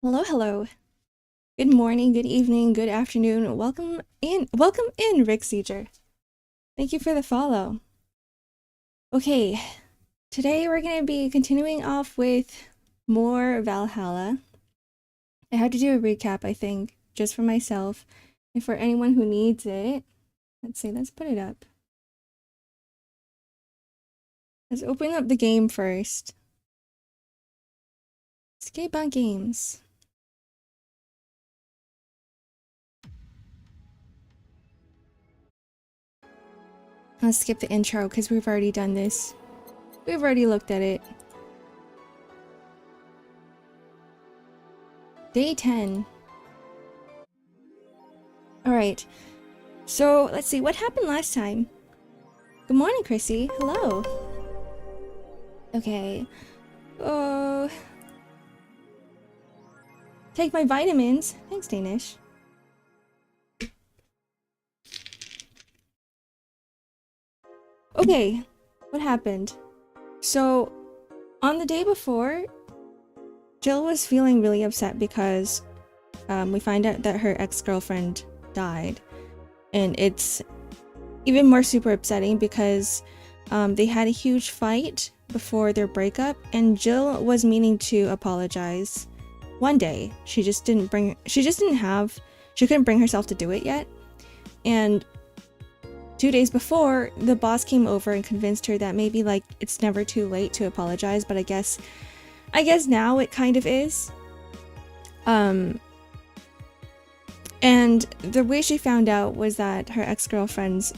Hello, hello. Good morning, good evening, good afternoon. Welcome in, Rick Seeger. Thank you for the follow. Okay, today we're gonna be continuing off with more Valhalla. I had to do a recap, I think, just for myself and for anyone who needs it. Let's see, let's put it up. Let's open up the game first. Sukeban Games. I'll skip the intro because we've already done this. We've already looked at it. Day 10. Alright. So, let's see. What happened last time? Good morning, Chrissy. Hello. Okay. Oh. Take my vitamins. Thanks, Danish. Okay. What happened? So, on the day before, Jill was feeling really upset because we find out that her ex-girlfriend died. And it's even more super upsetting because they had a huge fight before their breakup, and Jill was meaning to apologize one day. She couldn't bring herself to do it yet. And 2 days before, the boss came over and convinced her that maybe like it's never too late to apologize, but I guess now it kind of is. And the way she found out was that her ex-girlfriend's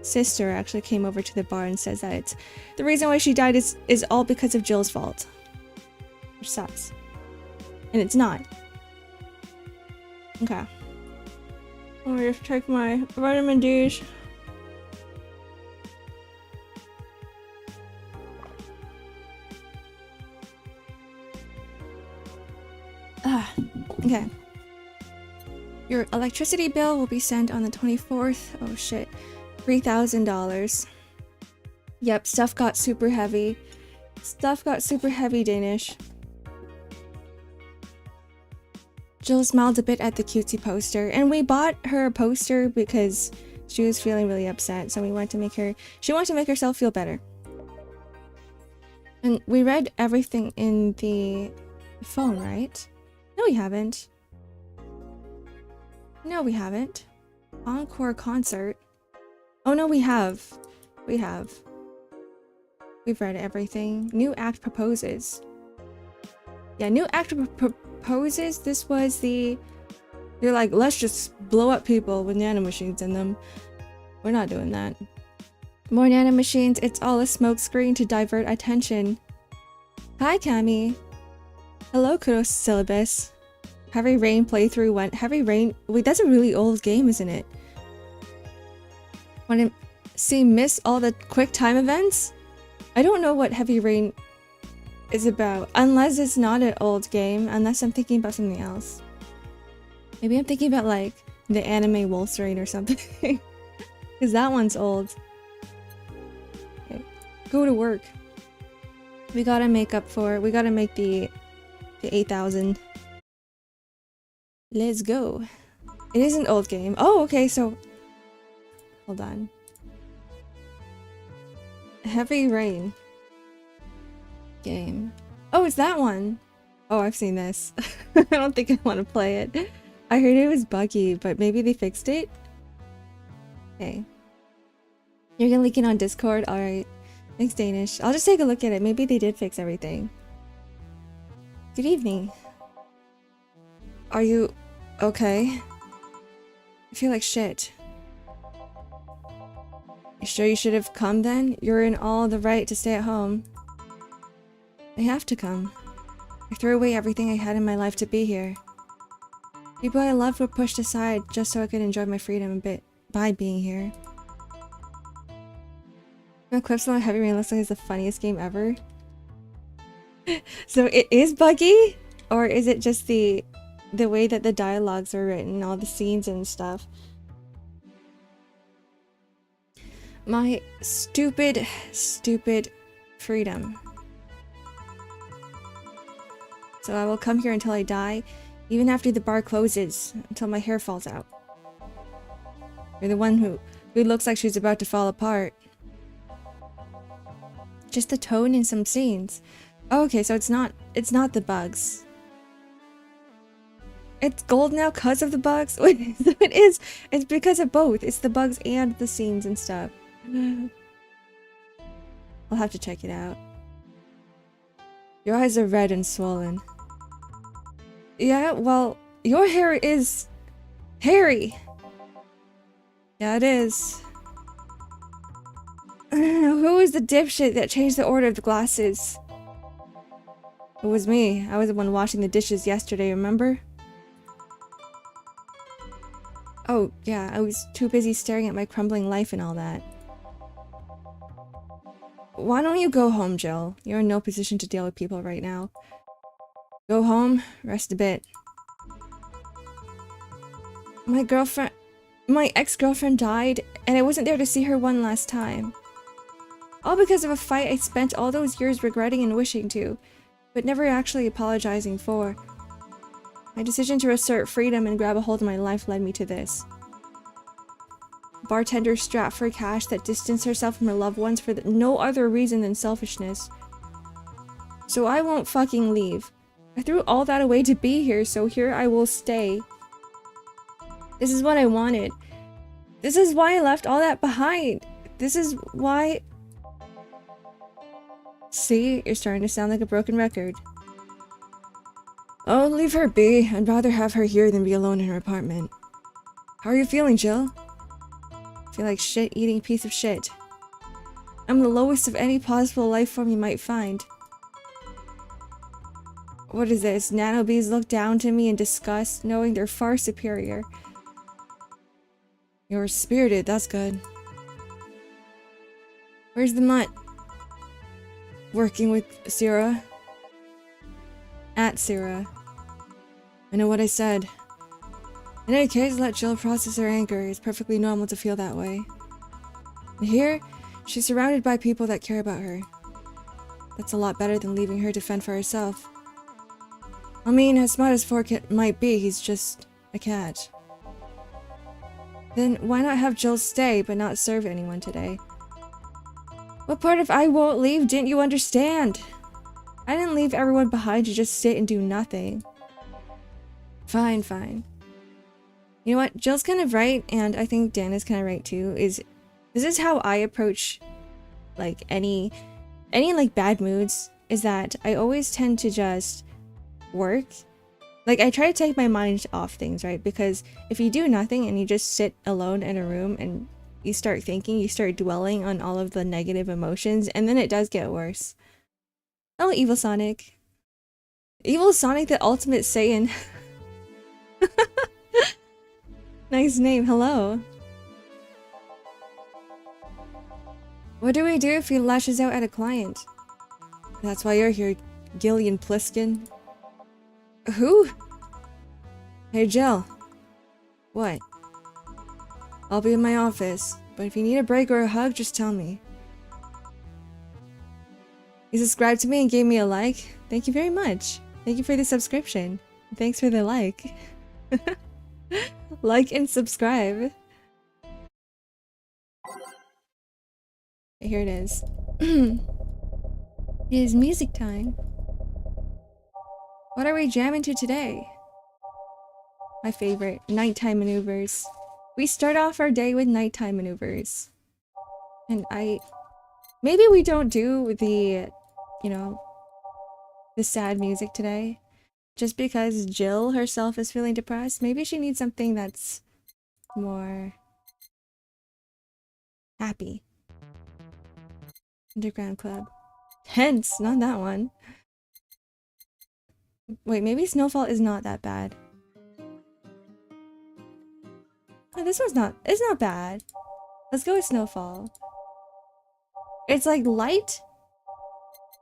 sister actually came over to the bar and says that it's the reason why she died is all because of Jill's fault. Which sucks. And it's not. Okay. Let me just take my vitamin D's. Okay. Your electricity bill will be sent on the 24th. Oh shit. $3,000. Yep, stuff got super heavy. Stuff got super heavy, Danish. Jill smiled a bit at the cutesy poster, and we bought her a poster because She was feeling really upset, so we wanted to make her... She wanted to make herself feel better. And we read everything in the phone, right? No, we haven't. No, we haven't. Encore concert. Oh, no, we have. We have. We've read everything. New act proposes. Yeah, new act proposes. This was the... You're like, let's just blow up people with nanomachines in them. We're not doing that. More nanomachines. It's all a smokescreen to divert attention. Hi, Cammy. Hello, Kudos Syllabus. Heavy Rain playthrough went. Heavy Rain. Wait, that's a really old game, isn't it? Want to see miss all the quick time events? I don't know what Heavy Rain is about. Unless it's not an old game. Unless I'm thinking about something else. Maybe I'm thinking about like the anime Wolf's Rain or something. Because that one's old. Okay. Go to work. We gotta make up for... We gotta make the 8,000. Let's go. It is an old game. Oh, okay, so... Hold on. Heavy Rain. Game. Oh, it's that one! Oh, I've seen this. I don't think I want to play it. I heard it was buggy, but maybe they fixed it? Okay. You're gonna link it on Discord? Alright. Thanks, Danish. I'll just take a look at it. Maybe they did fix everything. Good evening. Are you okay? I feel like shit. You sure you should have come then? You're in all the right to stay at home. I have to come. I threw away everything I had in my life to be here. People I loved were pushed aside just so I could enjoy my freedom a bit by being here. The clips on Heavy Rain looks like it's the funniest game ever. So it is buggy? Or is it just the way that the dialogues are written, all the scenes and stuff? My stupid, stupid freedom. So I will come here until I die, even after the bar closes, until my hair falls out. You're the one who looks like she's about to fall apart. Just the tone in some scenes. Oh, okay, so it's not the bugs. It's gold now because of the bugs? It is. It's because of both. It's the bugs and the scenes and stuff. I'll have to check it out. Your eyes are red and swollen. Yeah, well, your hair is hairy. Yeah, it is. Who was the dipshit that changed the order of the glasses? It was me. I was the one washing the dishes yesterday, remember? Oh, yeah, I was too busy staring at my crumbling life and all that. Why don't you go home, Jill? You're in no position to deal with people right now. Go home, rest a bit. My ex-girlfriend died, and I wasn't there to see her one last time. All because of a fight I spent all those years regretting and wishing to, but never actually apologizing for. My decision to assert freedom and grab a hold of my life led me to this. Bartender strapped for cash that distanced herself from her loved ones for no other reason than selfishness. So I won't fucking leave. I threw all that away to be here, so here I will stay. This is what I wanted. This is why I left all that behind. This is why... See? You're starting to sound like a broken record. Oh, leave her be. I'd rather have her here than be alone in her apartment. How are you feeling, Jill? I feel like shit eating piece of shit. I'm the lowest of any possible life form you might find. What is this? Nanobees look down to me in disgust, knowing they're far superior. You're spirited, that's good. Where's the mutt? Working with Syrah. At Syrah. I know what I said. In any case, let Jill process her anger. It's perfectly normal to feel that way. And here, she's surrounded by people that care about her. That's a lot better than leaving her to fend for herself. I mean, as smart as Forkit might be, he's just a cat. Then why not have Jill stay but not serve anyone today? What part of I won't leave didn't you understand? I didn't leave everyone behind to just sit and do nothing. Fine, fine. You know what? Jill's kind of right, and I think Dan is kind of right too, this is how I approach like any like bad moods, is that I always tend to just work. Like I try to take my mind off things, right? Because if you do nothing and you just sit alone in a room and you start thinking, you start dwelling on all of the negative emotions, and then it does get worse. Oh, Evil Sonic. Evil Sonic the Ultimate Saiyan. Nice name, hello. What do we do if he lashes out at a client? That's why you're here, Gillian Pliskin. Who? Hey Jill. What? I'll be in my office, but if you need a break or a hug, just tell me. You subscribed to me and gave me a like. Thank you very much. Thank you for the subscription. Thanks for the like. Like and subscribe. Here it is. It is music time. What are we jamming to today? My favorite, nighttime maneuvers. We start off our day with nighttime maneuvers. And maybe we don't do the, you know, the sad music today. Just because Jill herself is feeling depressed. Maybe she needs something that's more happy. Underground Club. Hence, not that one. Wait, maybe Snowfall is not that bad. Oh, this one's not, it's not bad. Let's go with Snowfall. It's like light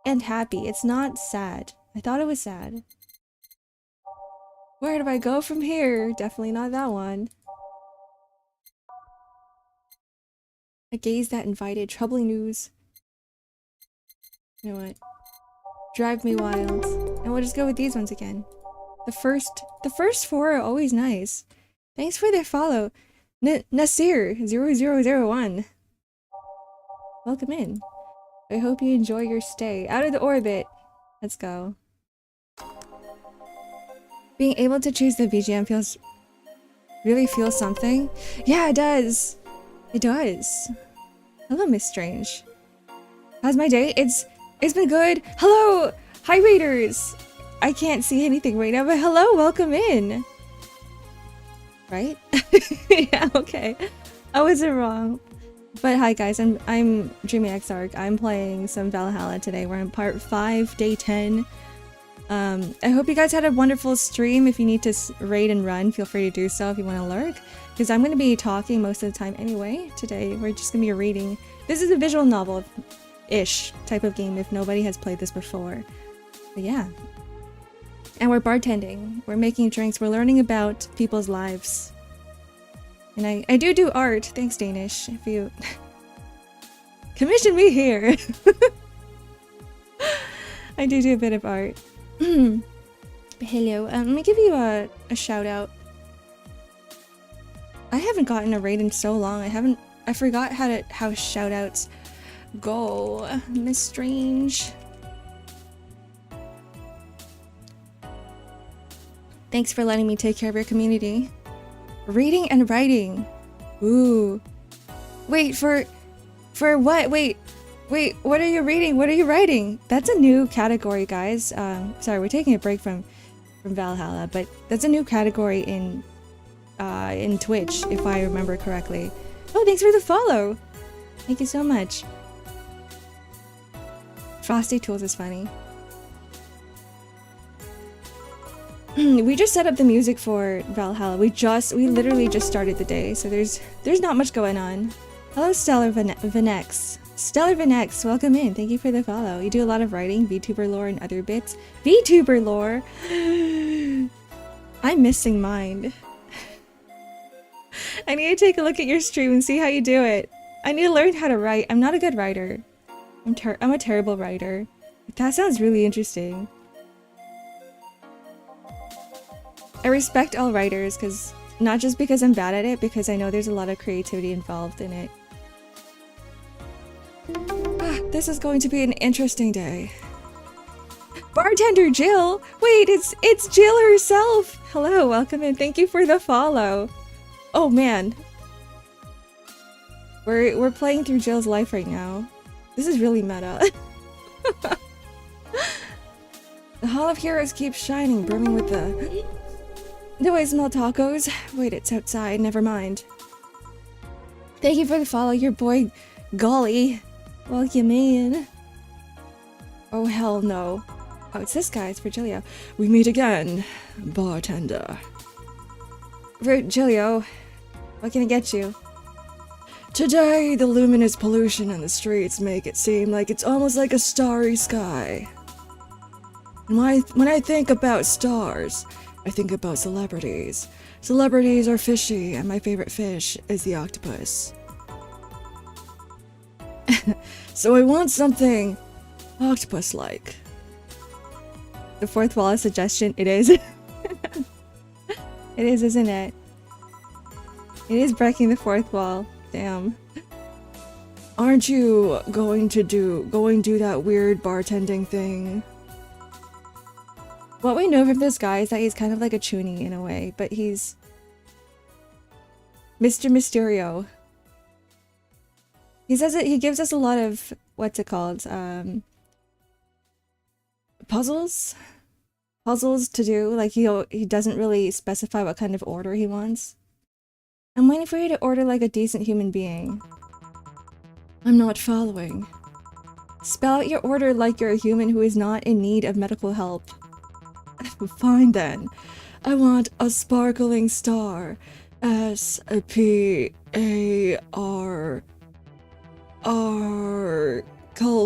and happy. It's not sad. I thought it was sad. Where do I go from here? Definitely not that one. A gaze that invited troubling news. You know what? Drive Me Wild. And we'll just go with these ones again. The first four are always nice. Thanks for the follow. Nasir0001. Welcome in. I hope you enjoy your stay. Out of the orbit. Let's go. Being able to choose the BGM really feels something. Yeah, it does. It does. Hello, Miss Strange. How's my day? It's been good. Hello! Hi, readers! I can't see anything right now, but hello, welcome in! Right? Yeah, okay. I wasn't wrong. But hi guys, I'm Dreamy X-Ark. I'm playing some Valhalla today. We're on part 5, day 10. I hope you guys had a wonderful stream. If you need to raid and run, feel free to do so if you want to lurk. Because I'm going to be talking most of the time anyway. Today, we're just going to be reading. This is a visual novel-ish type of game if nobody has played this before. But yeah. And we're bartending. We're making drinks. We're learning about people's lives. And I do art. Thanks, Danish. If you... commission me here! I do a bit of art. Hello, let me give you a shout out. I haven't gotten a raid in so long. I forgot how shout outs go. Miss Strange. Thanks for letting me take care of your community. Reading and writing. Ooh. Wait, for what? Wait, what are you reading? What are you writing? That's a new category, guys. Sorry, we're taking a break from Valhalla, but that's a new category in Twitch, if I remember correctly. Oh, thanks for the follow! Thank you so much. Frosty Tools is funny. We just set up the music for Valhalla. We literally just started the day, so there's not much going on. Hello, Stellar Venex. Stellar Venex, welcome in. Thank you for the follow. You do a lot of writing, VTuber lore, and other bits. VTuber lore! I'm missing mine. I need to take a look at your stream and see how you do it. I need to learn how to write. I'm not a good writer. I'm a terrible writer. That sounds really interesting. I respect all writers because Not just because I'm bad at it, because I know there's a lot of creativity involved in it. This is going to be an interesting day. Bartender Jill! Wait, it's Jill herself! Hello, welcome in. Thank you for the follow. Oh man. We're playing through Jill's life right now. This is really meta. The Hall of Heroes keeps shining, brimming with the... Do I smell tacos? Wait, it's outside, never mind. Thank you for the follow, your boy Golly. Welcome in. Oh hell no. Oh, it's this guy, it's Virgilio. We meet again, bartender. Virgilio, what can I get you? Today, the luminous pollution in the streets make it seem like it's almost like a starry sky. When I think about stars, I think about celebrities. Celebrities are fishy, and my favorite fish is the octopus. So I want something octopus-like. The fourth wall is suggestion. It is. It is, isn't it? It is breaking the fourth wall. Damn. Aren't you going to do that weird bartending thing? What we know from this guy is that he's kind of like a chuny in a way, but he's Mr. Mysterio. He says it. He gives us a lot of what's it called? Puzzles to do. Like he doesn't really specify what kind of order he wants. I'm waiting for you to order like a decent human being. I'm not following. Spell out your order like you're a human who is not in need of medical help. Fine then. I want a sparkling star. S-P-A-R-R-Cull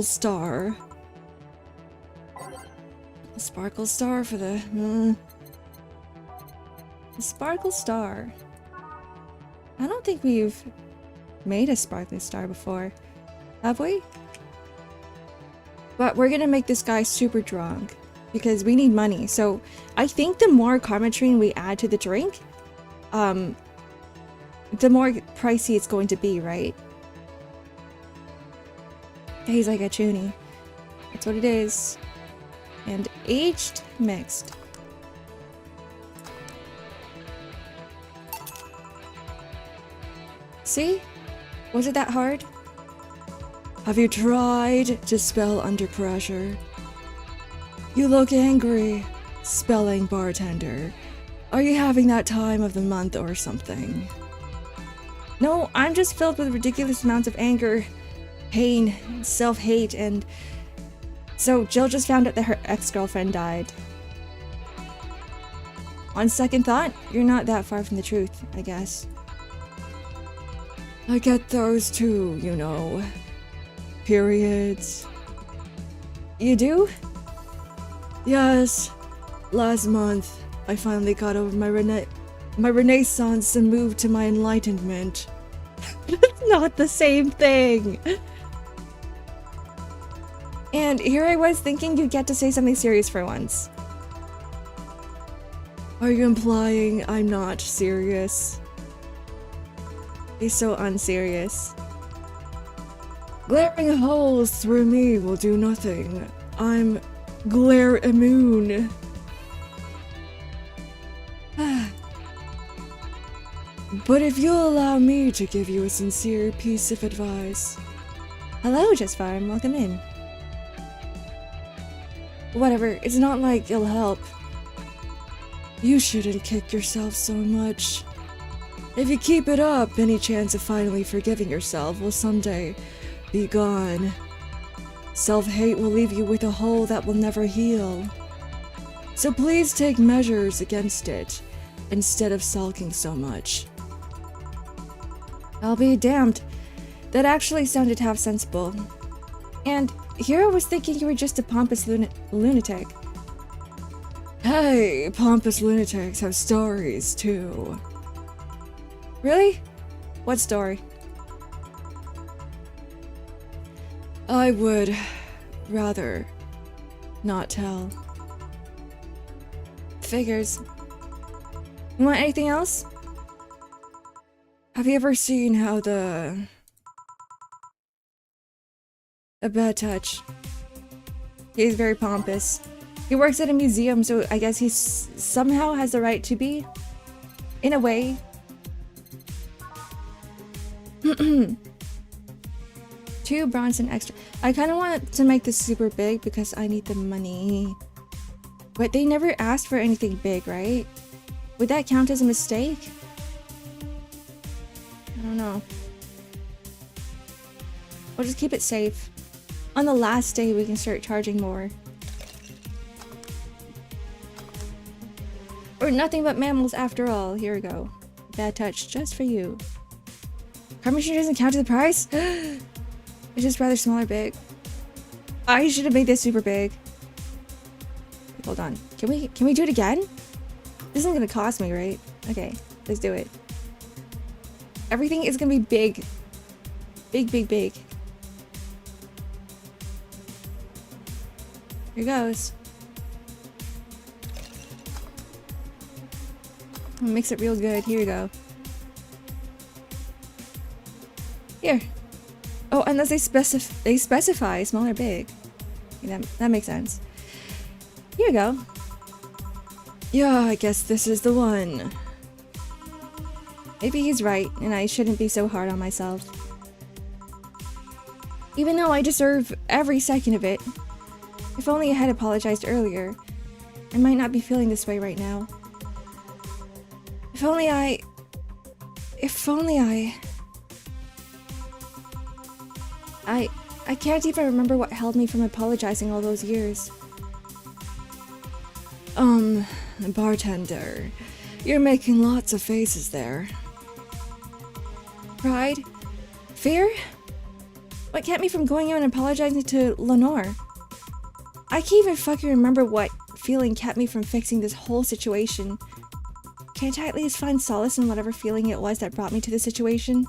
star. A sparkle star for the... A sparkle star. I don't think we've made a sparkling star before. Have we? But we're gonna make this guy super drunk. Because we need money. So I think the more karmatrine we add to the drink, the more pricey it's going to be, right? He's like a chuny. That's what it is. And aged mixed. See? Was it that hard? Have you tried to spell under pressure? You look angry. Spelling bartender. Are you having that time of the month or something? No, I'm just filled with ridiculous amounts of anger, pain, self-hate, and... So Jill just found out that her ex-girlfriend died. On second thought, you're not that far from the truth, I guess. I get those too, you know. Periods. You do? Yes. Last month, I finally got over my renaissance and moved to my enlightenment. It's not the same thing! And here I was thinking you'd get to say something serious for once. Are you implying I'm not serious? He's so unserious. Glaring holes through me will do nothing. I'm glare immune. But if you'll allow me to give you a sincere piece of advice. Hello, Just Fine. Welcome in. Whatever, it's not like it'll help. You shouldn't kick yourself so much. If you keep it up, any chance of finally forgiving yourself will someday be gone. Self-hate will leave you with a hole that will never heal. So please take measures against it, instead of sulking so much. I'll be damned. That actually sounded half sensible. And here I was thinking you were just a pompous lunatic. Hey, pompous lunatics have stories too. Really? What story? I would rather not tell. Figures. You want anything else? Have you ever seen how a bad touch? He's very pompous. He works at a museum, so I guess he somehow has the right to be. In a way. Two bronze and extra. I kind of want to make this super big because I need the money. But they never asked for anything big, right? Would that count as a mistake? I don't know. We'll just keep it safe. On the last day, we can start charging more. We're nothing but mammals after all. Here we go. Bad touch just for you. Card machine doesn't count to the price? It's just rather small or big. I should have made this super big. Hold on. Can we do it again? This isn't gonna cost me, right? Okay, let's do it. Everything is gonna be big. Big, big, big. Here goes. Mix it real good. Here we go. Here. Oh, unless they specify small or big. Yeah, that makes sense. Here we go. Yeah, I guess this is the one. Maybe he's right, and I shouldn't be so hard on myself. Even though I deserve every second of it. If only I had apologized earlier. I might not be feeling this way right now. If only I can't even remember what held me from apologizing all those years. Bartender, you're making lots of faces there. Pride? Fear? What kept me from going out and apologizing to Lenore? I can't even fucking remember what feeling kept me from fixing this whole situation. Can't I at least find solace in whatever feeling it was that brought me to this situation?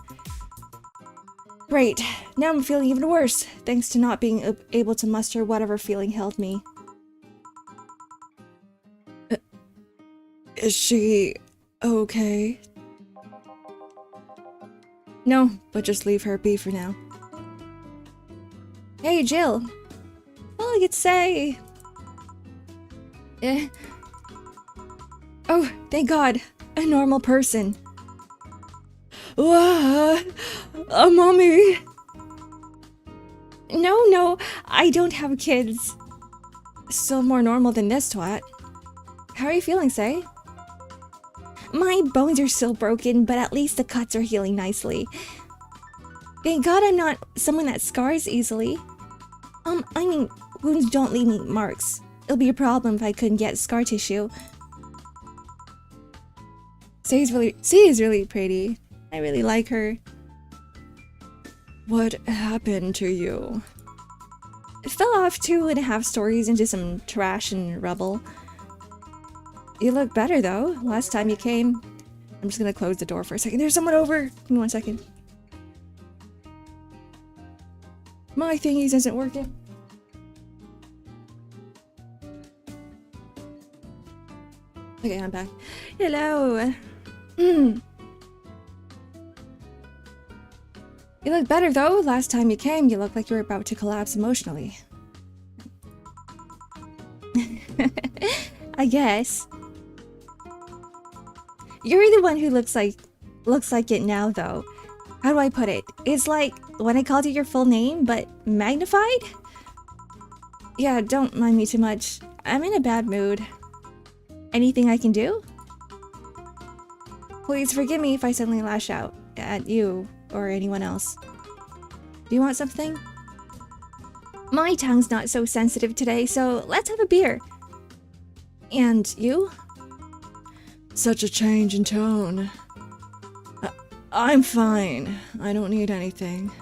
Great, now I'm feeling even worse, thanks to not being able to muster whatever feeling held me. Is she okay? No, but just leave her be for now. Hey, Jill. All I could say. Oh, thank God, a normal person. Mommy. No, I don't have kids. Still more normal than this twat. How are you feeling, Say? My bones are still broken, but at least the cuts are healing nicely. Thank God I'm not someone that scars easily. I mean, wounds don't leave me marks. It'll be a problem if I couldn't get scar tissue. C is really pretty. I really like her. What happened to you? It fell off 2.5 stories into some trash and rubble. You look better though, last time you came. I'm just gonna close the door for a second. There's someone over! Give me 1 second. My thingies isn't working. Okay, I'm back. Hello! You look better though. Last time you came, you looked like you were about to collapse emotionally. I guess. You're the one who looks like it now though. How do I put it? It's like when I called you your full name, but magnified? Yeah, don't mind me too much. I'm in a bad mood. Anything I can do? Please forgive me if I suddenly lash out at you or anyone else. Do you want something? My tongue's not so sensitive today, so let's have a beer. And you? Such a change in tone. I'm fine. I don't need anything.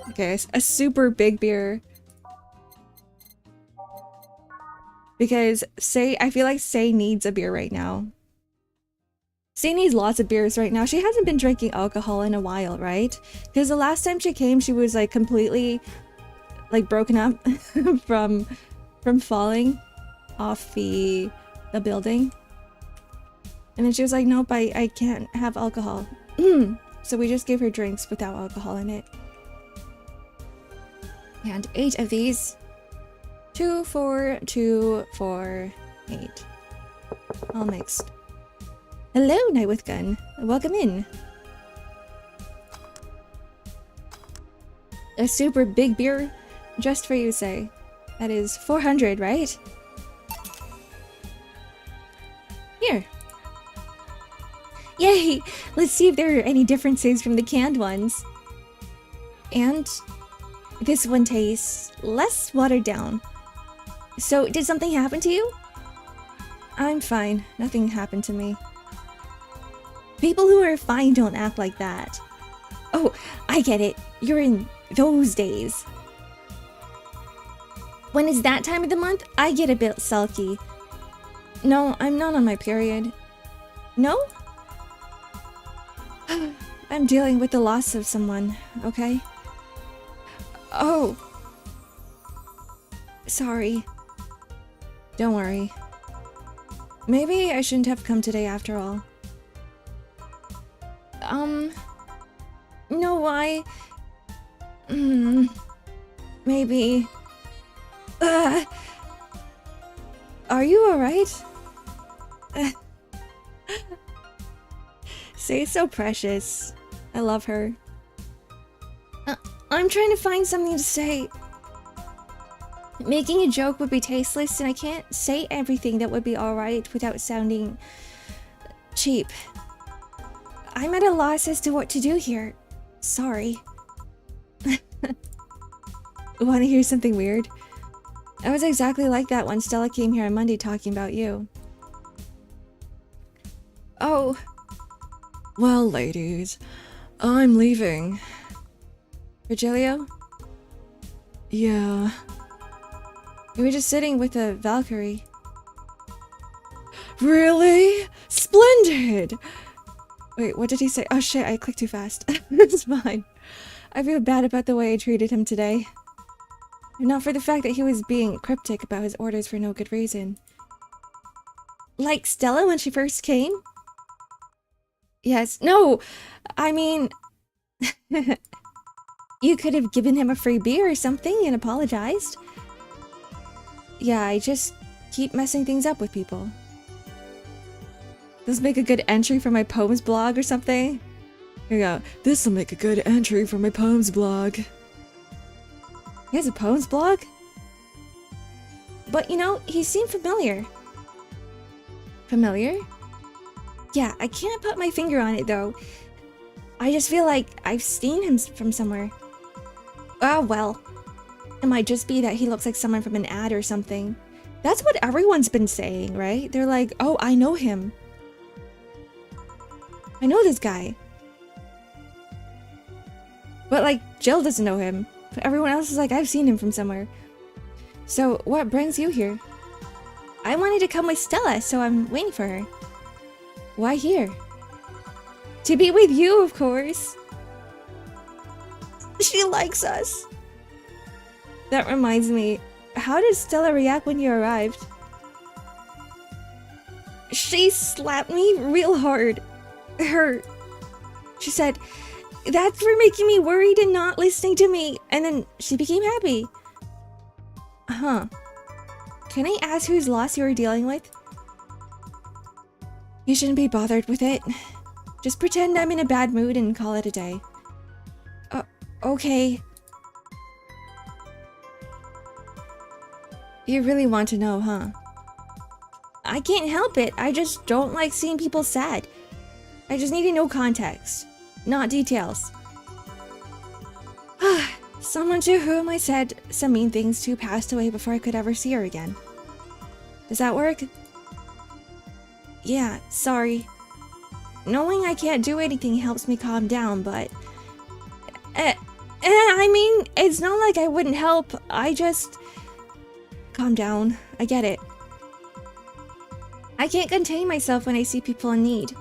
Okay, a super big beer. Because I feel like Say needs a beer right now. Say needs lots of beers right now. She hasn't been drinking alcohol in a while, right? Because the last time she came, she was like completely like broken up from falling off the building. And then she was like, nope, I can't have alcohol. So we just gave her drinks without alcohol in it. And 8 of these. 2, 4, 2, 4, 8. All mixed. Hello, Night with Gun. Welcome in. A super big beer just for you, say. That is 400, right? Here. Yay! Let's see if there are any differences from the canned ones. And this one tastes less watered down. So, did something happen to you? I'm fine. Nothing happened to me. People who are fine don't act like that. Oh, I get it. You're in those days. When it's that time of the month, I get a bit sulky. No, I'm not on my period. No? I'm dealing with the loss of someone, okay? Oh. Sorry. Don't worry. Maybe I shouldn't have come today after all. No, why? Maybe. Are you alright? Say's so precious. I love her. I'm trying to find something to say. Making a joke would be tasteless, and I can't say everything that would be alright without sounding cheap. I'm at a loss as to what to do here. Sorry. Want to hear something weird? I was exactly like that when Stella came here on Monday talking about you. Oh. Well, ladies, I'm leaving. Virgilio? Yeah. You were just sitting with a Valkyrie. Really? Splendid! Wait, what did he say? Oh shit, I clicked too fast. It's fine. I feel bad about the way I treated him today. If not for the fact that he was being cryptic about his orders for no good reason. Like Stella when she first came? Yes. No! I mean... You could have given him a free beer or something and apologized. Yeah, I just keep messing things up with people. This make a good entry for my poems blog or something? Here we go. This'll make a good entry for my poems blog. He has a poems blog? But you know, he seemed familiar. Familiar? Yeah, I can't put my finger on it though. I just feel like I've seen him from somewhere. Oh well. It might just be that he looks like someone from an ad or something. That's what everyone's been saying, right? They're like, oh, I know him. I know this guy. But like, Jill doesn't know him. But everyone else is like, I've seen him from somewhere. So, what brings you here? I wanted to come with Stella, so I'm waiting for her. Why here? To be with you, of course. She likes us. That reminds me, how did Stella react when you arrived? She slapped me real hard. She said, that's for making me worried and not listening to me. And then she became happy. Huh. Can I ask whose loss you were dealing with? You shouldn't be bothered with it. Just pretend I'm in a bad mood and call it a day. Okay. You really want to know, huh? I can't help it. I just don't like seeing people sad. I just need to know context, not details. Someone to whom I said some mean things to passed away before I could ever see her again. Does that work? Yeah, sorry. Knowing I can't do anything helps me calm down, but... I mean, it's not like I wouldn't help. I just... Calm down. I get it. I can't contain myself when I see people in need.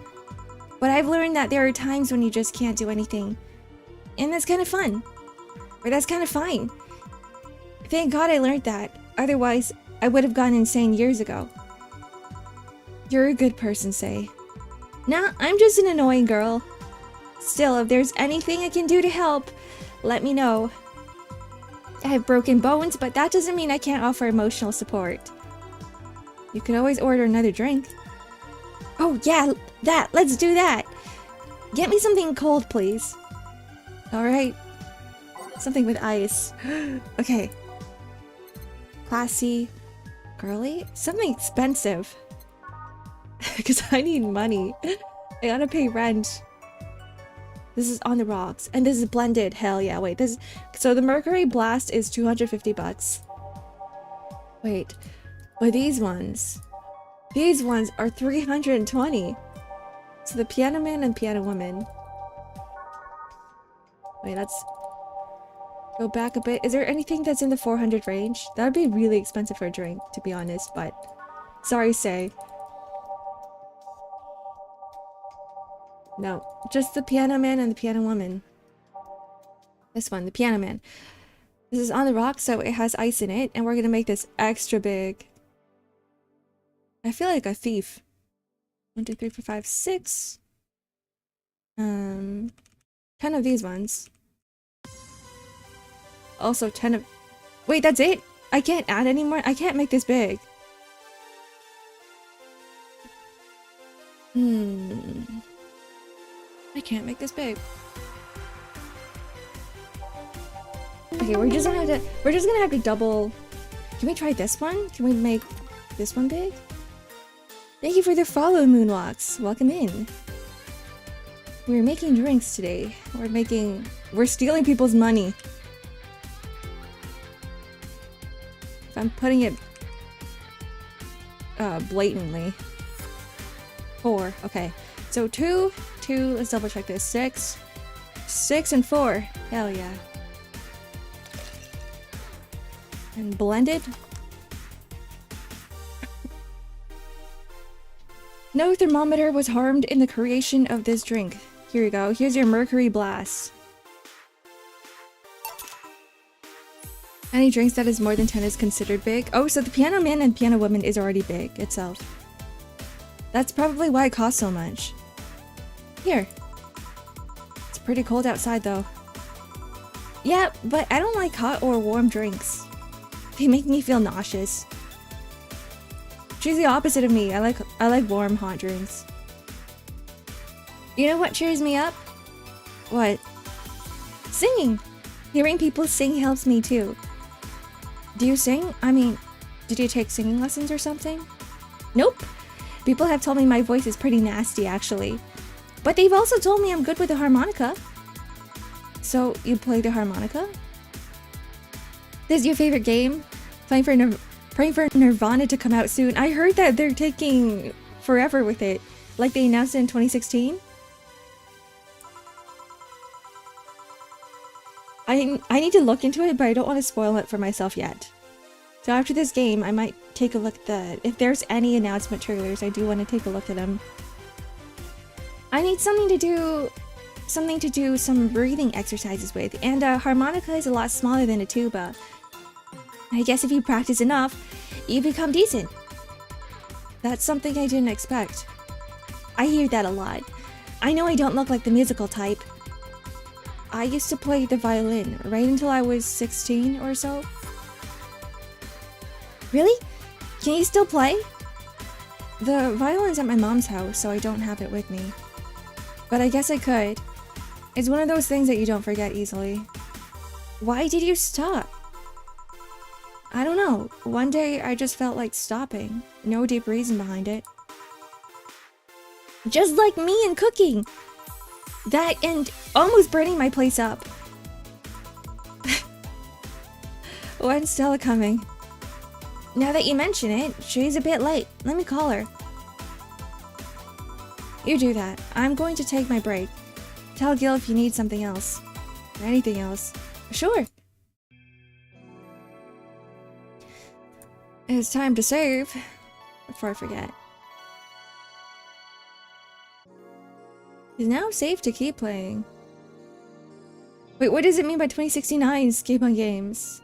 But I've learned that there are times when you just can't do anything. And that's kind of fun. Or that's kind of fine. Thank God I learned that. Otherwise, I would have gone insane years ago. You're a good person, Say. Nah, I'm just an annoying girl. Still, if there's anything I can do to help, let me know. I have broken bones, but that doesn't mean I can't offer emotional support. You could always order another drink. Oh yeah, let's do that! Get me something cold, please. Alright. Something with ice. Okay. Classy. Girly? Something expensive. Because I need money. I gotta pay rent. This is on the rocks. And this is blended. Hell yeah, wait. So the Mercury Blast is 250 bucks. Wait. But these ones are 320. So the Piano Man and Piano Woman. Wait, let's go back a bit. Is there anything that's in the 400 range? That would be really expensive for a drink, to be honest, but sorry, say. No, just the Piano Man and the Piano Woman. This one, the Piano Man. This is on the rock, so it has ice in it, and we're gonna make this extra big. I feel like a thief. 1, 2, 3, 4, 5, 6. 10 of these ones. Also 10 of... Wait, that's it? I can't add anymore? I can't make this big. I can't make this big. Okay, we're just gonna have to double... Can we try this one? Can we make this one big? Thank you for the follow, Moonwalks. Welcome in. We're making drinks today. We're stealing people's money. If I'm putting it blatantly. 4, okay. So 2, let's double check this. 6, and 4. Hell yeah. And blended. No thermometer was harmed in the creation of this drink. Here you go. Here's your Mercury Blast. Any drinks that is more than 10 is considered big. Oh, so the Piano Man and Piano Woman is already big itself. That's probably why it costs so much. Here. It's pretty cold outside though. Yeah, but I don't like hot or warm drinks. They make me feel nauseous. She's the opposite of me. I like warm, hot drinks. You know what cheers me up? What? Singing! Hearing people sing helps me too. Do you sing? I mean, did you take singing lessons or something? Nope. People have told me my voice is pretty nasty actually. But they've also told me I'm good with the harmonica. So, you play the harmonica? This is your favorite game? Praying for Nirvana to come out soon. I heard that they're taking forever with it. Like they announced it in 2016. I need to look into it, but I don't want to spoil it for myself yet. So after this game, I might take a look at the... If there's any announcement trailers, I do want to take a look at them. I need something to do some breathing exercises with, and a harmonica is a lot smaller than a tuba. I guess if you practice enough, you become decent. That's something I didn't expect. I hear that a lot. I know I don't look like the musical type. I used to play the violin right until I was 16 or so. Really? Can you still play? The violin's at my mom's house, so I don't have it with me. But I guess I could. It's one of those things that you don't forget easily. Why did you stop? I don't know. One day I just felt like stopping. No deep reason behind it. Just like me and cooking! That and almost burning my place up. When's Stella coming? Now that you mention it, she's a bit late. Let me call her. You do that. I'm going to take my break. Tell Gil if you need something else. Or anything else. Sure. It's time to save. Before I forget. It's now safe to keep playing. Wait, what does it mean by 2069 Sukeban Games?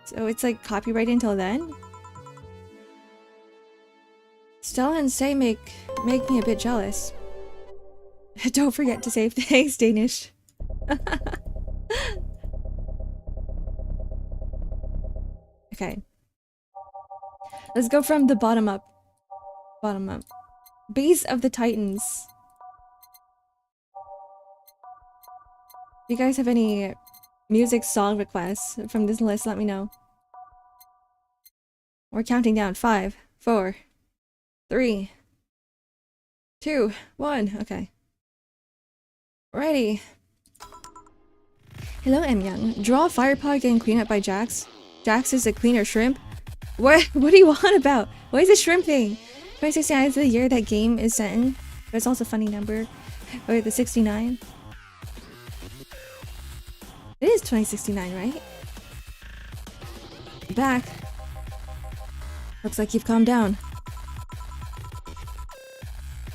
So it's like copyright until then? Stella and Say make me a bit jealous. Don't forget to save thanks, Danish. Okay. Let's go from the bottom up. Bottom up. Base of the Titans. If you guys have any music song requests from this list, let me know. We're counting down. 5, 4, 3, 2, 1. Okay. Ready. Hello, M Young. Draw a fire pod getting cleaned up by Jax. Jax is a cleaner shrimp. What do you want about? What is a shrimp thing? 2069 is the year that game is set in. But it's also a funny number. Or the 69. It is 2069, right? Back. Looks like you've calmed down.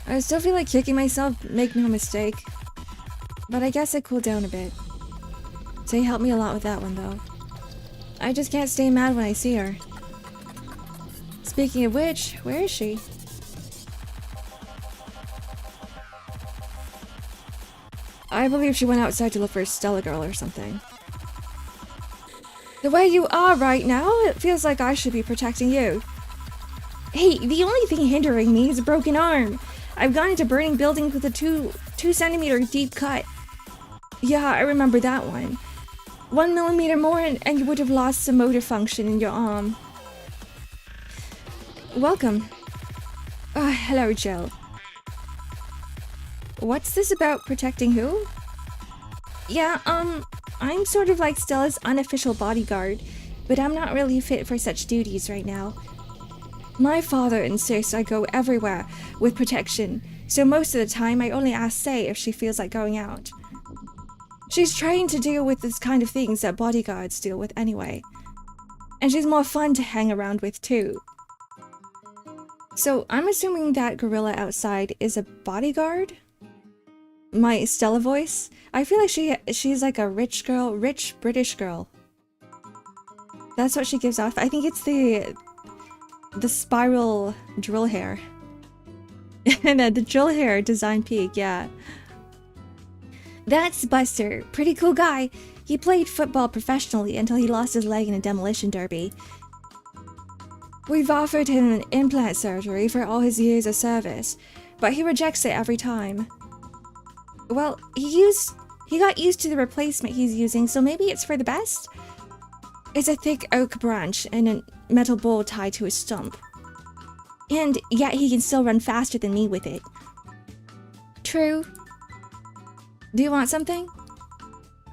I still feel like kicking myself, make no mistake. But I guess I cooled down a bit. Tay helped me a lot with that one, though. I just can't stay mad when I see her. Speaking of which, where is she? I believe she went outside to look for Stella Girl or something. The way you are right now, it feels like I should be protecting you. Hey, the only thing hindering me is a broken arm. I've gone into burning buildings with a 2 centimeter deep cut. Yeah, I remember that one. 1 millimeter more and you would have lost some motor function in your arm. Welcome. Hello, Jill. What's this about protecting who? Yeah, I'm sort of like Stella's unofficial bodyguard, but I'm not really fit for such duties right now. My father insists I go everywhere with protection, so most of the time I only ask Say if she feels like going out. She's trained to deal with this kind of things that bodyguards deal with anyway. And she's more fun to hang around with too. So I'm assuming that gorilla outside is a bodyguard? My Stella voice? I feel like she's like a rich British girl. That's what she gives off. I think it's the spiral drill hair. And the drill hair design peak, yeah. That's Buster. Pretty cool guy. He played football professionally until he lost his leg in a demolition derby. We've offered him an implant surgery for all his years of service, but he rejects it every time. Well, he got used to the replacement he's using, so maybe it's for the best? It's a thick oak branch and a metal bowl tied to his stump. And yet he can still run faster than me with it. True. Do you want something?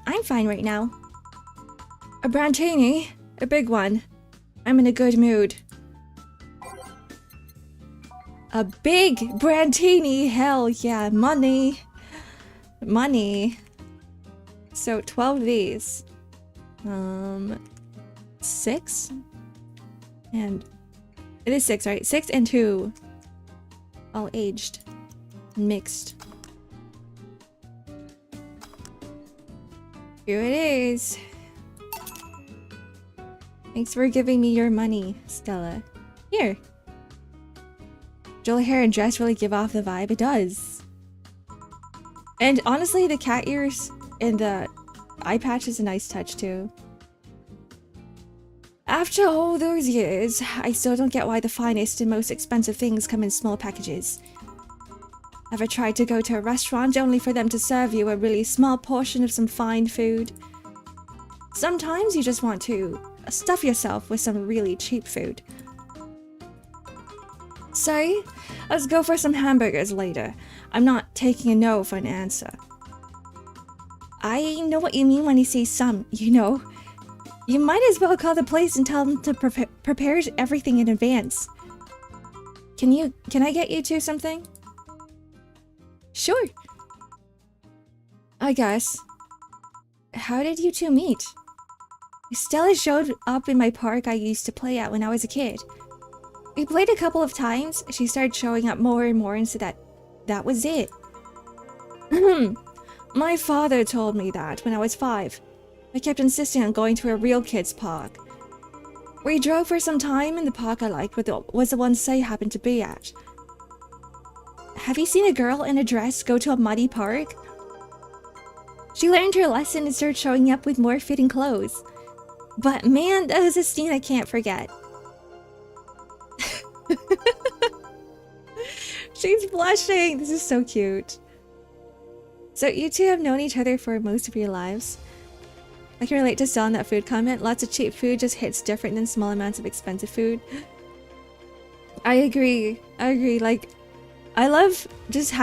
I'm fine right now. A brantini? A big one. I'm in a good mood. A big brantini? Hell yeah, money. Money. So 12 of these. 6? And it is 6, right? 6 and 2. All aged. Mixed. Here it is. Thanks for giving me your money, Stella. Here. Jewel hair and dress really give off the vibe. It does. And honestly, the cat ears and the eye patch is a nice touch too. After all those years, I still don't get why the finest and most expensive things come in small packages. Ever tried to go to a restaurant only for them to serve you a really small portion of some fine food? Sometimes you just want to stuff yourself with some really cheap food. Sorry, let's go for some hamburgers later. I'm not taking a no for an answer. I know what you mean when you say some, you know. You might as well call the place and tell them to prepare everything in advance. Can I get you two something? Sure. I guess. How did you two meet? Stella showed up in my park I used to play at when I was a kid. We played a couple of times, she started showing up more and more, and so that was it. My father told me that when I was 5. I kept insisting on going to a real kid's park. We drove for some time, and the park I liked was the one Say happened to be at. have you seen a girl in a dress go to a muddy park? She learned her lesson and started showing up with more fitting clothes. But man, that is a scene I can't forget. She's blushing! This is so cute. So you two have known each other for most of your lives. I can relate to selling that food comment. Lots of cheap food just hits different than small amounts of expensive food. I agree. I agree. Like, I love just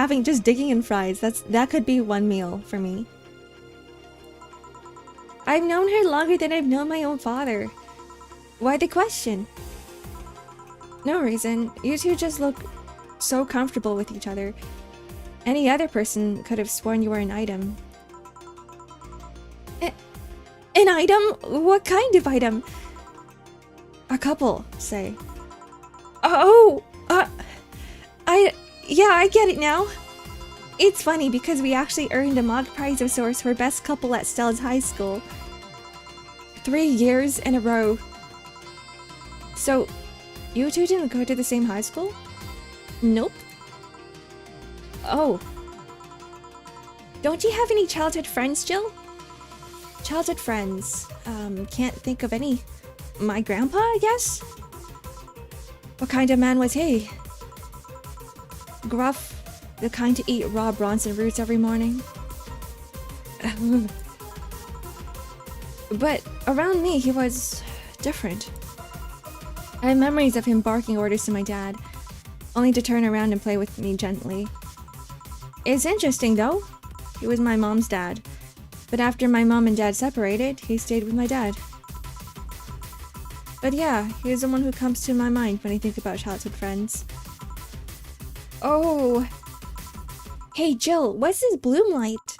digging in fries. That could be one meal for me. I've known her longer than I've known my own father. Why the question? No reason. You two just look so comfortable with each other. Any other person could have sworn you were an item. An item? What kind of item? A couple, say. Yeah, I get it now. It's funny because we actually earned a mock prize of sorts for best couple at Stella's high school. 3 years in a row. So, you two didn't go to the same high school? Nope. Oh. Don't you have any childhood friends, Jill? Childhood friends. Can't think of any. My grandpa, I guess? What kind of man was he? Gruff, the kind to eat raw Bronson roots every morning. But around me, he was different. I have memories of him barking orders to my dad, only to turn around and play with me gently. It's interesting, though. He was my mom's dad. But after my mom and dad separated, he stayed with my dad. But yeah, he is the one who comes to my mind when I think about childhood friends. Oh! Hey Jill, what's this Bloom Light?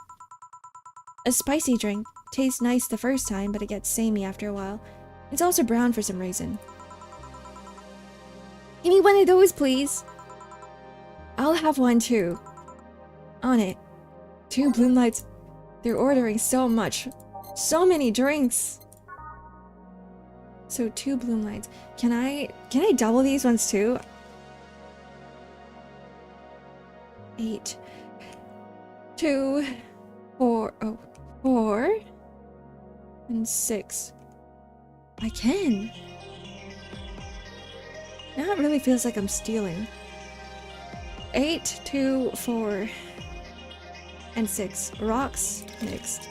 A spicy drink. Tastes nice the first time, but it gets samey after a while. It's also brown for some reason. Give me one of those, please. I'll have one too. On it. 2 Bloom Lights. They're ordering so much. So many drinks. So 2 Bloom Lights. Can I double these ones too? 8. 2. 4. Oh, 4. And 6. I can. Now it really feels like I'm stealing. 8, 2, 4, and 6. Rocks mixed.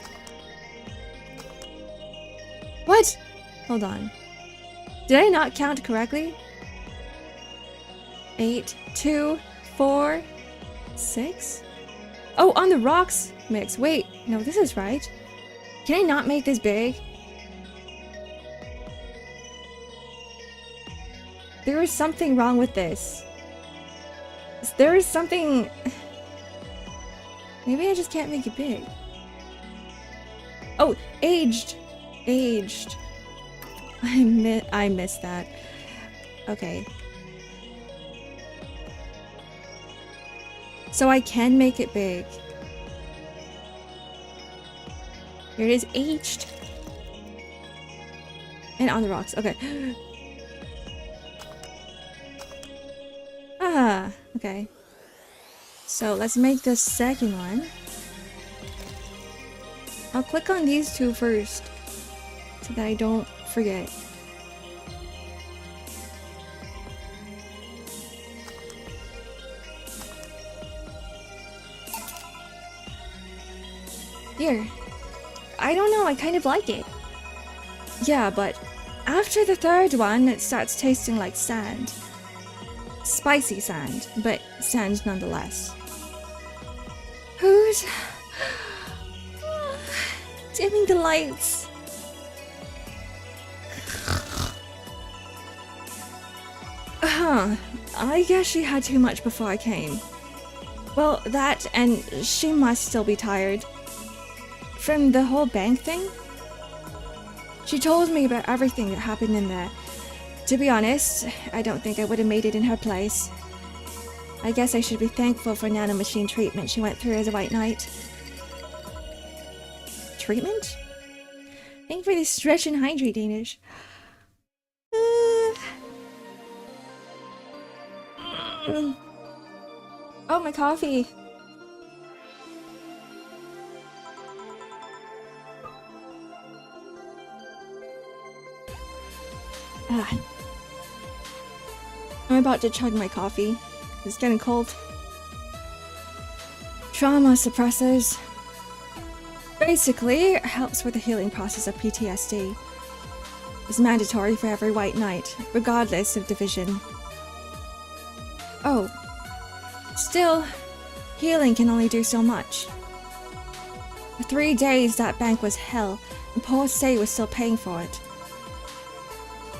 What? Hold on. Did I not count correctly? 8, 2, 4, 6? Oh, on the rocks mix. Wait, no, this is right. Can I not make this big? There is something wrong with this. There is something... Maybe I just can't make it big. Oh, aged. Aged. I missed that. Okay. So I can make it big. Here it is, aged. And on the rocks. Okay. Ah, okay. So let's make the second one. I'll click on these 2 first so that I don't forget. Here. I don't know, I kind of like it. Yeah, but after the 3rd one, it starts tasting like sand. Spicy sand, but sand nonetheless. Who's dimming the lights? I guess she had too much before I came. Well, that, and she must still be tired. From the whole bank thing? She told me about everything that happened in there. To be honest, I don't think I would have made it in her place. I guess I should be thankful for nanomachine treatment she went through as a white knight. Treatment? Thank you for this stretch and hydrate, Danish. Oh, my coffee! Ah. I'm about to chug my coffee. It's getting cold. Trauma suppressors. Basically, it helps with the healing process of PTSD. It's mandatory for every white knight, regardless of division. Oh. Still, healing can only do so much. For 3 days, that bank was hell, and poor Say was still paying for it.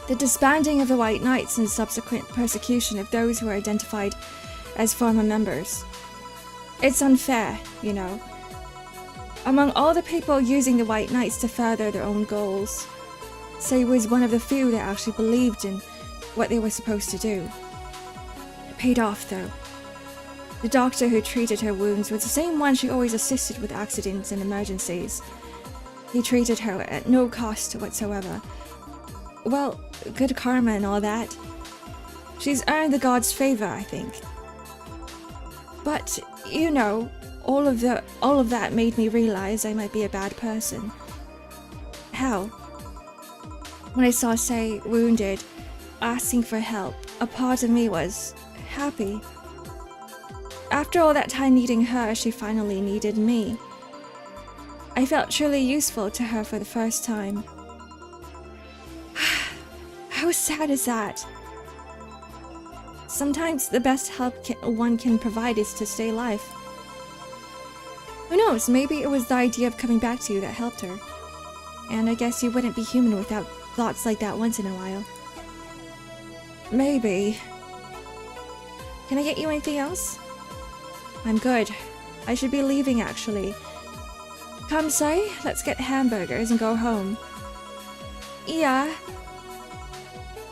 The disbanding of the White Knights and subsequent persecution of those who were identified as former members. It's unfair, you know. Among all the people using the White Knights to further their own goals, Say was one of the few that actually believed in what they were supposed to do. It paid off, though. The doctor who treated her wounds was the same one she always assisted with accidents and emergencies. He treated her at no cost whatsoever. Well, good karma and all that. She's earned the god's favor, I think. But, you know, all of that made me realize I might be a bad person. How? When I saw Say wounded, asking for help, a part of me was happy. After all that time needing her, she finally needed me. I felt truly useful to her for the first time. How sad is that? Sometimes the best help one can provide is to stay alive. Who knows, maybe it was the idea of coming back to you that helped her. And I guess you wouldn't be human without thoughts like that once in a while. Maybe. Can I get you anything else? I'm good. I should be leaving, actually. Come, Say, let's get hamburgers and go home. Yeah.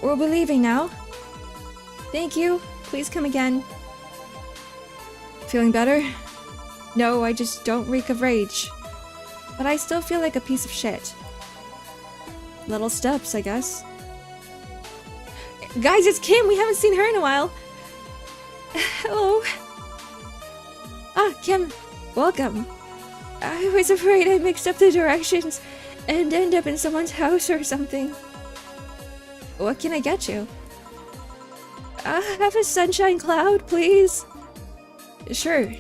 We'll be leaving now. Thank you. Please come again. Feeling better? No, I just don't reek of rage. But I still feel like a piece of shit. Little steps, I guess. Guys, it's Kim! We haven't seen her in a while! Hello. Ah, Kim. Welcome. I was afraid I mixed up the directions and end up in someone's house or something. What can I get you? Have a sunshine cloud, please. Sure.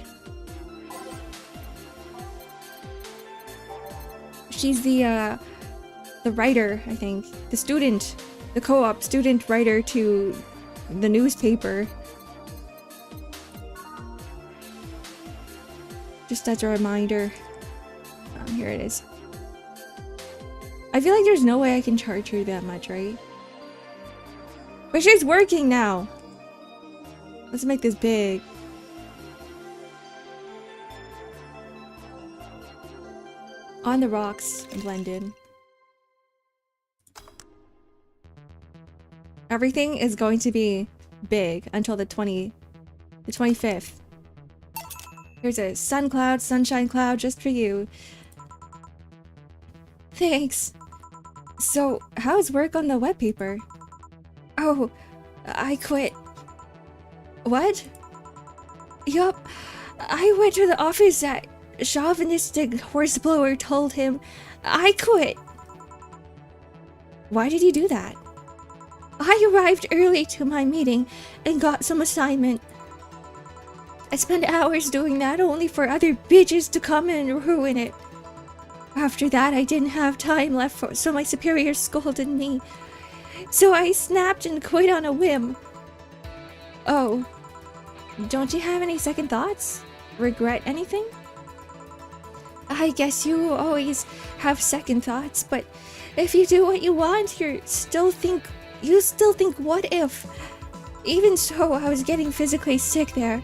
She's the writer, I think. The student. The co-op student writer to the newspaper. Just as a reminder. Here it is. I feel like there's no way I can charge her that much, right? But she's working now! Let's make this big. On the rocks and blend in. Everything is going to be big until the 25th. Here's a sun cloud, sunshine cloud just for you. Thanks. So, how's work on the wet paper? Oh, I quit. What? Yup, I went to the office that chauvinistic horseblower told him I quit. Why did you do that? I arrived early to my meeting and got some assignment. I spent hours doing that only for other bitches to come and ruin it. After that, I didn't have time left so my superior scolded me. So I snapped and quit on a whim. Oh. Don't you have any second thoughts? Regret anything? I guess you always have second thoughts, but if you do what you want, you still think what if? Even so, I was getting physically sick there.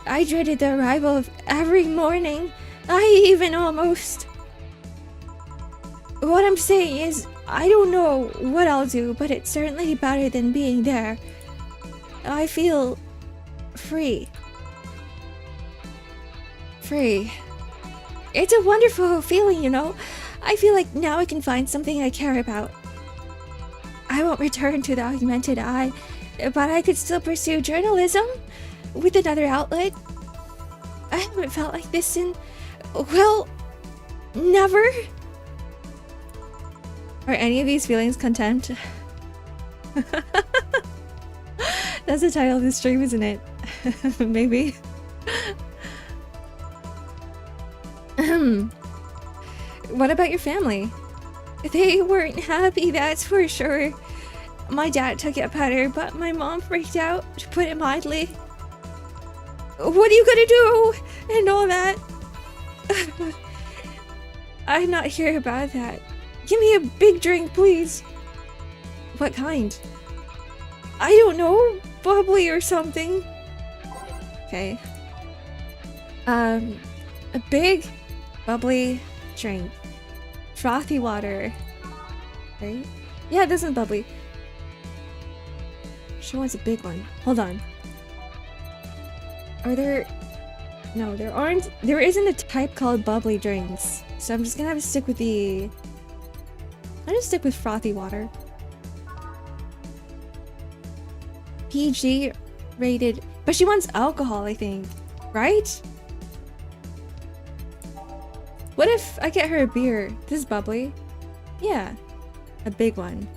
I dreaded the arrival of every morning. I even almost... What I'm saying is, I don't know what I'll do, but it's certainly better than being there. I feel... free. Free. It's a wonderful feeling, you know? I feel like now I can find something I care about. I won't return to the augmented eye, but I could still pursue journalism with another outlet. I haven't felt like this in, well, never. Are any of these feelings contempt? That's the title of the stream, isn't it? Maybe. What about your family? They weren't happy, that's for sure. My dad took it better, but my mom freaked out, to put it mildly. What are you gonna do? And all that. I'm not here about that. Give me a big drink, please. What kind? I don't know. Bubbly or something. Okay. A big, bubbly drink. Frothy water. Right? Yeah, this is bubbly. She wants a big one. Hold on. Are there... No, there aren't... There isn't a type called bubbly drinks. So I'm just gonna have to stick with the... I'm gonna stick with frothy water. PG rated... But she wants alcohol, I think. Right? What if I get her a beer? This is bubbly. Yeah. A big one.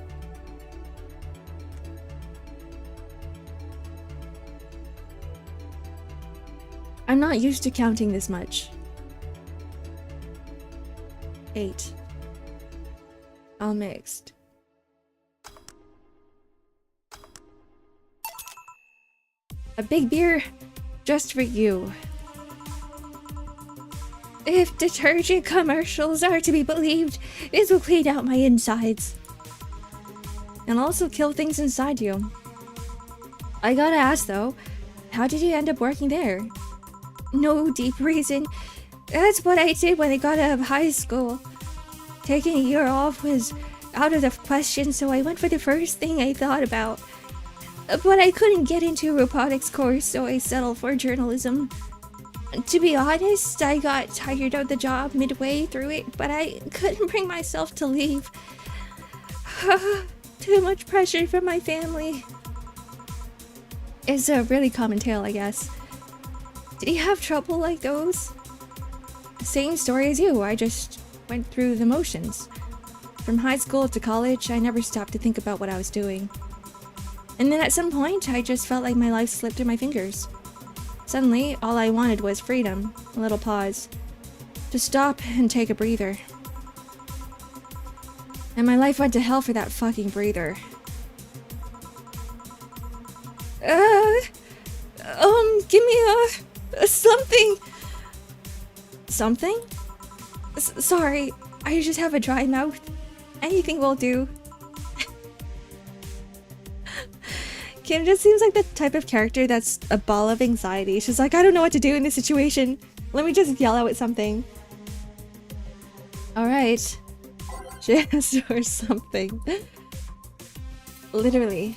I'm not used to counting this much. 8. All mixed. A big beer just for you. If detergent commercials are to be believed, this will clean out my insides. And also kill things inside you. I gotta ask though, how did you end up working there? No deep reason. That's what I did when I got out of high school. Taking a year off was out of the question, so I went for the first thing I thought about. But I couldn't get into a robotics course, so I settled for journalism. To be honest, I got tired of the job midway through it, but I couldn't bring myself to leave. Too much pressure from my family. It's a really common tale, I guess. Did you have trouble like those? Same story as you, I just went through the motions. From high school to college, I never stopped to think about what I was doing. And then at some point, I just felt like my life slipped through my fingers. Suddenly, all I wanted was freedom, a little pause, to stop and take a breather. And my life went to hell for that fucking breather. Give me a something. Something? Sorry, I just have a dry mouth. Anything will do. Kim just seems like the type of character that's a ball of anxiety. She's like, I don't know what to do in this situation. Let me just yell out at something. Alright. Just or something. Literally.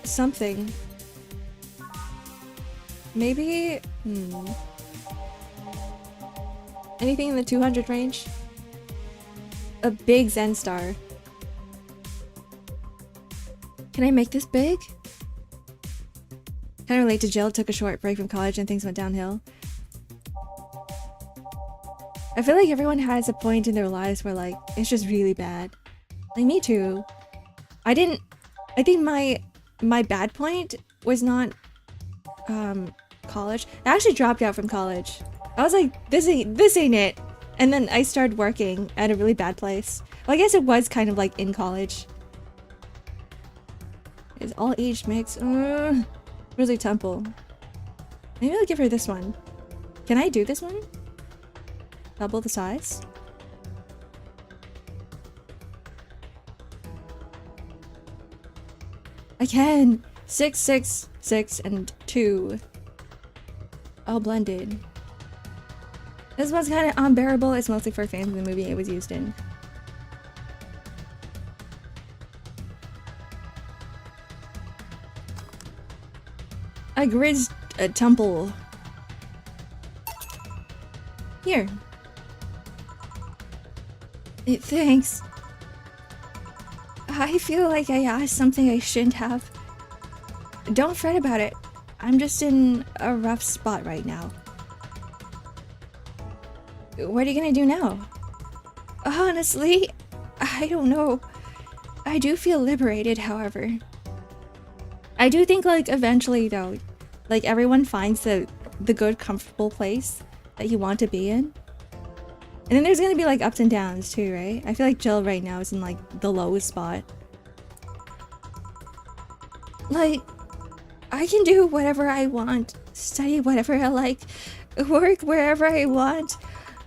Something. Maybe... Anything in the 200 range? A big Zen star. Can I make this big? Kind of relate to Jill, took a short break from college and things went downhill. I feel like everyone has a point in their lives where like, it's just really bad. Like me too. I think my bad point was not college. I actually dropped out from college. I was like, this ain't it. And then I started working at a really bad place. Well, I guess it was kind of like in college. Is all age mix? Really Temple. Maybe I'll give her this one. Can I do this one? Double the size? I can! 6, 6, 6, and 2. All blended. This one's kind of unbearable. It's mostly for fans of the movie it was used in. I grizzed a temple. Here. Thanks. I feel like I asked something I shouldn't have. Don't fret about it. I'm just in a rough spot right now. What are you gonna do now? Honestly, I don't know. I do feel liberated, however. I do think, like, eventually, though, like, everyone finds the good, comfortable place that you want to be in. And then there's gonna be, like, ups and downs, too, right? I feel like Jill right now is in, like, the lowest spot. Like, I can do whatever I want, study whatever I like, work wherever I want.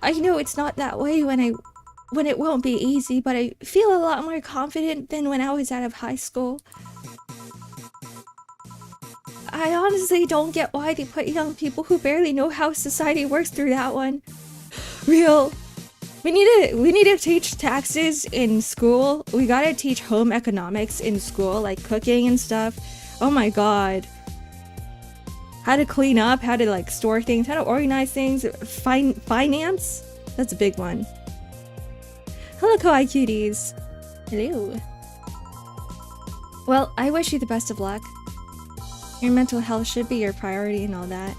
I know it's not that way when it won't be easy, but I feel a lot more confident than when I was out of high school. I honestly don't get why they put young people who barely know how society works through that one. Real. We need to teach taxes in school. We gotta teach home economics in school, like cooking and stuff. Oh my god. How to clean up, how to like store things, how to organize things, finance. That's a big one. Hello, kawaii cuties. Hello. Well, I wish you the best of luck. Your mental health should be your priority and all that.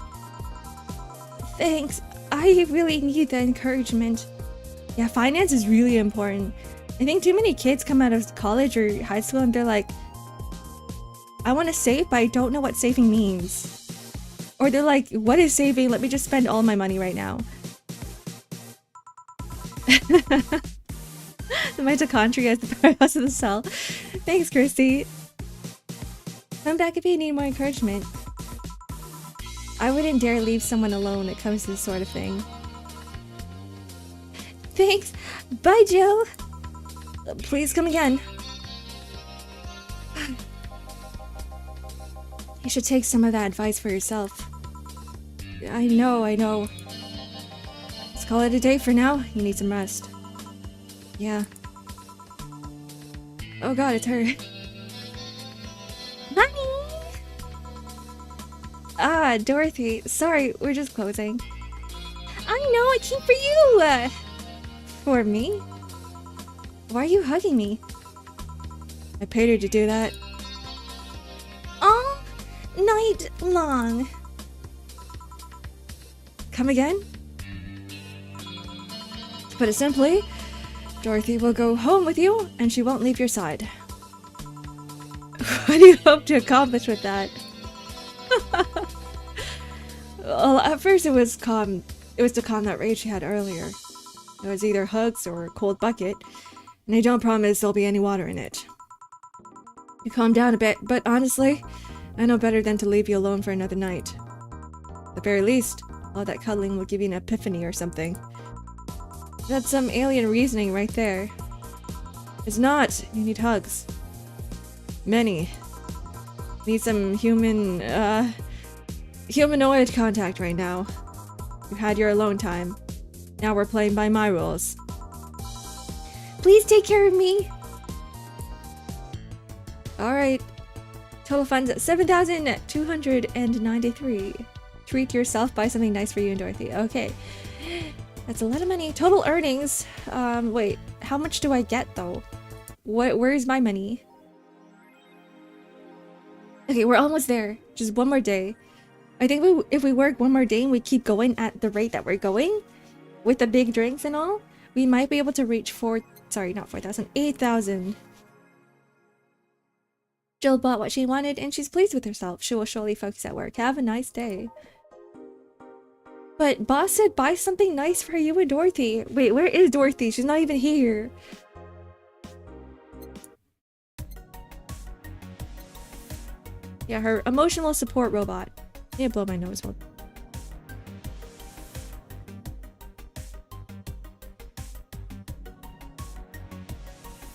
Thanks. I really need the encouragement. Yeah, finance is really important. I think too many kids come out of college or high school and they're like, I want to save, but I don't know what saving means. Or they're like, what is saving? Let me just spend all my money right now. The mitochondria is the powerhouse of the cell. Thanks, Christy. Come back if you need more encouragement. I wouldn't dare leave someone alone when it comes to this sort of thing. Thanks. Bye, Jill. Please come again. You should take some of that advice for yourself. I know. Let's call it a day for now. You need some rest. Yeah. Oh god, it's her. Bye! Ah, Dorothy. Sorry, we're just closing. I know, I came for you! For me? Why are you hugging me? I paid her to do that. All night long. Come again? To put it simply, Dorothy will go home with you, and she won't leave your side. What do you hope to accomplish with that? Well, at first it was to calm that rage she had earlier. It was either hugs or a cold bucket, and I don't promise there'll be any water in it. You calm down a bit, but honestly, I know better than to leave you alone for another night. At the very least, all that cuddling will give you an epiphany or something. That's some alien reasoning right there. It's not. You need hugs. Many. Need some humanoid contact right now. You've had your alone time. Now we're playing by my rules. Please take care of me. Alright. Total funds at 7,293. Treat yourself, buy something nice for you and Dorothy. Okay. That's a lot of money. Total earnings. Wait. How much do I get though? Where's my money? Okay, we're almost there. Just one more day. I think if we work one more day and we keep going at the rate that we're going, with the big drinks and all, we might be able to reach 8,000. Jill bought what she wanted and she's pleased with herself. She will surely focus at work. Have a nice day. But boss said buy something nice for you and Dorothy. Wait, where is Dorothy? She's not even here. Yeah, her emotional support robot. I need to blow my nose.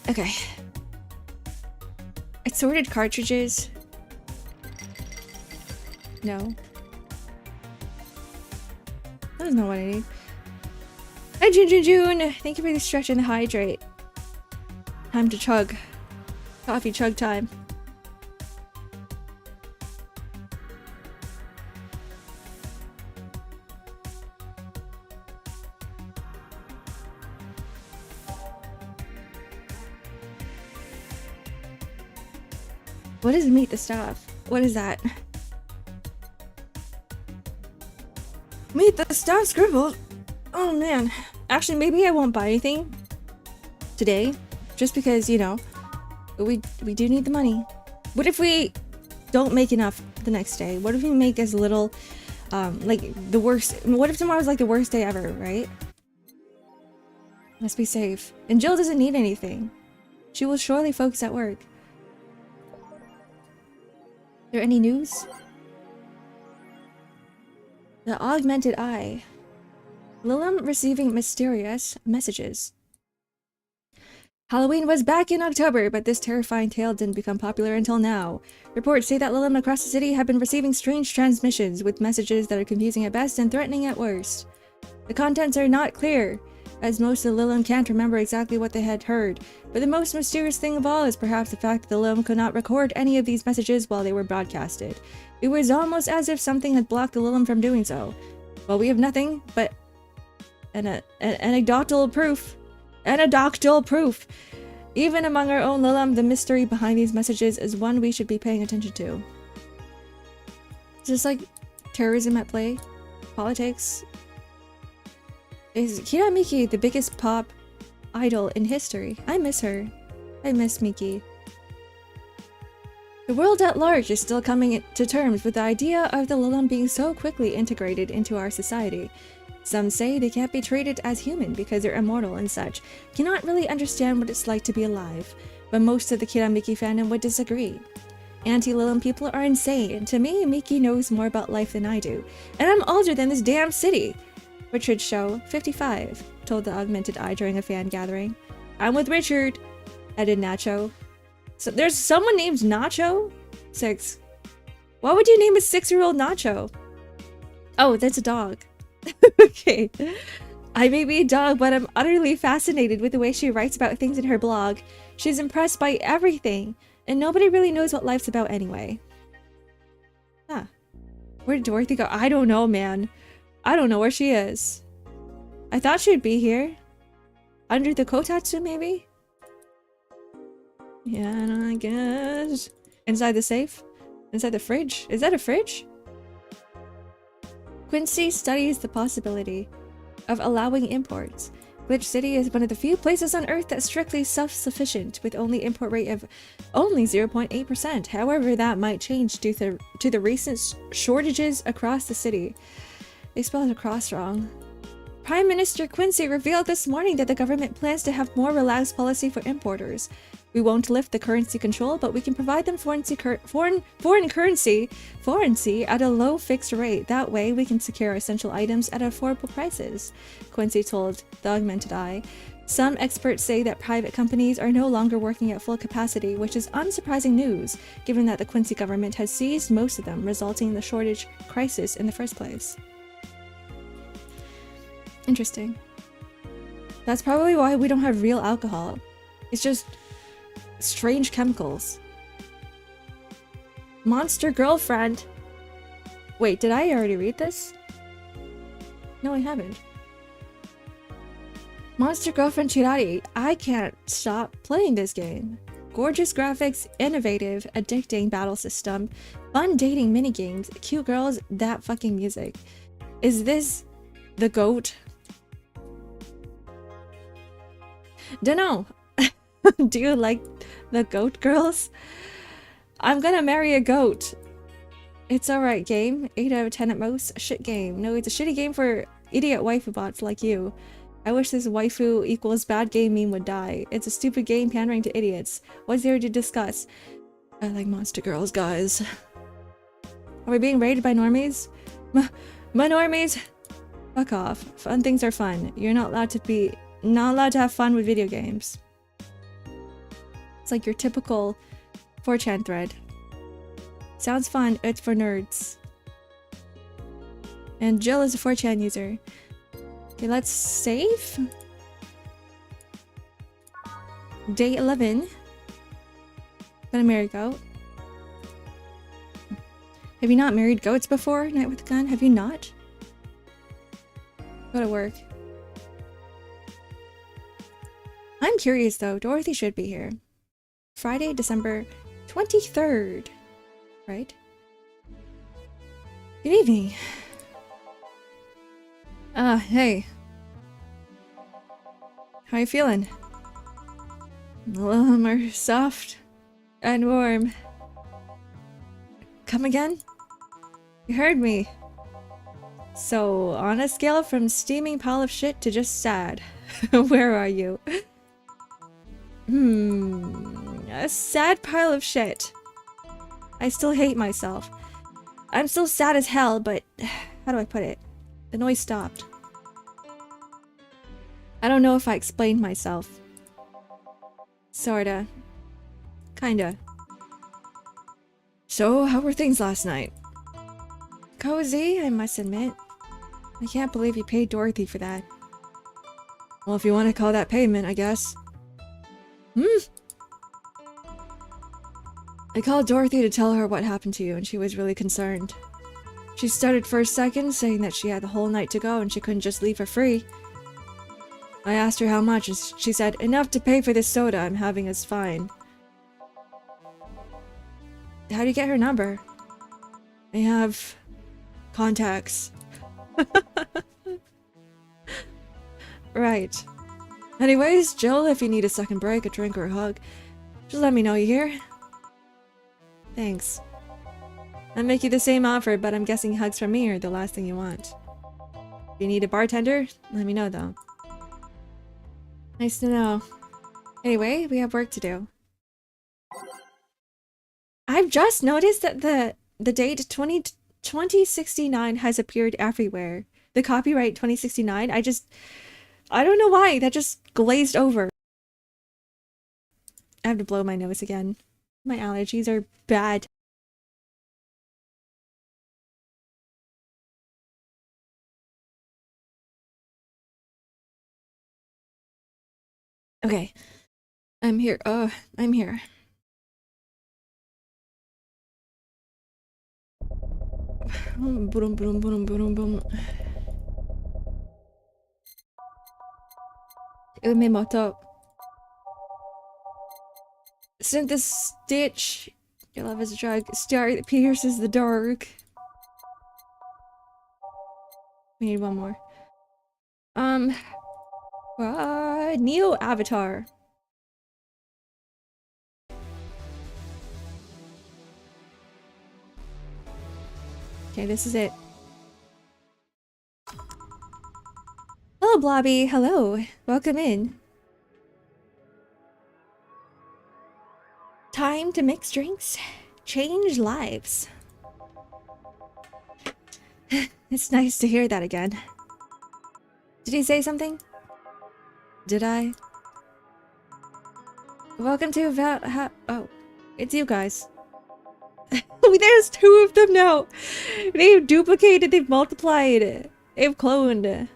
Okay. I sorted cartridges. No. That is not what I need. Hi, June. Thank you for the stretch and the hydrate. Time to chug. Coffee chug time. What is meet the staff? What is that? the staff scribbled. Oh man. Actually, maybe I won't buy anything today, just because, you know, we do need the money. What if we don't make enough the next day? What if we make as little, like the worst? What if tomorrow's like the worst day ever, right? Let's be safe. And Jill doesn't need anything. She will surely focus at work. There any news? The augmented eye. Lilim receiving mysterious messages. Halloween was back in October, but this terrifying tale didn't become popular until now. Reports say that Lilim across the city have been receiving strange transmissions with messages that are confusing at best and threatening at worst. The contents are not clear, as most of the Lilim can't remember exactly what they had heard, but the most mysterious thing of all is perhaps the fact that the Lilim could not record any of these messages while they were broadcasted. It was almost as if something had blocked the Lilim from doing so. Well, we have nothing but anecdotal proof. Anecdotal proof! Even among our own Lilim, the mystery behind these messages is one we should be paying attention to. Is this like terrorism at play? Politics? Is Kira Miki the biggest pop idol in history? I miss her. I miss Miki. The world at large is still coming to terms with the idea of the Lilim being so quickly integrated into our society. Some say they can't be treated as human because they're immortal and such, cannot really understand what it's like to be alive, but most of the Kira Miki fandom would disagree. Anti-Lilim people are insane. To me, Miki knows more about life than I do, and I'm older than this damn city. Richard Show, 55, told the augmented eye during a fan gathering. I'm with Richard, added Nacho. So there's someone named Nacho? 6. Why would you name a 6-year-old Nacho? Oh, that's a dog. Okay. I may be a dog, but I'm utterly fascinated with the way she writes about things in her blog. She's impressed by everything, and nobody really knows what life's about anyway. Huh. Where did Dorothy go? I don't know, man. I don't know where she is. I thought she'd be here. Under the kotatsu, maybe? Yeah, I guess. Inside the safe? Inside the fridge? Is that a fridge? Quincy studies the possibility of allowing imports. Glitch City is one of the few places on Earth that's strictly self-sufficient, with only import rate of only 0.8%. However, that might change due to the recent shortages across the city. They spelled across wrong. Prime Minister Quincy revealed this morning that the government plans to have more relaxed policy for importers. We won't lift the currency control, but we can provide them foreign currency at a low fixed rate. That way, we can secure essential items at affordable prices, Quincy told the Augmented Eye. Some experts say that private companies are no longer working at full capacity, which is unsurprising news, given that the Quincy government has seized most of them, resulting in the shortage crisis in the first place. Interesting. That's probably why we don't have real alcohol. It's just strange chemicals. Monster girlfriend. Wait, did I already read this? No, I haven't. Monster girlfriend Chirari. I can't stop playing this game. Gorgeous graphics, innovative, addicting battle system, fun dating minigames, cute girls, that fucking music. Is this the GOAT? Dunno. Do you like the goat girls? I'm gonna marry a goat. It's alright game. 8 out of 10 at most. Shit game. No, it's a shitty game for idiot waifu bots like you. I wish this waifu equals bad game meme would die. It's a stupid game pandering to idiots. What's there to discuss? I like monster girls, guys. Are we being raided by normies? My normies? Fuck off. Fun things are fun. You're not allowed to have fun with video games. It's like your typical 4chan thread. Sounds fun, it's for nerds. And Jill is a 4chan user. Okay, let's save. Day 11. Gonna marry goat. Have you not married goats before? Night with a gun? Have you not? Go to work. I'm curious though, Dorothy should be here. Friday, December 23rd, right? Good evening. Hey. How you feeling? A little more soft and warm. Come again? You heard me. So, on a scale from steaming pile of shit to just sad, where are you? A sad pile of shit. I still hate myself. I'm still sad as hell, but how do I put it? The noise stopped. I don't know if I explained myself. Sorta. Kinda. So, how were things last night? Cozy, I must admit. I can't believe you paid Dorothy for that. Well, if you want to call that payment, I guess. I called Dorothy to tell her what happened to you, and she was really concerned. She stuttered for a second, saying that she had the whole night to go and she couldn't just leave for free. I asked her how much, and she said, enough to pay for this soda I'm having is fine. How do you get her number? I have contacts. Right. Anyways, Jill, if you need a second break, a drink, or a hug, just let me know, you hear? Thanks. I'll make you the same offer, but I'm guessing hugs from me are the last thing you want. If you need a bartender, let me know though. Nice to know. Anyway, we have work to do. I've just noticed that the date 2069 has appeared everywhere. The copyright 2069, I don't know why, that just glazed over. I have to blow my nose again. My allergies are bad. Okay. I'm here. I'm here. Boom, boom, boom, boom, boom, boom. Umemoto. Sent this stitch. Your love is a drug. Star that pierces the dark. We need one more. Neo Avatar. Okay, this is it. Hello, Blobby. Hello. Welcome in. Time to mix drinks, change lives. It's nice to hear that again. Did he say something? Did I? Welcome to oh, it's you guys. There's two of them now. They've duplicated, they've multiplied, they've cloned.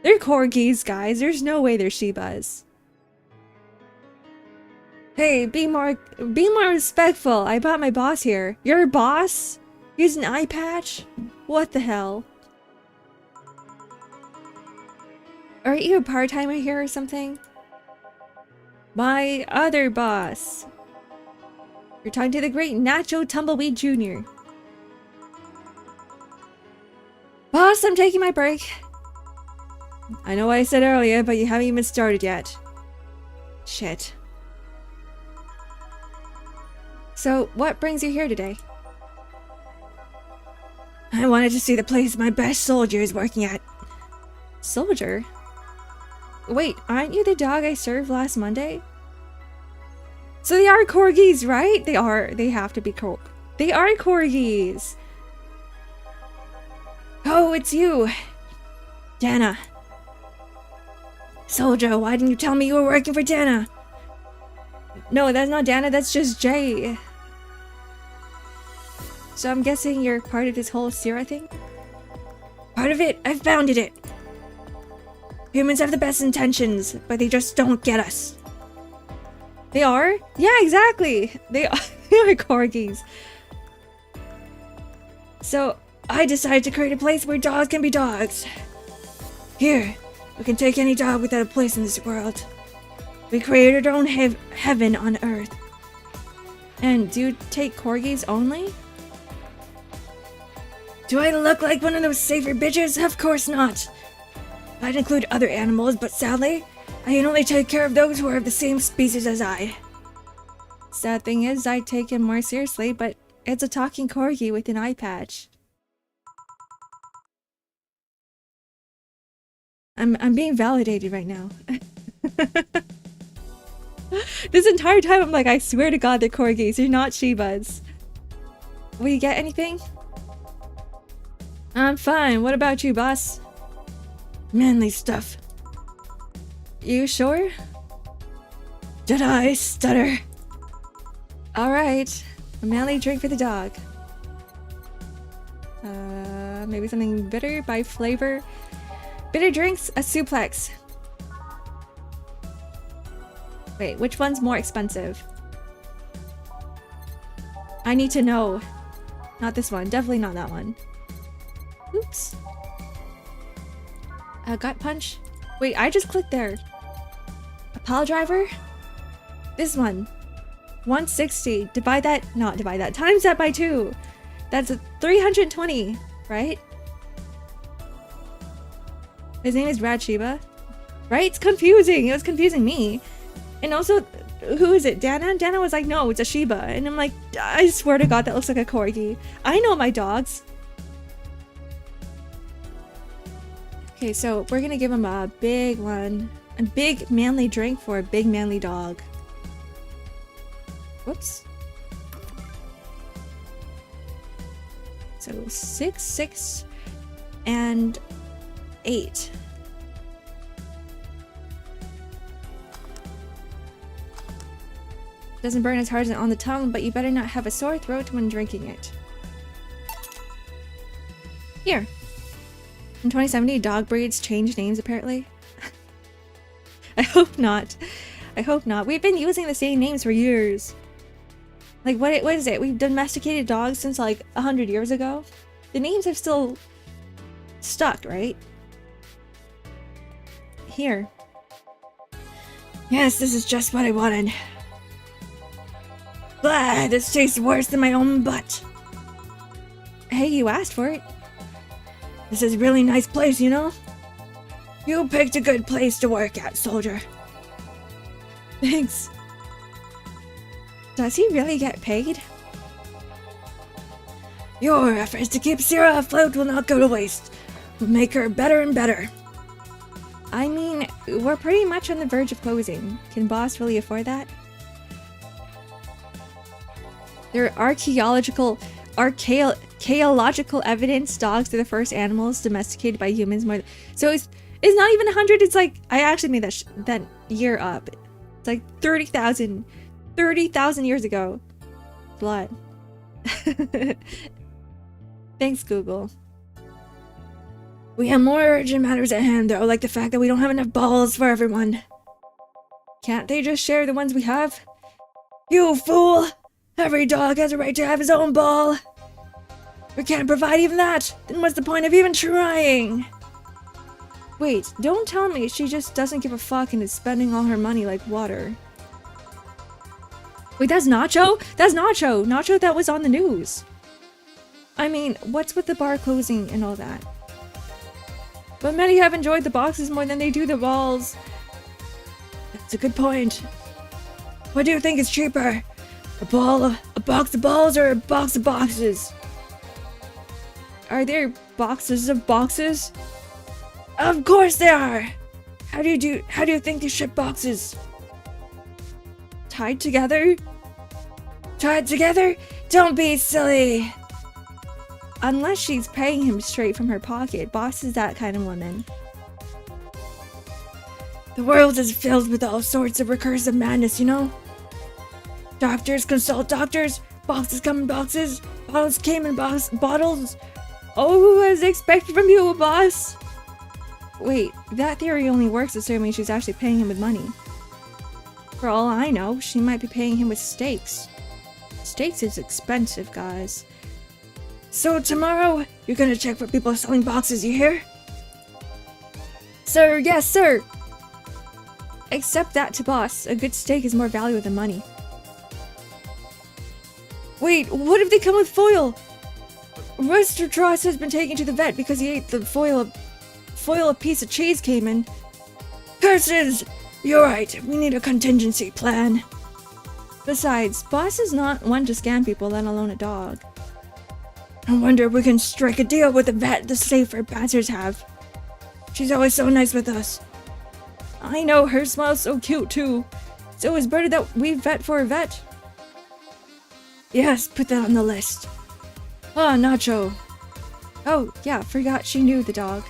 They're corgis, guys. There's no way they're Shibas. Hey, be more respectful. I brought my boss here. Your boss? Use an eye patch? What the hell? Aren't you a part-timer here or something? My other boss. You're talking to the great Nacho Tumbleweed Jr. Boss, I'm taking my break. I know what I said earlier, but you haven't even started yet. Shit. So, what brings you here today? I wanted to see the place my best soldier is working at. Soldier? Wait, aren't you the dog I served last Monday? So they are corgis, right? They are. They have to be They are corgis. Oh, it's you. Dana. Soldier, why didn't you tell me you were working for Dana? No, that's not Dana, that's just Jay. So I'm guessing you're part of this whole Sierra thing? Part of it, I've founded it. Humans have the best intentions, but they just don't get us. They are? Yeah, exactly. They are corgis. So I decided to create a place where dogs can be dogs. Here, we can take any dog without a place in this world. We created our own heaven on Earth. And do you take corgis only? Do I look like one of those safer bitches? Of course not. I'd include other animals, but sadly, I can only take care of those who are of the same species as I. Sad thing is, I take him more seriously, but it's a talking corgi with an eye patch. I'm being validated right now. This entire time I'm like, I swear to God they're corgis, they're not Shibas. Will you get anything? I'm fine, what about you, boss? Manly stuff. You sure? Did I stutter? Alright, a manly drink for the dog. Maybe something bitter by flavor. Bitter drinks, a suplex. Wait, which one's more expensive? I need to know. Not this one, definitely not that one. Oops. A gut punch? Wait, I just clicked there. A pile driver? This one. 160. Divide that, not divide that, times that by 2. That's a 320, right? His name is Rad Shiba. Right? It's confusing. It was confusing me. And also, who is it? Dana? Dana was like, no, it's a Shiba. And I'm like, I swear to God, that looks like a corgi. I know my dogs. Okay, so we're gonna give him a big one. A big manly drink for a big manly dog. Whoops. So 6, 6, and 8. Doesn't burn as hard as on the tongue, but you better not have a sore throat when drinking it. Here. In 2070, dog breeds change names apparently. I hope not. I hope not. We've been using the same names for years. Like, what is it? We've domesticated dogs since like 100 years ago? The names have still stuck, right? Here. Yes, this is just what I wanted. Blah, this tastes worse than my own butt. Hey, you asked for it. This is a really nice place, you know? You picked a good place to work at, soldier. Thanks. Does he really get paid? Your efforts to keep Sierra afloat will not go to waste. We'll make her better and better. I mean, we're pretty much on the verge of closing. Can boss really afford that? There are archaeological evidence dogs are the first animals domesticated by humans. So it's not even 100. It's like, I actually made that year up. It's like 30,000 years ago. Blood. Thanks, Google. We have more urgent matters at hand, though, like the fact that we don't have enough balls for everyone. Can't they just share the ones we have? You fool! Every dog has a right to have his own ball. We can't provide even that. Then what's the point of even trying? Wait, don't tell me she just doesn't give a fuck and is spending all her money like water. Wait, that's Nacho? That's Nacho! Nacho that was on the news. I mean, what's with the bar closing and all that? But many have enjoyed the boxes more than they do the balls. That's a good point. What do you think is cheaper? A box of balls, or a box of boxes? Are there boxes of boxes? Of course there are! How do you think they ship boxes? Tied together? Tied together? Don't be silly! Unless she's paying him straight from her pocket. Boss is that kind of woman. The world is filled with all sorts of recursive madness, you know? Doctors consult doctors, boxes come in boxes, bottles came in bottles. Oh, as expected from you, boss! Wait, that theory only works assuming she's actually paying him with money. For all I know, she might be paying him with steaks. Steaks is expensive, guys. So tomorrow, you're gonna check for people selling boxes, you hear? Sir, yes, sir! Accept that to boss. A good steak is more valuable than money. Wait, what if they come with foil? Mr. Tross has been taken to the vet because he ate the foil a piece of cheese came in. Curses! You're right, we need a contingency plan. Besides, Boss is not one to scam people, let alone a dog. I wonder if we can strike a deal with the vet the safer bastards have. She's always so nice with us. I know, her smile's so cute too. So it's better that we vet for a vet. Yes, put that on the list. Ah, Nacho. Oh, yeah, forgot she knew the dog.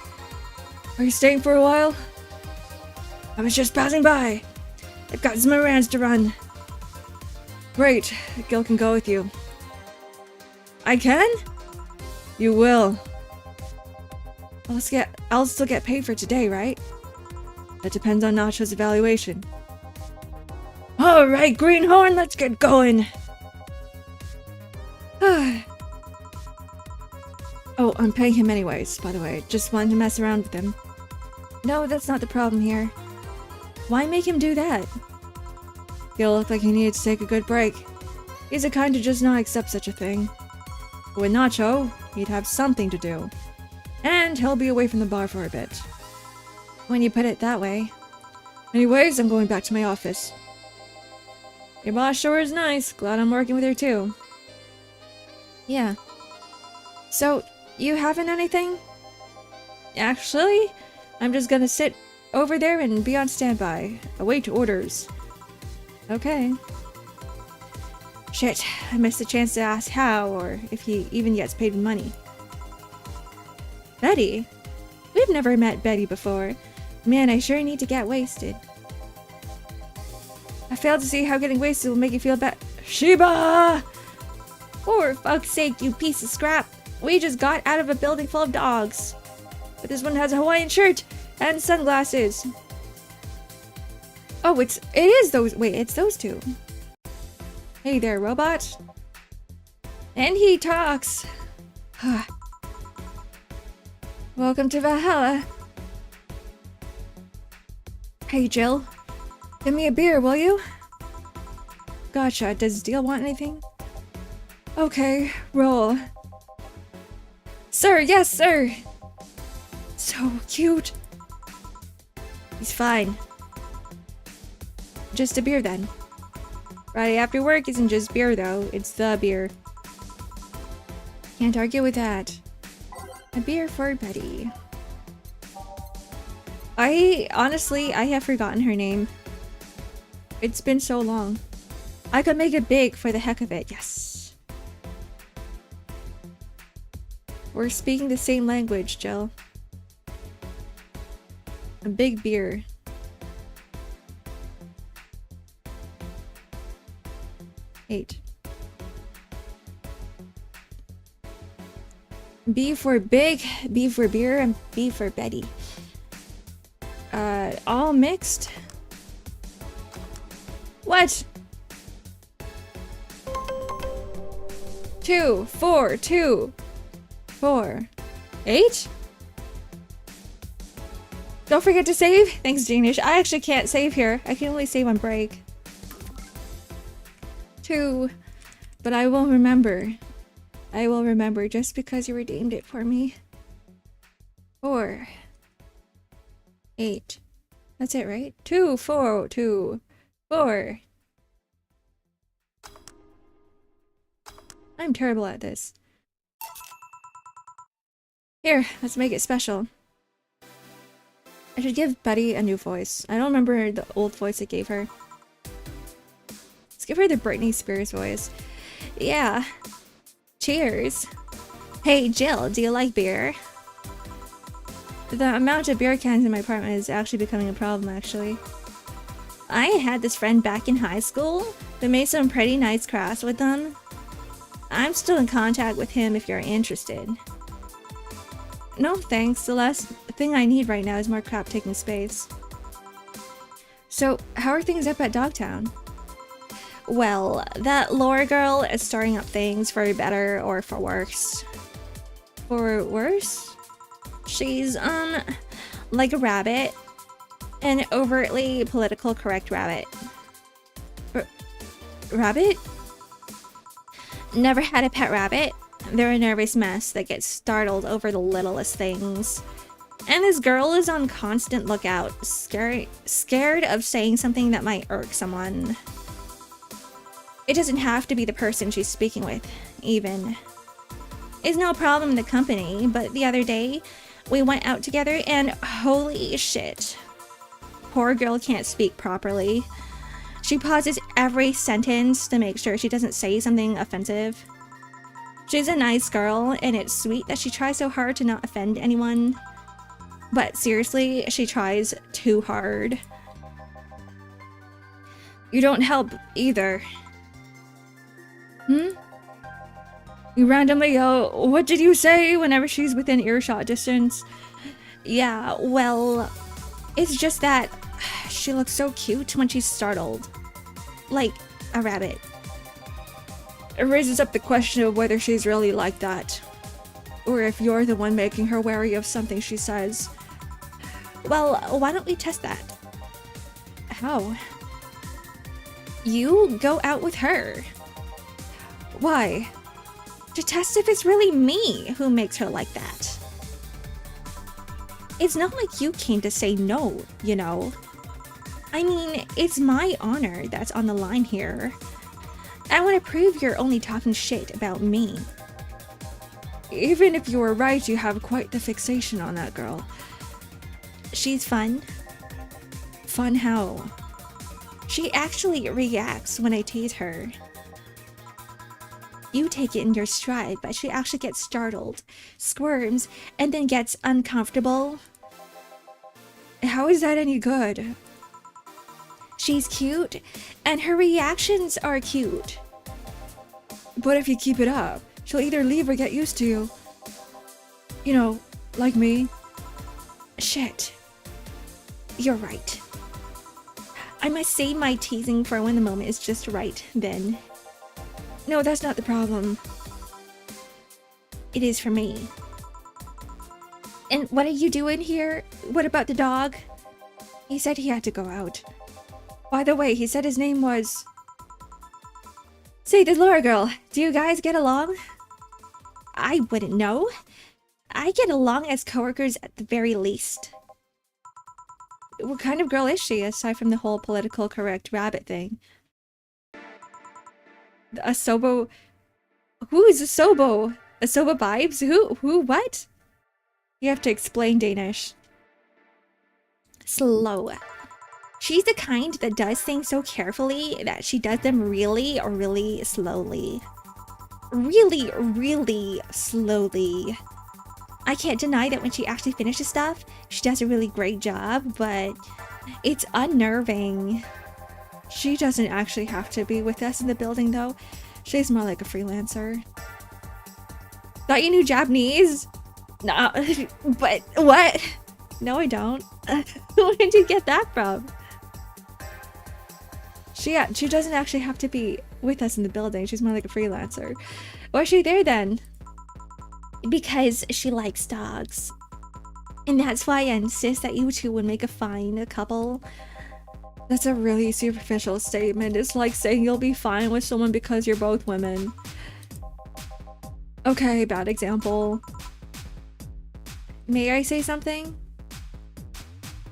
Are you staying for a while? I was just passing by. I've got some errands to run. Great, Gil can go with you. I can? You will. I'll still get paid for today, right? That depends on Nacho's evaluation. Alright, Greenhorn, let's get going. Oh, I'm paying him anyways, by the way. Just wanted to mess around with him. No, that's not the problem here. Why make him do that? Gil looked like he needed to take a good break. He's the kind to just not accept such a thing. But with Nacho, he'd have something to do. And he'll be away from the bar for a bit. When you put it that way. Anyways, I'm going back to my office. Your boss sure is nice. Glad I'm working with her too. Yeah. So, you haven't anything? Actually, I'm just gonna sit over there and be on standby. Await orders. Okay. Shit, I missed the chance to ask how, or if he even gets paid in money. Betty? We've never met Betty before. Man, I sure need to get wasted. I failed to see how getting wasted will make you feel better. Sheba! For fuck's sake, you piece of scrap! We just got out of a building full of dogs. But this one has a Hawaiian shirt and sunglasses. Oh, it is those. Wait, it's those two. Hey there, robot. And he talks. Welcome to Valhalla. Hey, Jill. Give me a beer, will you? Gotcha. Does Deal want anything? Okay, roll. Sir, yes, sir. So cute. He's fine. Just a beer then. Friday after work isn't just beer though, it's the beer. Can't argue with that. A beer for Betty. Honestly, I have forgotten her name. It's been so long. I could make it big for the heck of it, yes. We're speaking the same language, Jill. A big beer. Eight. B for big, B for beer, and B for Betty. All mixed? What? 2, 4, 2, 4, 8? Don't forget to save. Thanks, Janish. I actually can't save here. I can only save on break. 2. But I will remember. I will remember just because you redeemed it for me. 4. 8. That's it, right? 2, 4, 2, 4. I'm terrible at this. Here, let's make it special. I should give Betty a new voice. I don't remember the old voice I gave her. Let's give her the Britney Spears voice. Yeah. Cheers. Hey Jill, do you like beer? The amount of beer cans in my apartment is actually becoming a problem, actually. I had this friend back in high school that made some pretty nice crafts with them. I'm still in contact with him if you're interested. No thanks, the last thing I need right now is more crap taking space. So, how are things up at Dogtown? Well, that Laura girl is stirring up things for better or for worse. For worse? She's, like a rabbit. An overtly political correct rabbit. Rabbit? Never had a pet rabbit? They're a nervous mess that gets startled over the littlest things. And this girl is on constant lookout, scared of saying something that might irk someone. It doesn't have to be the person she's speaking with, even. It's no problem in the company, but the other day, we went out together and holy shit. Poor girl can't speak properly. She pauses every sentence to make sure she doesn't say something offensive. She's a nice girl, and it's sweet that she tries so hard to not offend anyone. But seriously, she tries too hard. You don't help either. You randomly go, what did you say, whenever she's within earshot distance? Yeah, well, it's just that she looks so cute when she's startled. Like a rabbit. It raises up the question of whether she's really like that. Or if you're the one making her wary of something she says. Well, why don't we test that? How? You go out with her. Why? To test if it's really me who makes her like that. It's not like you came to say no, you know. I mean, it's my honor that's on the line here. I want to prove you're only talking shit about me. Even if you were right, you have quite the fixation on that girl. She's fun. Fun how? She actually reacts when I tease her. You take it in your stride, but she actually gets startled, squirms, and then gets uncomfortable. How is that any good? She's cute, and her reactions are cute. But if you keep it up, she'll either leave or get used to you. You know, like me. Shit. You're right. I must save my teasing for when the moment is just right, then. No, that's not the problem. It is for me. And what are you doing here? What about the dog? He said he had to go out. By the way, he said his name was... Say, the Laura girl, do you guys get along? I wouldn't know. I get along as coworkers at the very least. What kind of girl is she, aside from the whole political correct rabbit thing? Asobo... Who is Asobo? Asobo vibes? Who, what? You have to explain Danish. Slow. She's the kind that does things so carefully that she does them really, really slowly. Really, really slowly. I can't deny that when she actually finishes stuff, she does a really great job, but it's unnerving. She doesn't actually have to be with us in the building, though. She's more like a freelancer. Thought you knew Japanese? Nah, but what? No, I don't. Where did you get that from? She doesn't actually have to be with us in the building. She's more like a freelancer. Why is she there then? Because she likes dogs. And that's why I insist that you two would make a fine couple. That's a really superficial statement. It's like saying you'll be fine with someone because you're both women. Okay, bad example. May I say something?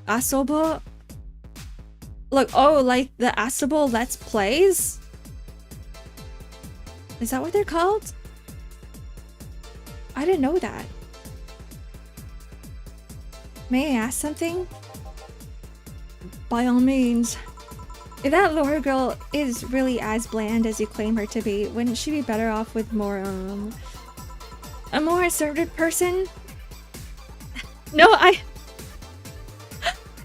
Asobo? Look, oh, like the Asobo Let's Plays? Is that what they're called? I didn't know that. May I ask something? By all means. If that Laura girl is really as bland as you claim her to be, wouldn't she be better off with more, a more assertive person? No,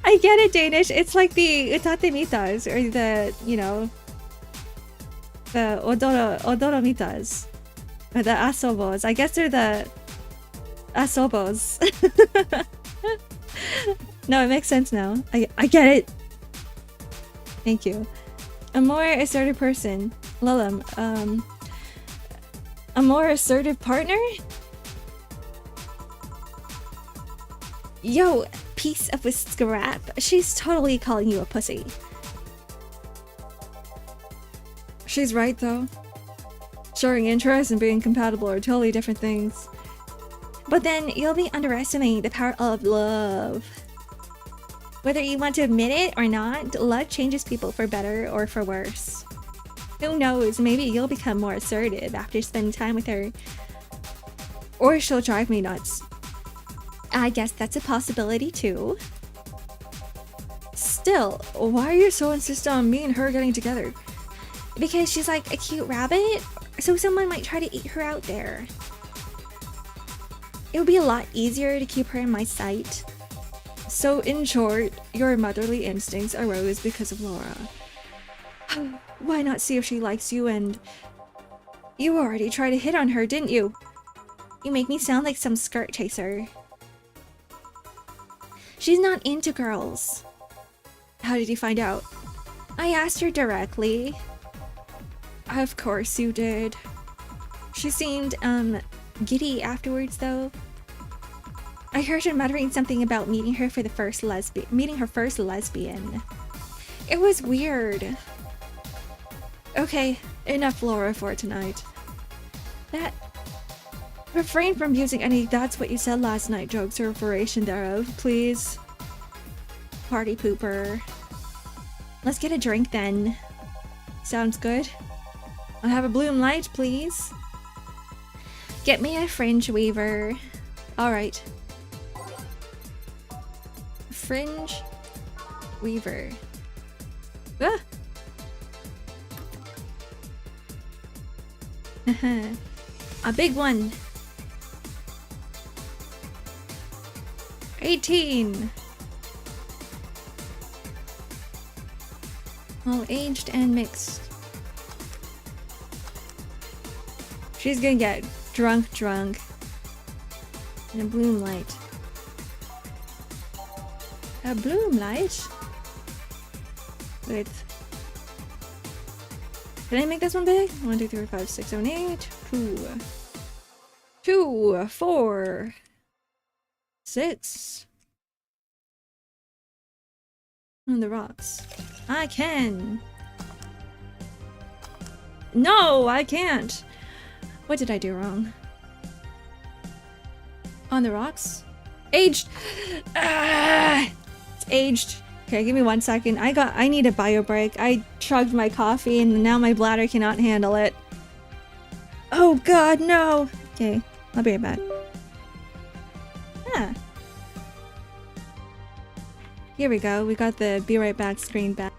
I get it, Danish. It's like the utatemitas, or the, you know, the odoromitas. Or the asobos. I guess they're the asobos. No, it makes sense now. I get it. Thank you. A more assertive person. Lilim, a more assertive partner? Yo, piece of a scrap. She's totally calling you a pussy. She's right, though. showing interest and being compatible are totally different things. But then you'll be underestimating the power of love. Whether you want to admit it or not, love changes people for better or for worse. Who knows, maybe you'll become more assertive after spending time with her. Or she'll drive me nuts. I guess that's a possibility too. Still, why are you so insistent on me and her getting together? Because she's like a cute rabbit, so someone might try to eat her out there. It would be a lot easier to keep her in my sight. So in short, your motherly instincts arose because of Laura. Why not see if she likes you? And you already tried to hit on her, didn't you? You make me sound like some skirt chaser. She's not into girls. How did you find out? I asked her directly. Of course you did. She seemed, giddy afterwards though. I heard her muttering something about meeting her first lesbian. It was weird. Okay, enough Laura for tonight. Refrain from using any "that's what you said last night" jokes or variation thereof, please. Party pooper. Let's get a drink then. Sounds good. I'll have a bloom light, please. Get me a fringe weaver. Alright. Fringe weaver. Ah! A big one. 18. All aged and mixed. She's gonna get drunk. And a bloom light. A bloom light? Wait. Can I make this one big? 1, 2, 3, 4, 5, 6, 7, 8. 2, 4, 6. On the rocks. I can. No, I can't. What did I do wrong? On the rocks? Aged. Ah, it's aged. Okay, give me 1 second. I need a bio break. I chugged my coffee and now my bladder cannot handle it. Oh god, no. Okay, I'll be right back. Ah. Here we go. We got the be right back screen back.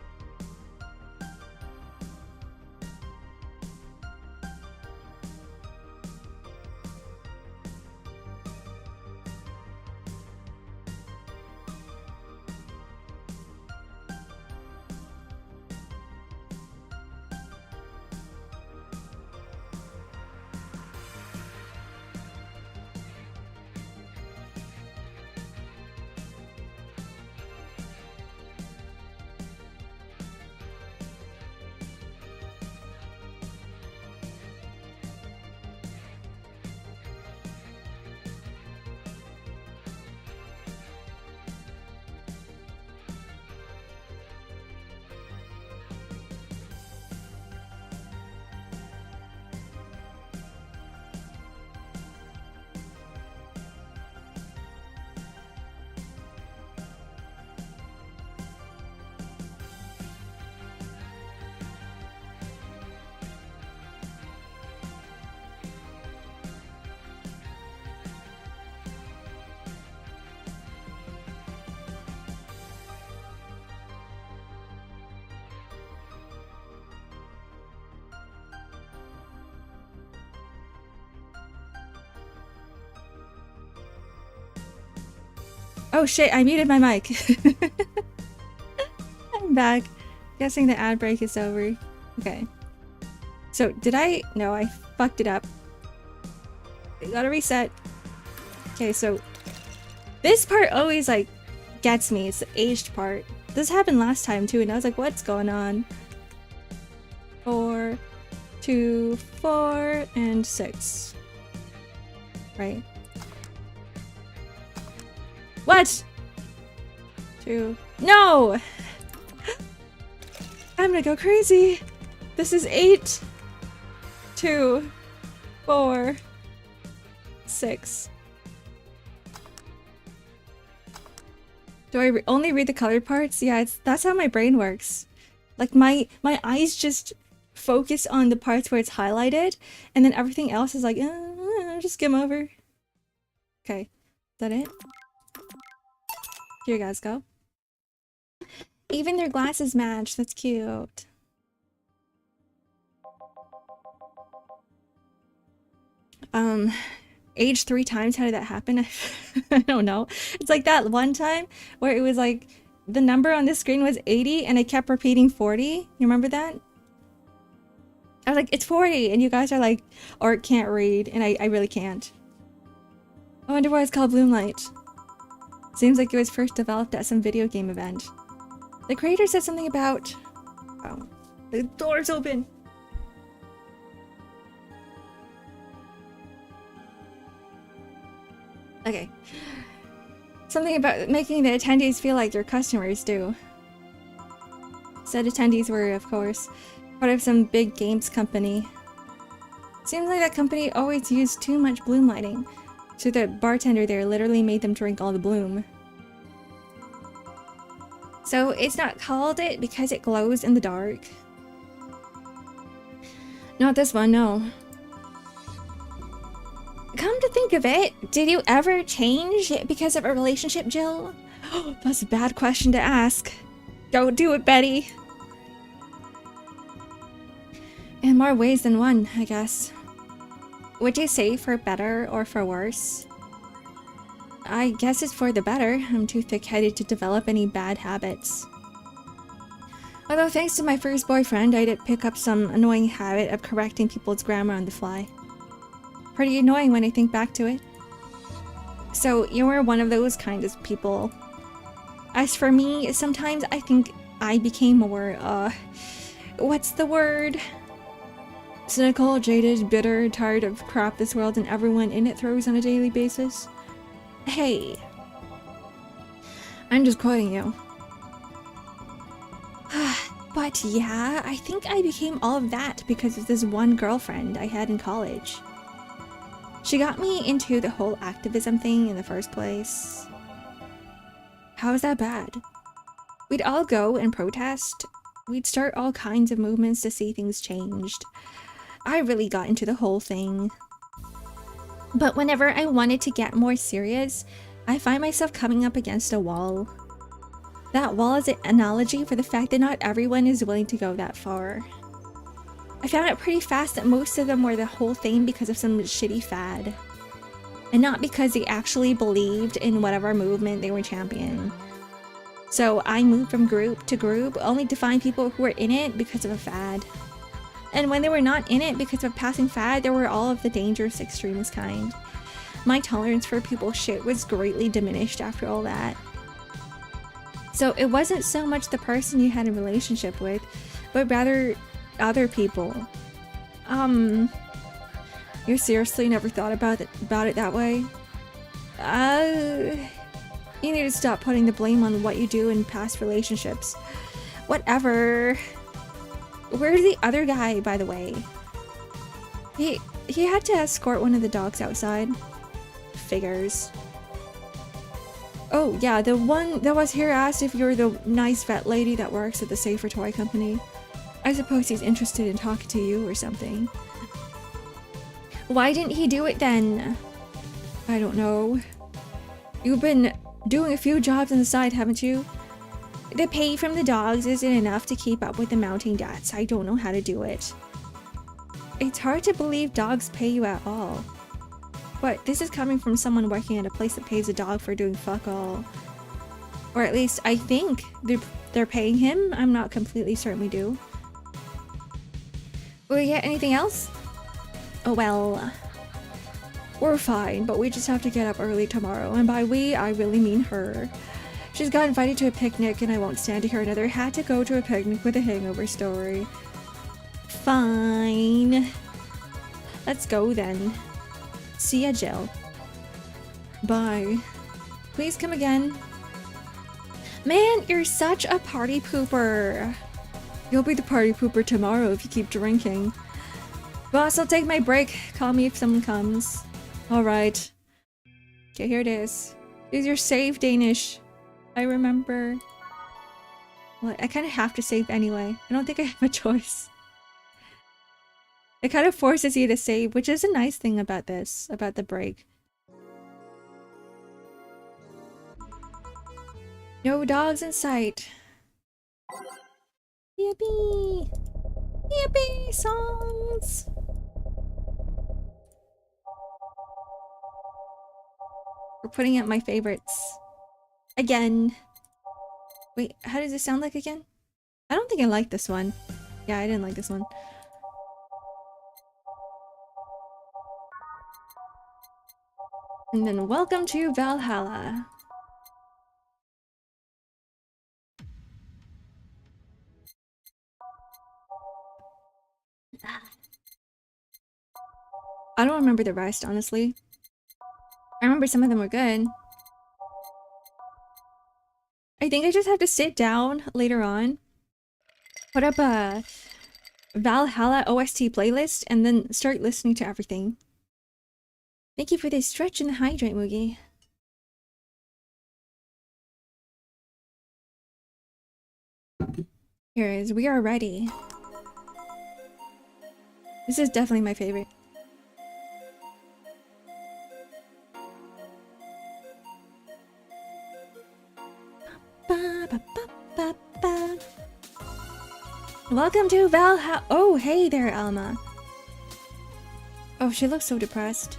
Oh shit, I muted my mic. I'm back. Guessing the ad break is over. Okay. So, no, I fucked it up. We gotta reset. Okay, so this part always, like, gets me. It's the aged part. This happened last time, too, and I was like, what's going on? 4, 2, 4, and 6. Right? What? 2. No! I'm gonna go crazy. This is 8, 2, 4, 6. Do I only read the colored parts? Yeah, that's how my brain works. Like my eyes just focus on the parts where it's highlighted, and then everything else is like, just skim over. Okay, is that it? Here you guys go. Even their glasses match. That's cute. Age 3 times. How did that happen? I don't know. It's like that one time where it was like the number on the screen was 80 and I kept repeating 40. You remember that? I was like, it's 40, and you guys are like, or can't read, and I really can't. I wonder why it's called Bloomlight. Seems like it was first developed at some video game event. The creator said something about... Oh, the door's open! Okay. Something about making the attendees feel like their customers do. Said attendees were, of course, part of some big games company. Seems like that company always used too much bloom lighting, so the bartender there literally made them drink all the bloom. So it's not called it because it glows in the dark. Not this one, no. Come to think of it, did you ever change because of a relationship, Jill? That's a bad question to ask. Don't do it, Betty. In more ways than one, I guess. Would you say for better or for worse? I guess it's for the better. I'm too thick-headed to develop any bad habits. Although thanks to my first boyfriend, I did pick up some annoying habit of correcting people's grammar on the fly. Pretty annoying when I think back to it. So you were one of those kind of people. As for me, sometimes I think I became more, what's the word? Cynical, jaded, bitter, tired of crap this world and everyone in it throws on a daily basis. Hey. I'm just quoting you. But yeah, I think I became all of that because of this one girlfriend I had in college. She got me into the whole activism thing in the first place. How is that bad? We'd all go and protest. We'd start all kinds of movements to see things changed. I really got into the whole thing. But whenever I wanted to get more serious, I find myself coming up against a wall. That wall is an analogy for the fact that not everyone is willing to go that far. I found out pretty fast that most of them were the whole thing because of some shitty fad. And not because they actually believed in whatever movement they were championing. So I moved from group to group only to find people who were in it because of a fad. And when they were not in it because of a passing fad, there were all of the dangerous extremist kind. My tolerance for people's shit was greatly diminished after all that. So it wasn't so much the person you had a relationship with, but rather other people. You seriously never thought about it that way? You need to stop putting the blame on what you do in past relationships. Whatever. Where's the other guy, by the way? He had to escort one of the dogs outside. Figures. Oh, yeah, the one that was here asked if you're the nice vet lady that works at the Safer Toy Company. I suppose he's interested in talking to you or something. Why didn't he do it then? I don't know. You've been doing a few jobs on the side, haven't you? The pay from the dogs isn't enough to keep up with the mounting debts. I don't know how to do it. It's hard to believe dogs pay you at all. But this is coming from someone working at a place that pays a dog for doing fuck all. Or at least I think they're paying him. I'm not completely certain we do. Will we get anything else? Oh well. We're fine, but we just have to get up early tomorrow. And by we, I really mean her. She's got invited to a picnic and I won't stand to hear another had to go to a picnic with a hangover story. Fine. Let's go then. See ya, Jill. Bye. Please come again. Man, you're such a party pooper. You'll be the party pooper tomorrow if you keep drinking. Boss, I'll take my break. Call me if someone comes. Alright. Okay, here it is. Use your save, Danish. I remember... Well, I kind of have to save anyway. I don't think I have a choice. It kind of forces you to save, which is a nice thing about this, about the break. No dogs in sight. Yippee! Yippee! Songs! We're putting up my favorites. Again. Wait, how does it sound like again? I don't think I like this one. Yeah, I didn't like this one. And then welcome to Valhalla. I don't remember the rest, honestly. I remember some of them were good. I think I just have to sit down later on, put up a Valhalla OST playlist, and then start listening to everything. Thank you for this stretch and hydrate, Moogie. Here it is. We are ready. This is definitely my favorite. Ba, ba, ba, ba, ba. Welcome to Valhalla. Oh, hey there, Alma. Oh, she looks so depressed.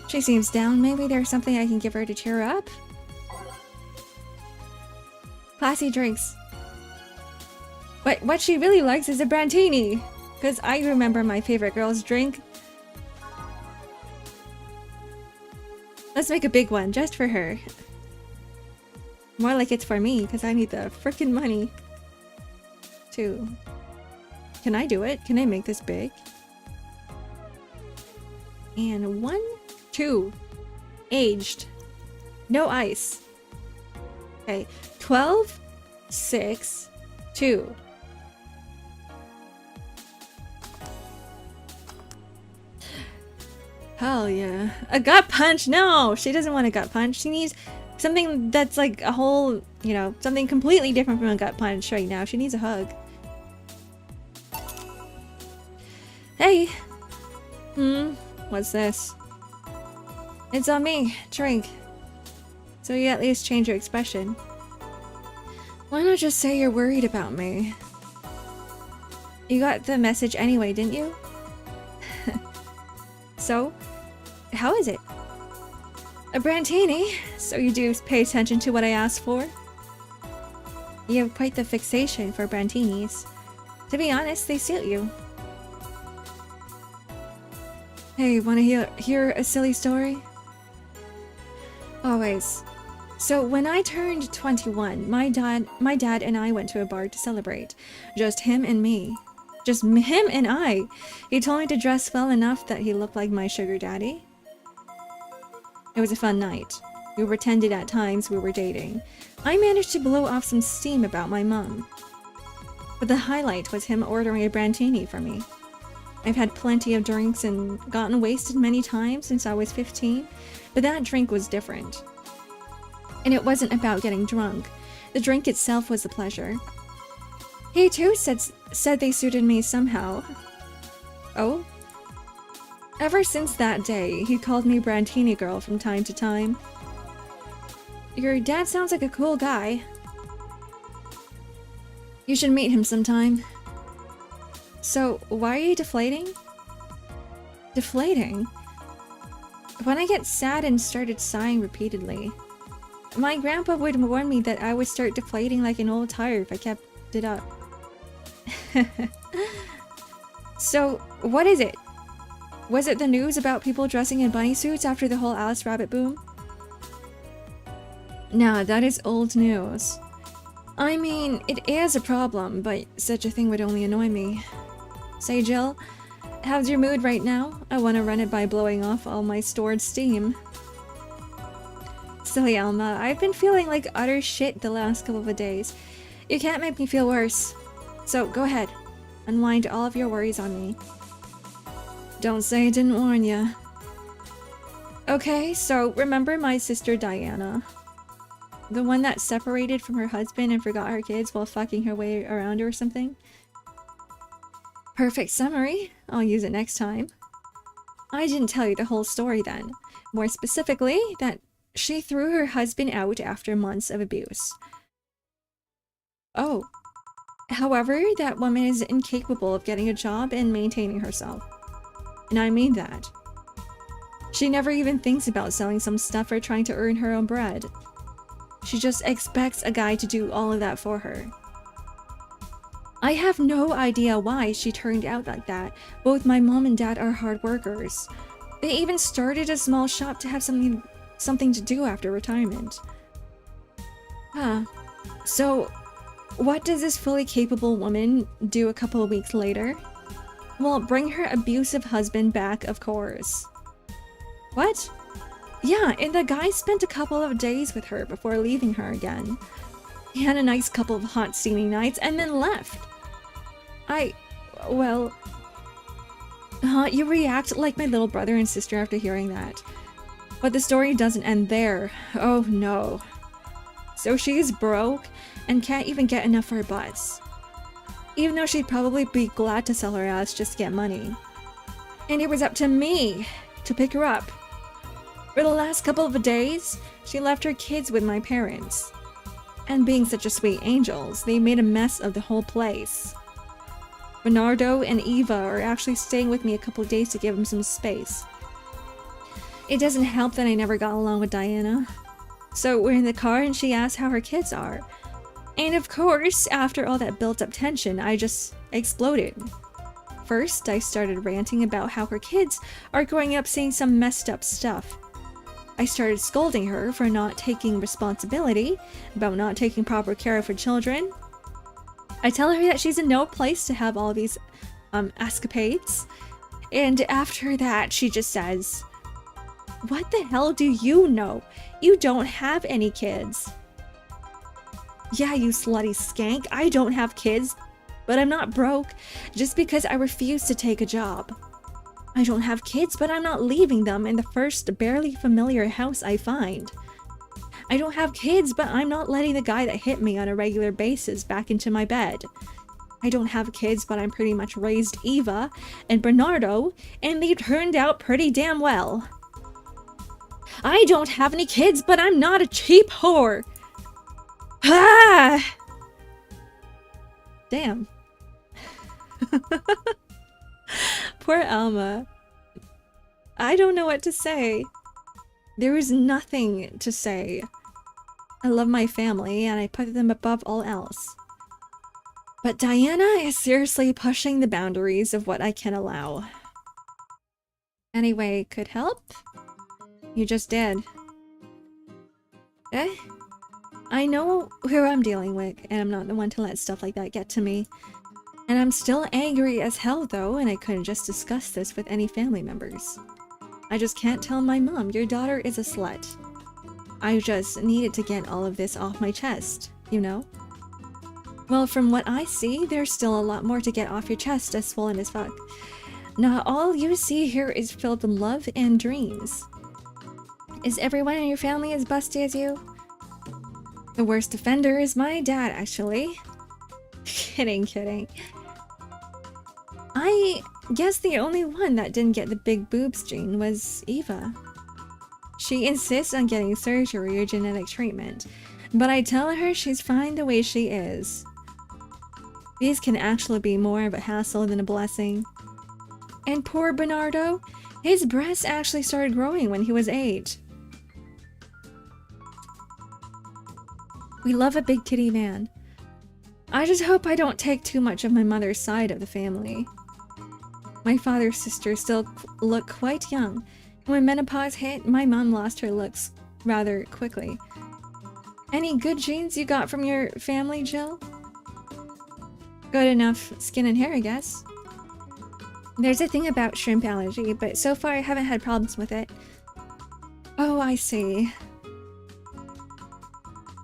She seems down. Maybe there's something I can give her to cheer her up? Classy drinks. What she really likes is a Brantini. Because I remember my favorite girl's drink. Let's make a big one, just for her. More like it's for me, because I need the frickin' money. Too. Can I do it? Can I make this big? And 1, 2. Aged. No ice. Okay. 12, 6, 2. Hell yeah. A gut punch? No! She doesn't want a gut punch. She needs something that's like a whole, you know, something completely different from a gut punch right now. She needs a hug. Hey! What's this? It's on me. Drink. So you at least change your expression. Why not just say you're worried about me? You got the message anyway, didn't you? So, how is it? A Brantini, so you do pay attention to what I asked for? You have quite the fixation for Brantinis. To be honest, they suit you. Hey, wanna hear a silly story? Always. So when I turned 21, my dad and I went to a bar to celebrate. Just him and me. Just him and I. He told me to dress well enough that he looked like my sugar daddy. It was a fun night. We pretended at times we were dating. I managed to blow off some steam about my mom. But the highlight was him ordering a Brantini for me. I've had plenty of drinks and gotten wasted many times since I was 15, but that drink was different. And it wasn't about getting drunk. The drink itself was the pleasure. He too said they suited me somehow. Oh? Ever since that day, he called me Brantini girl from time to time. Your dad sounds like a cool guy. You should meet him sometime. So, why are you deflating? Deflating? When I get sad and started sighing repeatedly. My grandpa would warn me that I would start deflating like an old tire if I kept it up. So, what is it? Was it the news about people dressing in bunny suits after the whole Alice Rabbit boom? No, that is old news. I mean, it is a problem, but such a thing would only annoy me. Say, Jill, how's your mood right now? I want to run it by blowing off all my stored steam. Silly Alma, I've been feeling like utter shit the last couple of days. You can't make me feel worse. So go ahead, unwind all of your worries on me. Don't say I didn't warn ya. Okay, so remember my sister Diana? The one that separated from her husband and forgot her kids while fucking her way around or something? Perfect summary. I'll use it next time. I didn't tell you the whole story then. More specifically, that she threw her husband out after months of abuse. Oh. However, that woman is incapable of getting a job and maintaining herself. And I mean that. She never even thinks about selling some stuff or trying to earn her own bread. She just expects a guy to do all of that for her. I have no idea why she turned out like that. Both my mom and dad are hard workers. They even started a small shop to have something to do after retirement. Huh. So, what does this fully capable woman do a couple of weeks later? Well, bring her abusive husband back, of course. What? Yeah, and the guy spent a couple of days with her before leaving her again. He had a nice couple of hot steamy nights and then left. Well... you react like my little brother and sister after hearing that. But the story doesn't end there. Oh no. So she's broke and can't even get enough for her butts. Even though she'd probably be glad to sell her ass just to get money. And it was up to me to pick her up. For the last couple of days, she left her kids with my parents. And being such a sweet angels, they made a mess of the whole place. Bernardo and Eva are actually staying with me a couple of days to give them some space. It doesn't help that I never got along with Diana. So we're in the car and she asks how her kids are. And of course, after all that built-up tension, I just exploded. First, I started ranting about how her kids are growing up seeing some messed up stuff. I started scolding her for not taking responsibility, about not taking proper care of her children. I tell her that she's in no place to have all these escapades. And after that, she just says, "What the hell do you know? You don't have any kids." Yeah, you slutty skank, I don't have kids, but I'm not broke just because I refuse to take a job. I don't have kids, but I'm not leaving them in the first barely familiar house I find. I don't have kids, but I'm not letting the guy that hit me on a regular basis back into my bed. I don't have kids, but I'm pretty much raised Eva and Bernardo, and they turned out pretty damn well. I don't have any kids, but I'm not a cheap whore. Ah! Damn. Poor Alma. I don't know what to say. There is nothing to say. I love my family and I put them above all else. But Diana is seriously pushing the boundaries of what I can allow. Anyway, could help? You just did. Eh? I know who I'm dealing with, and I'm not the one to let stuff like that get to me. And I'm still angry as hell though, and I couldn't just discuss this with any family members. I just can't tell my mom, your daughter is a slut. I just needed to get all of this off my chest, you know? Well, from what I see, there's still a lot more to get off your chest as swollen as fuck. Not all you see here is filled with love and dreams. Is everyone in your family as busty as you? The worst offender is my dad, actually. Kidding. I guess the only one that didn't get the big boobs gene was Eva. She insists on getting surgery or genetic treatment, but I tell her she's fine the way she is. These can actually be more of a hassle than a blessing. And poor Bernardo, his breasts actually started growing when he was 8. We love a big titty man. I just hope I don't take too much of my mother's side of the family. My father's sisters still look quite young. When menopause hit, my mom lost her looks rather quickly. Any good genes you got from your family, Jill? Good enough skin and hair, I guess. There's a thing about shrimp allergy, but so far I haven't had problems with it. Oh, I see.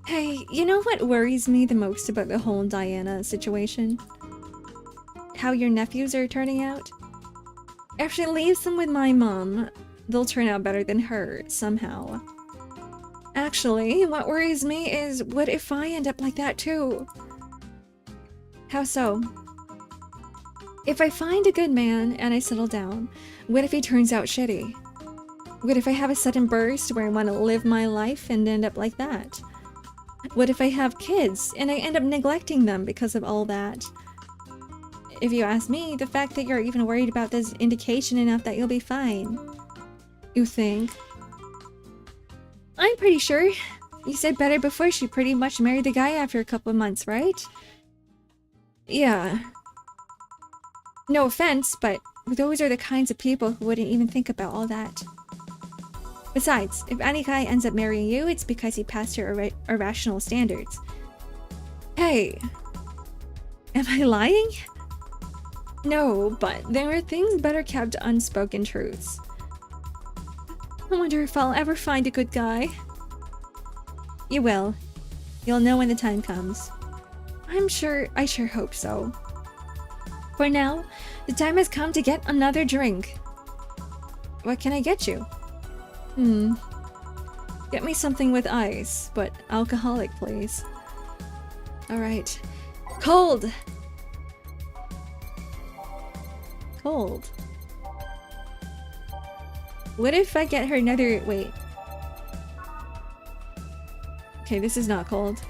Hey, you know what worries me the most about the whole Diana situation? How your nephews are turning out? If she leaves them with my mom, they'll turn out better than her, somehow. Actually, what worries me is, what if I end up like that too? How so? If I find a good man and I settle down, what if he turns out shitty? What if I have a sudden burst where I want to live my life and end up like that? What if I have kids and I end up neglecting them because of all that? If you ask me, the fact that you're even worried about this indication enough that you'll be fine. You think? I'm pretty sure. You said better before she pretty much married the guy after a couple of months, right? Yeah. No offense, but those are the kinds of people who wouldn't even think about all that. Besides, if any guy ends up marrying you, it's because he passed your irrational standards. Hey. Am I lying? No, but there are things better kept unspoken truths. I wonder if I'll ever find a good guy. You will. You'll know when the time comes. I sure hope so. For now, the time has come to get another drink. What can I get you? Get me something with ice, but alcoholic, please. Alright. Cold! Cold. What if I get her another... wait. Okay, this is not cold.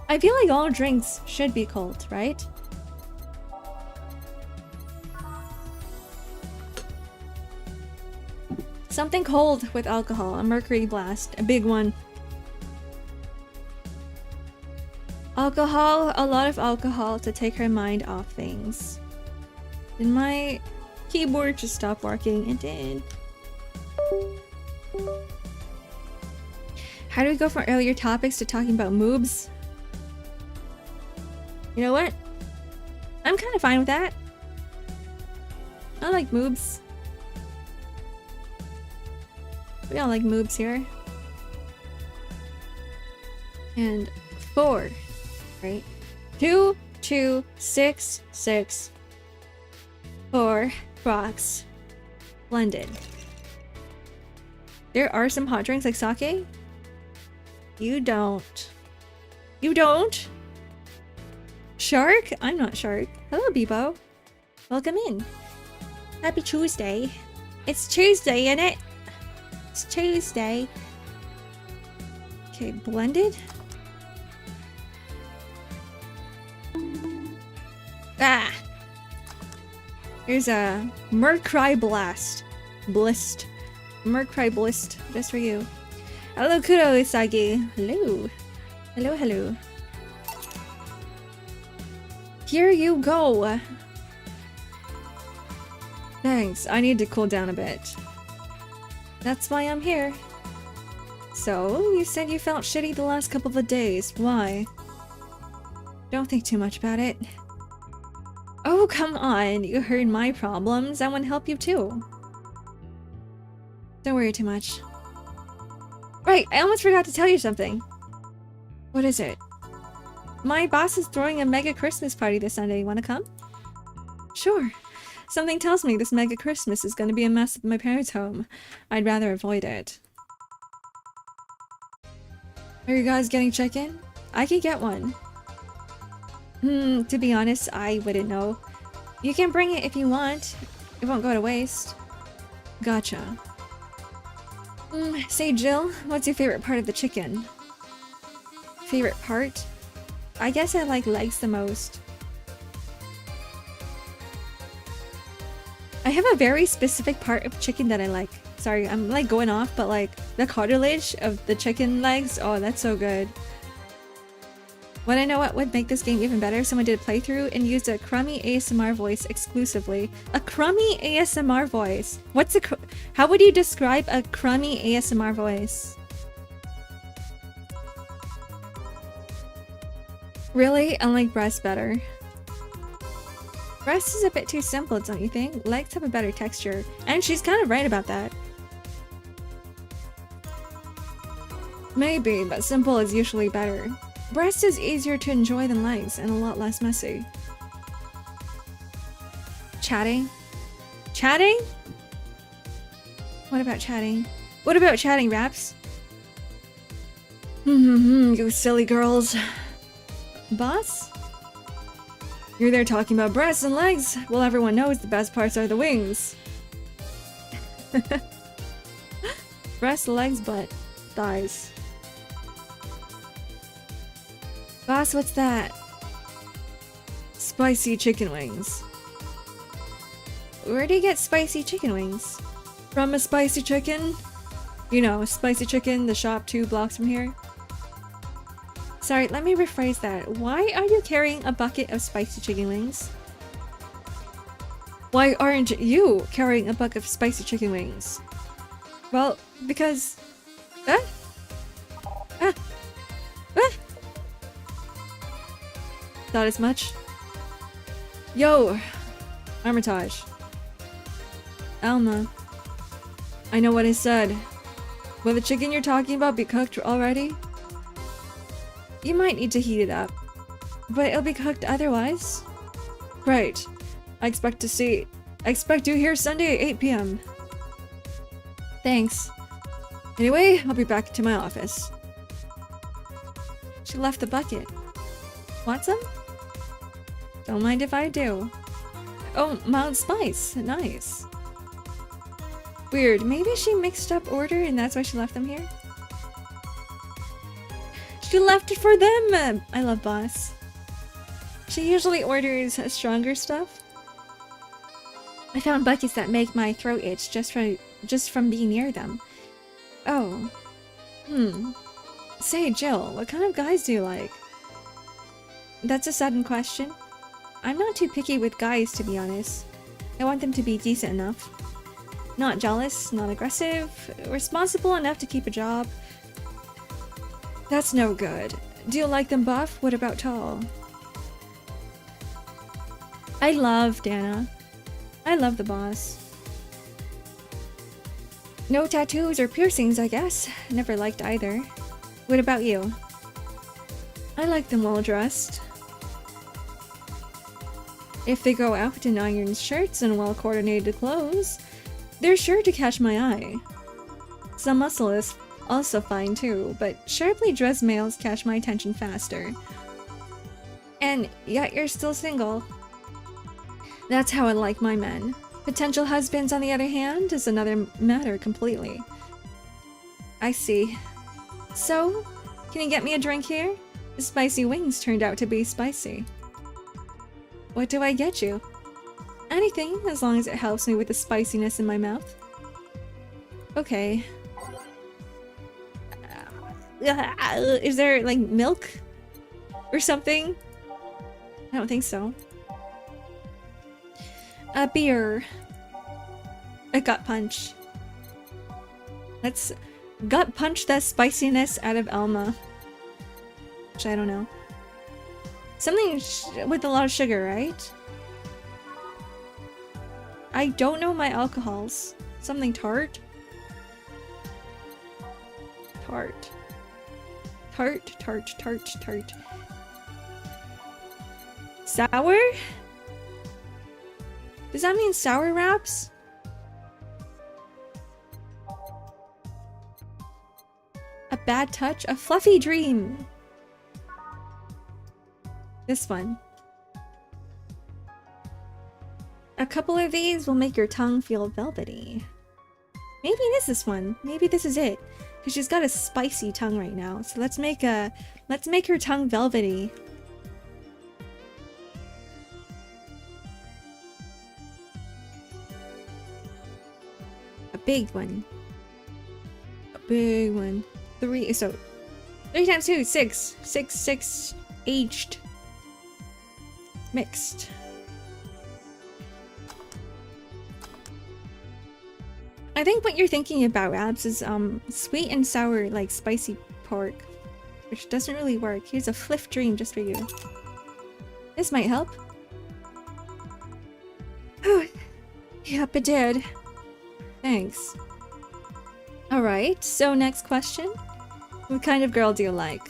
I feel like all drinks should be cold, right? Something cold with alcohol, a mercury blast, a big one. Alcohol, a lot of alcohol to take her mind off things. Did my keyboard just stop working? It did. How do we go from earlier topics to talking about moobs? You know what? I'm kind of fine with that. I like moobs. We all like moobs here. And 4, right? 2, 2, 6, 6. 4 rocks. Blended. There are some hot drinks like sake? You don't. You don't? Shark? I'm not Shark. Hello, Bebo. Welcome in. Happy Tuesday. It's Tuesday, innit? It's Tuesday. Okay, blended? Ah! Here's a Mercry Blast. Blist. Mercry Blist. Just for you. Hello, Kuro Isagi. Hello. Hello, hello. Here you go. Thanks. I need to cool down a bit. That's why I'm here. So, you said you felt shitty the last couple of days. Why? Don't think too much about it. Oh, come on. You heard my problems. I want to help you too. Don't worry too much. Right, I almost forgot to tell you something. What is it? My boss is throwing a mega Christmas party this Sunday. You want to come? Sure. Something tells me this mega Christmas is going to be a mess at my parents' home. I'd rather avoid it. Are you guys getting chicken? I could get one. To be honest, I wouldn't know. You can bring it if you want. It won't go to waste. Gotcha. Say, Jill, what's your favorite part of the chicken? Favorite part? I guess I like legs the most. I have a very specific part of chicken that I like. Sorry, I'm like going off, but like the cartilage of the chicken legs, oh, that's so good. Wanna know what would make this game even better? Someone did a playthrough and used a crummy ASMR voice exclusively. A crummy ASMR voice? What's how would you describe a crummy ASMR voice? Really? I like breast better. Breast is a bit too simple, don't you think? Legs have a better texture. And she's kind of right about that. Maybe, but simple is usually better. Breast is easier to enjoy than legs and a lot less messy. Chatting? Chatting? What about chatting? What about chatting, Raps? You silly girls. Boss? You're there talking about breasts and legs. Well, everyone knows the best parts are the wings. Breasts, legs, butt, thighs. Boss, what's that? Spicy chicken wings. Where do you get spicy chicken wings? From a spicy chicken? You know, spicy chicken, the shop 2 blocks from here. Sorry, let me rephrase that. Why are you carrying a bucket of spicy chicken wings? Why aren't you carrying a bucket of spicy chicken wings? Well, because... Thought as much. Yo! Armitage. Alma. I know what I said. Will the chicken you're talking about be cooked already? You might need to heat it up, but it'll be cooked otherwise. Right. I expect you here Sunday at 8 p.m. Thanks. Anyway, I'll be back to my office. She left the bucket. Want some? Don't mind if I do. Oh, mild spice. Nice. Weird. Maybe she mixed up order and that's why she left them here? She left it for them! I love Boss. She usually orders stronger stuff. I found buckets that make my throat itch just from being near them. Oh. Say, Jill, what kind of guys do you like? That's a sudden question. I'm not too picky with guys, to be honest. I want them to be decent enough. Not jealous, not aggressive, responsible enough to keep a job. That's no good. Do you like them buff? What about tall? I love Dana. I love the boss. No tattoos or piercings, I guess. Never liked either. What about you? I like them well dressed. If they go out in iron shirts and well coordinated clothes, they're sure to catch my eye. Some muscle is also fine too, but sharply dressed males catch my attention faster. And yet you're still single. That's how I like my men. Potential husbands, on the other hand, is another matter completely. I see. So, can you get me a drink here? The spicy wings turned out to be spicy. What do I get you? Anything, as long as it helps me with the spiciness in my mouth. Okay. Is there, like, milk? Or something? I don't think so. A beer. A gut punch. Let's gut punch that spiciness out of Alma. Which I don't know. Something with a lot of sugar, right? I don't know my alcohols. Something tart? Tart. Tart, tart, tart, tart. Sour? Does that mean sour wraps? A bad touch? A fluffy dream. This one. A couple of these will make your tongue feel velvety. Maybe it is this one. Maybe this is it. Because she's got a spicy tongue right now. So let's make her tongue velvety. A big one. A big one. 3 times 2, 6. 6 aged. Mixed. I think what you're thinking about, Rabs, is sweet and sour, like spicy pork, which doesn't really work. Here's a fliff dream just for you. This might help. Oh, yep, it did. Thanks. Alright, so next question. What kind of girl do you like?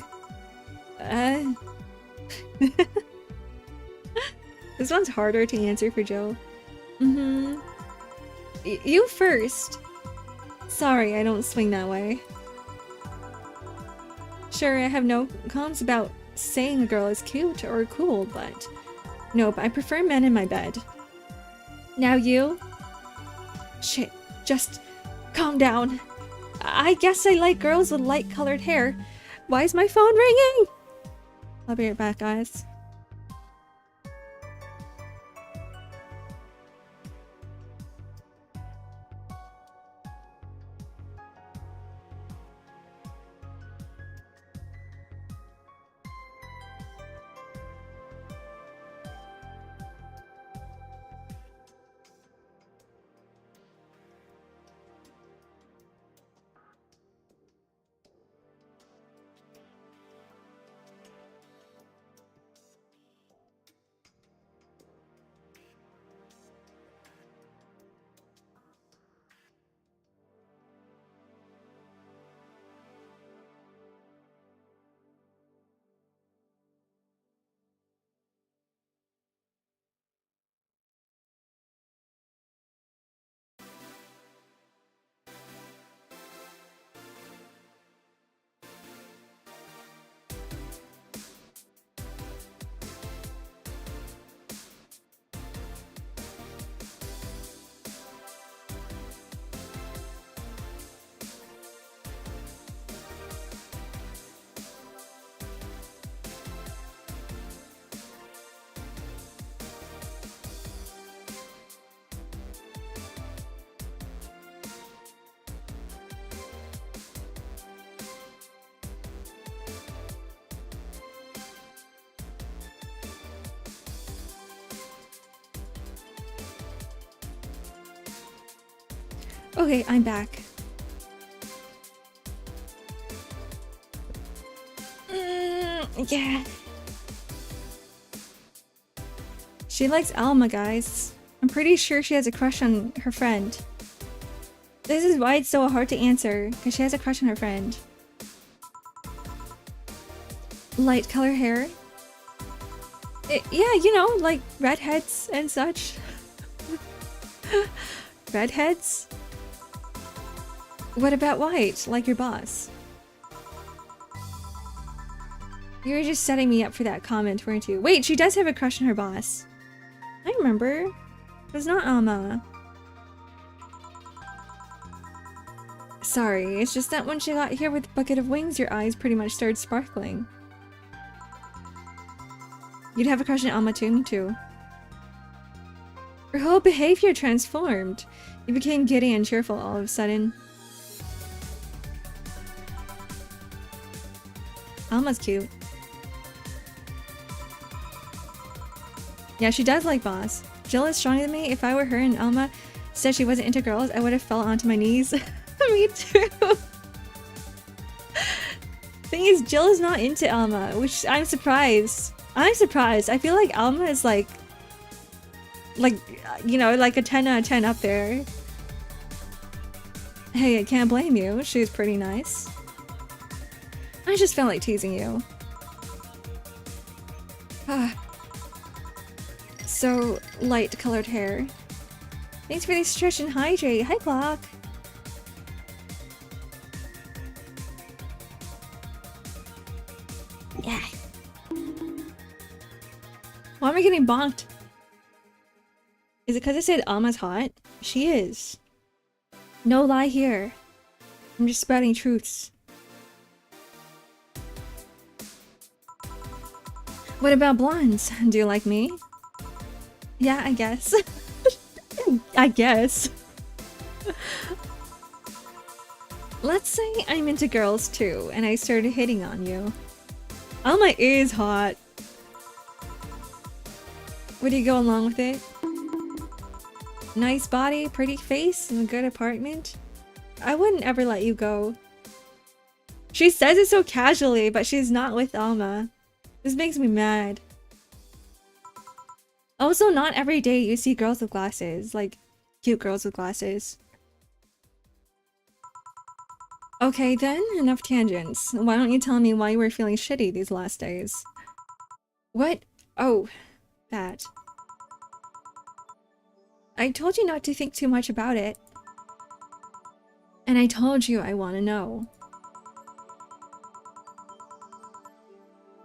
This one's harder to answer for Jill. You first. Sorry, I don't swing that way. Sure, I have no qualms about saying a girl is cute or cool, but nope, I prefer men in my bed. Now you? Shit, just calm down. I guess I like girls with light-colored hair. Why is my phone ringing? I'll be right back, guys. Okay, I'm back. Yeah. She likes Alma, guys. I'm pretty sure she has a crush on her friend. This is why it's so hard to answer, because she has a crush on her friend. Light color hair? Yeah, you know, like redheads and such. Redheads? What about white, like your boss? You were just setting me up for that comment, weren't you? Wait, she does have a crush on her boss. I remember. It was not Alma. Sorry, it's just that when she got here with a bucket of wings, your eyes pretty much started sparkling. You'd have a crush on Alma too, me too. Her whole behavior transformed. You became giddy and cheerful all of a sudden. Alma's cute. Yeah, she does like boss. Jill is stronger than me. If I were her and Alma said she wasn't into girls, I would have fell onto my knees. Me too. Thing is, Jill is not into Alma, which I'm surprised. I'm surprised. I feel like Alma is like, you know, like a 10 out of 10 up there. Hey, I can't blame you. She's pretty nice. I just felt like teasing you. So, light colored hair. Thanks for the stretch and hydrate. Hi, Clock. Yeah. Why am I getting bonked? Is it because I said Alma's hot? She is. No lie here. I'm just spouting truths. What about blondes? Do you like me? Yeah, I guess. I guess. Let's say I'm into girls too, and I started hitting on you. Alma is hot. Would you go along with it? Nice body, pretty face, and a good apartment? I wouldn't ever let you go. She says it so casually, but she's not with Alma. This makes me mad. Also, not every day you see girls with glasses, like cute girls with glasses. Okay then, enough tangents. Why don't you tell me why you were feeling shitty these last days? What? Oh, that. I told you not to think too much about it. And I told you I want to know.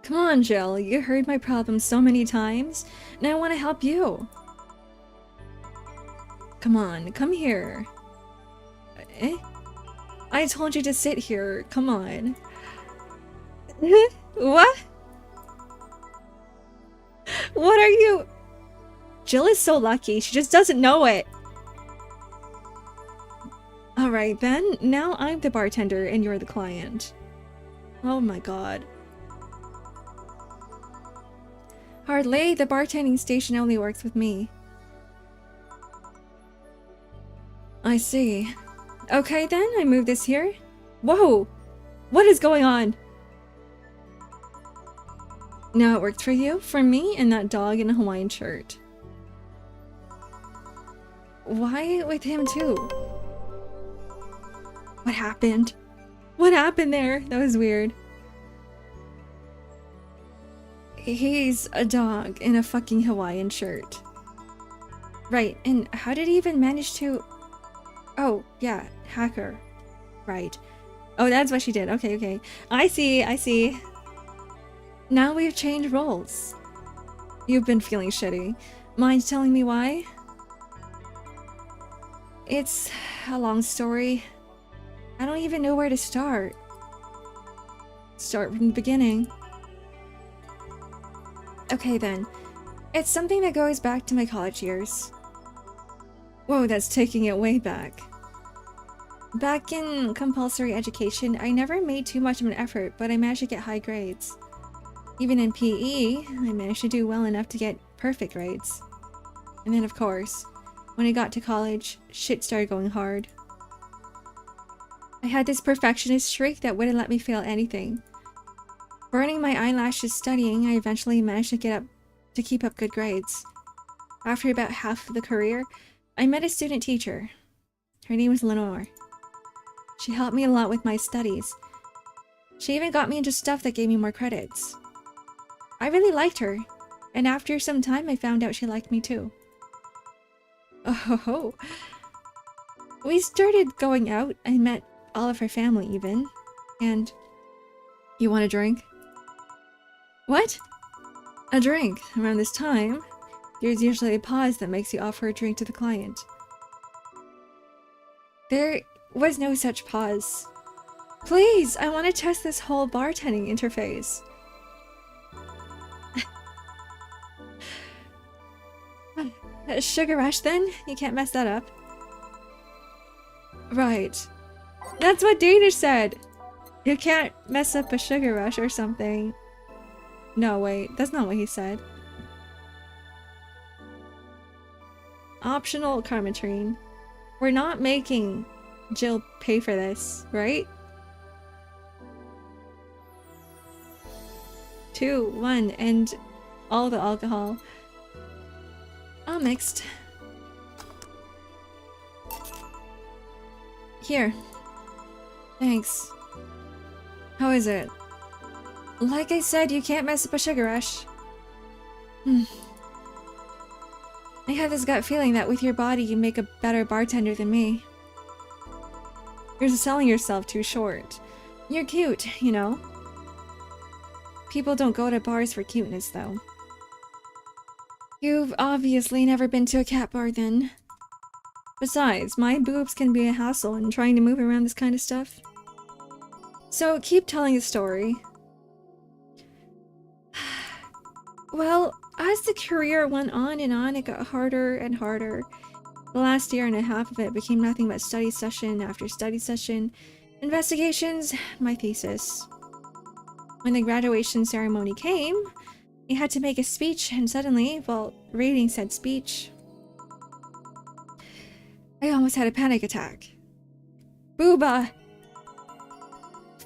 Come on, Jill, you heard my problems so many times, and I want to help you. Come on, come here. Eh? I told you to sit here, come on. What? What are you? Jill is so lucky, she just doesn't know it. Alright then, now I'm the bartender and you're the client. Oh my god. Hardly, the bartending station only works with me. I see. Okay then, I move this here. Whoa! What is going on? Now it worked for you, for me, and that dog in a Hawaiian shirt. Why with him too? What happened? What happened there? That was weird. He's a dog in a fucking Hawaiian shirt. Right, and how did he even manage to... Oh, yeah, hacker. Right. Oh, that's what she did. Okay, okay. I see, I see. Now we've changed roles. You've been feeling shitty. Mind telling me why? It's a long story. I don't even know where to start. Start from the beginning. Okay then. It's something that goes back to my college years. Whoa, that's taking it way back. Back in compulsory education, I never made too much of an effort, but I managed to get high grades. Even in PE, I managed to do well enough to get perfect grades. And then of course, when I got to college, shit started going hard. I had this perfectionist streak that wouldn't let me fail anything. Burning my eyelashes studying, I eventually managed to keep up good grades. After about half of the career, I met a student teacher. Her name was Lenore. She helped me a lot with my studies. She even got me into stuff that gave me more credits. I really liked her, and after some time I found out she liked me too. Oh, we started going out. I met all of her family even, and... You want a drink? What? A drink. Around this time, there's usually a pause that makes you offer a drink to the client. There was no such pause. Please, I want to test this whole bartending interface. A sugar rush then? You can't mess that up. Right. That's what Danish said! You can't mess up a sugar rush or something. No, wait. That's not what he said. Optional Carmetrine. We're not making Jill pay for this, right? 2, 1, and all the alcohol. All mixed. Here. Thanks. How is it? Like I said, you can't mess up a sugar rush. I have this gut feeling that with your body you make a better bartender than me. You're selling yourself too short. You're cute, you know? People don't go to bars for cuteness, though. You've obviously never been to a cat bar, then. Besides, my boobs can be a hassle in trying to move around this kind of stuff. So, keep telling the story. Well, as the career went on, it got harder and harder. The last year and a half of it became nothing but study session after study session, investigations, my thesis. When the graduation ceremony came, I had to make a speech, and suddenly, well, reading said speech. I almost had a panic attack. Booba!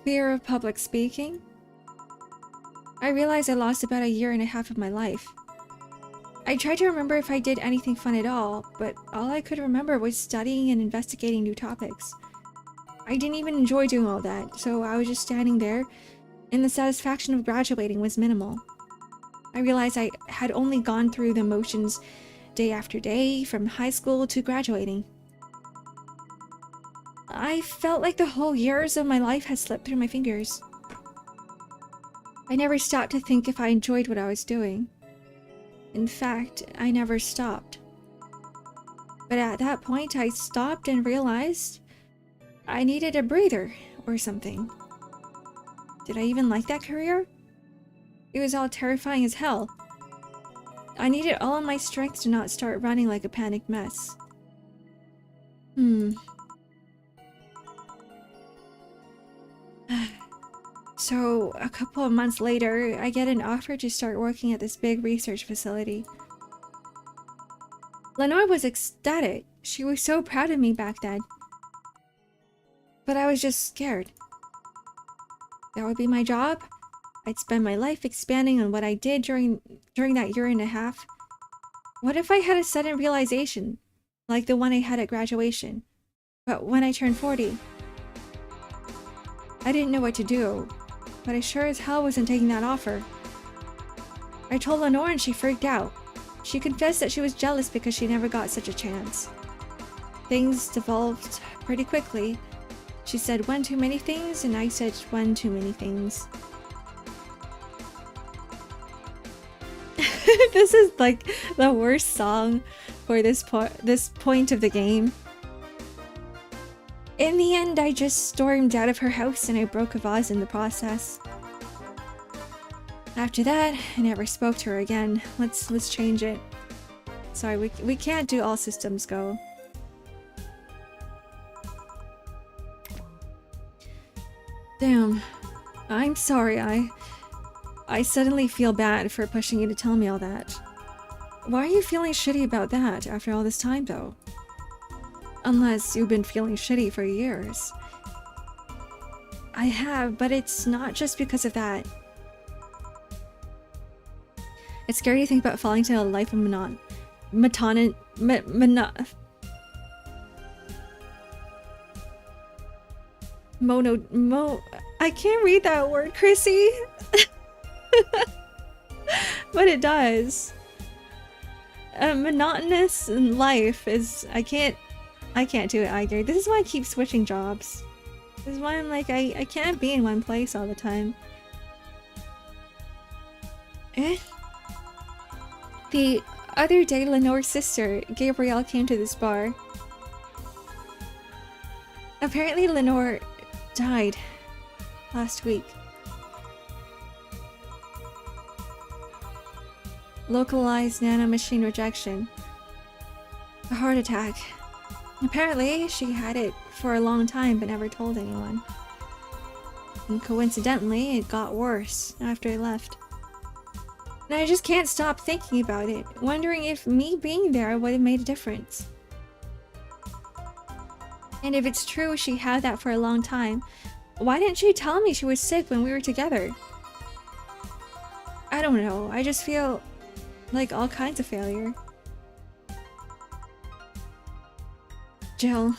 Fear of public speaking? I realized I lost about a year and a half of my life. I tried to remember if I did anything fun at all, but all I could remember was studying and investigating new topics. I didn't even enjoy doing all that, so I was just standing there, and the satisfaction of graduating was minimal. I realized I had only gone through the motions day after day, from high school to graduating. I felt like the whole years of my life had slipped through my fingers. I never stopped to think if I enjoyed what I was doing. In fact, I never stopped. But at that point, I stopped and realized I needed a breather or something. Did I even like that career? It was all terrifying as hell. I needed all of my strength to not start running like a panicked mess. So, a couple of months later, I get an offer to start working at this big research facility. Lenore was ecstatic. She was so proud of me back then. But I was just scared. That would be my job. I'd spend my life expanding on what I did during that year and a half. What if I had a sudden realization, like the one I had at graduation, but when I turned 40? I didn't know what to do, but I sure as hell wasn't taking that offer. I told Lenore and she freaked out. She confessed that she was jealous because she never got such a chance. Things devolved pretty quickly. She said one too many things, and I said one too many things. This is like the worst song for this point of the game. In the end, I just stormed out of her house and I broke a vase in the process. After that, I never spoke to her again. Let's change it. Sorry, we can't do all systems go. Damn. I'm sorry, I suddenly feel bad for pushing you to tell me all that. Why are you feeling shitty about that after all this time, though? Unless you've been feeling shitty for years. I have, but it's not just because of that. It's scary to think about falling into a life of I can't read that word, Chrissy. But it does. A monotonous life is... I can't do it either. This is why I keep switching jobs. This is why I'm like, I can't be in one place all the time. The other day, Lenore's sister, Gabrielle, came to this bar. Apparently, Lenore died last week. Localized nanomachine rejection. A heart attack. Apparently, she had it for a long time but never told anyone. And coincidentally, it got worse after I left. And I just can't stop thinking about it, wondering if me being there would have made a difference. And if it's true she had that for a long time, why didn't she tell me she was sick when we were together? I don't know, I just feel like all kinds of failure. Jill.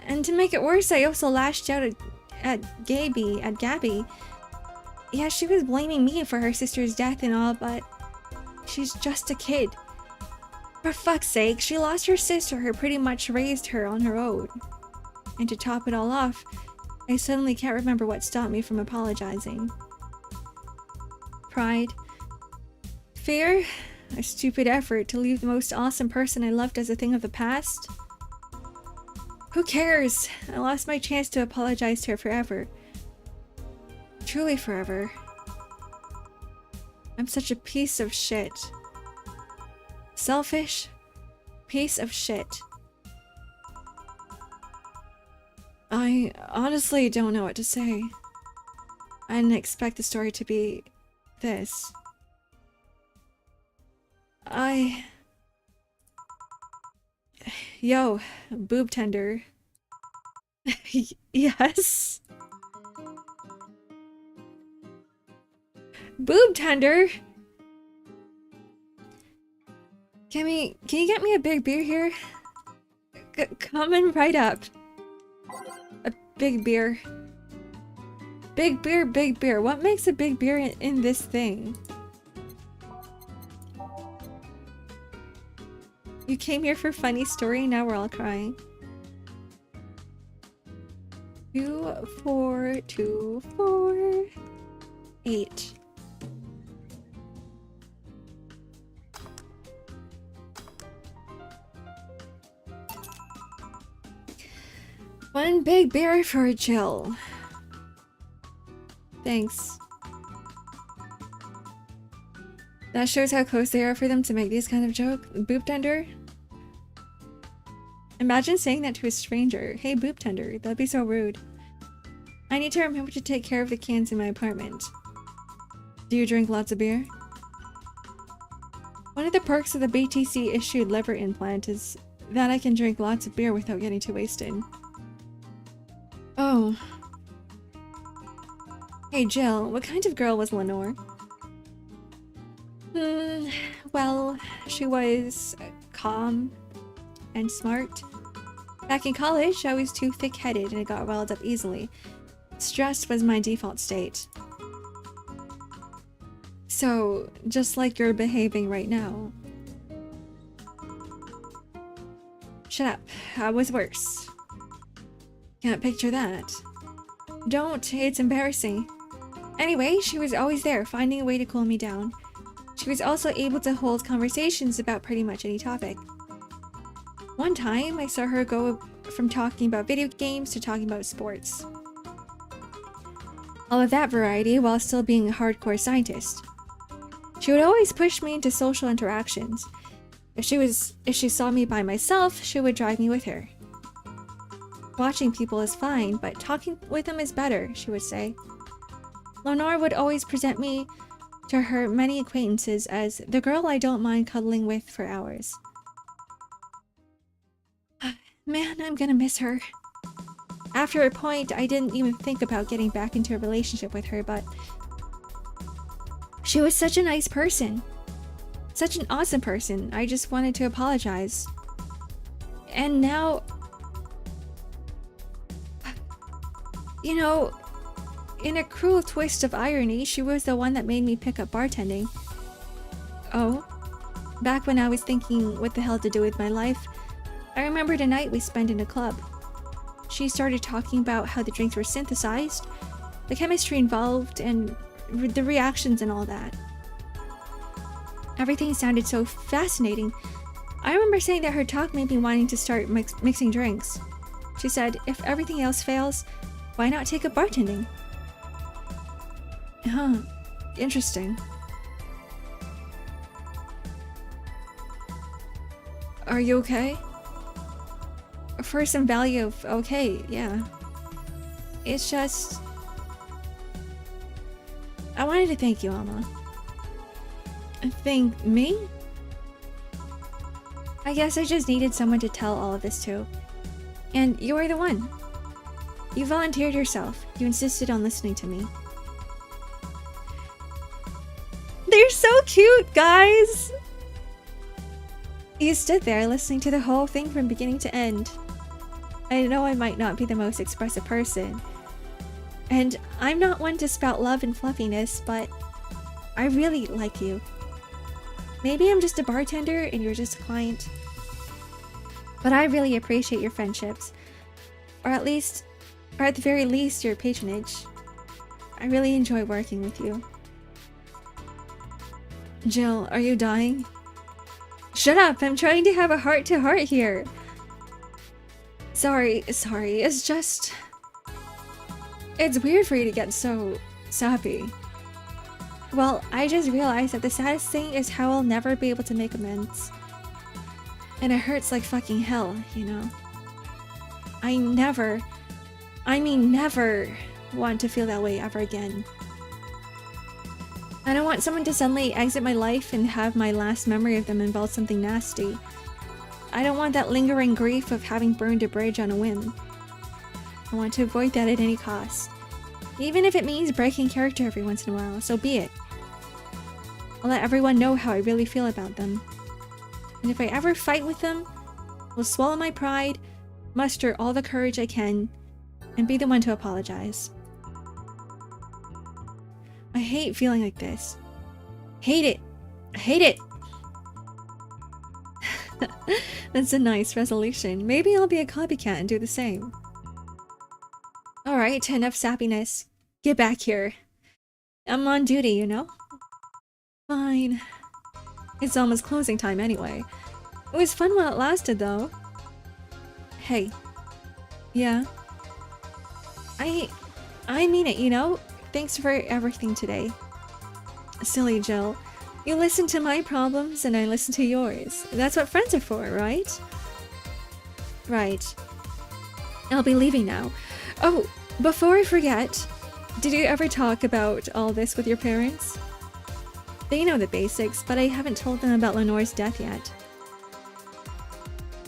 And to make it worse, I also lashed out at Gabby. Yeah, she was blaming me for her sister's death and all, but she's just a kid. For fuck's sake, she lost her sister who pretty much raised her on her own. And to top it all off, I suddenly can't remember what stopped me from apologizing. Pride. Fear. A stupid effort to leave the most awesome person I loved as a thing of the past. Who cares? I lost my chance to apologize to her forever. Truly forever. I'm such a piece of shit. Selfish piece of shit. I honestly don't know what to say. I didn't expect the story to be this. Yo, boob tender. Yes. Boob tender? Can you get me a big beer here? Coming right up. A big beer. Big beer, big beer. What makes a big beer in this thing? You came here for funny story, now we're all crying. 2, 4, 2, 4, 8. One big beer for Jill. Thanks. That shows how close they are for them to make these kind of jokes. Boob tender? Imagine saying that to a stranger. Hey, boob tender. That'd be so rude. I need to remember to take care of the cans in my apartment. Do you drink lots of beer? One of the perks of the BTC issued liver implant is that I can drink lots of beer without getting too wasted. Oh. Hey Jill, what kind of girl was Lenore? Well, she was calm and smart. Back in college, I was too thick-headed and I got riled up easily. Stress was my default state. So, just like you're behaving right now. Shut up. I was worse. Can't picture that. Don't. It's embarrassing. Anyway, she was always there, finding a way to cool me down. She was also able to hold conversations about pretty much any topic. One time, I saw her go from talking about video games to talking about sports. All of that variety while still being a hardcore scientist. She would always push me into social interactions. If she saw me by myself, she would drive me with her. Watching people is fine, but talking with them is better, she would say. Lenore would always present me to her many acquaintances as the girl I don't mind cuddling with for hours. Man, I'm gonna miss her. After a point, I didn't even think about getting back into a relationship with her, but she was such a nice person. Such an awesome person. I just wanted to apologize. And now... You know, in a cruel twist of irony, she was the one that made me pick up bartending. Oh? Back when I was thinking what the hell to do with my life, I remembered a night we spent in a club. She started talking about how the drinks were synthesized, the chemistry involved, and the reactions and all that. Everything sounded so fascinating. I remember saying that her talk made me wanting to start mixing drinks. She said, if everything else fails, why not take up bartending? Huh. Interesting. Are you okay? For some value of okay, yeah. It's just... I wanted to thank you, Alma. Thank me? I guess I just needed someone to tell all of this to. And you are the one. You volunteered yourself. You insisted on listening to me. They're so cute, guys! You stood there listening to the whole thing from beginning to end. I know I might not be the most expressive person, and I'm not one to spout love and fluffiness, but I really like you. Maybe I'm just a bartender and you're just a client, but I really appreciate your friendships, or at the very least, your patronage. I really enjoy working with you. Jill, are you dying? Shut up! I'm trying to have a heart-to-heart here. Sorry, it's just... It's weird for you to get so sappy. Well, I just realized that the saddest thing is how I'll never be able to make amends. And it hurts like fucking hell, you know? I never want to feel that way ever again. I don't want someone to suddenly exit my life and have my last memory of them involve something nasty. I don't want that lingering grief of having burned a bridge on a whim. I want to avoid that at any cost. Even if it means breaking character every once in a while, so be it. I'll let everyone know how I really feel about them. And if I ever fight with them, I'll swallow my pride, muster all the courage I can, and be the one to apologize. I hate feeling like this. Hate it. I hate it. That's a nice resolution. Maybe I'll be a copycat and do the same. Alright, enough sappiness. Get back here. I'm on duty, you know? Fine. It's almost closing time anyway. It was fun while it lasted, though. Hey. Yeah? I mean it, you know? Thanks for everything today. Silly Jill. You listen to my problems and I listen to yours. That's what friends are for, right? Right. I'll be leaving now. Oh, before I forget, did you ever talk about all this with your parents? They know the basics, but I haven't told them about Lenore's death yet.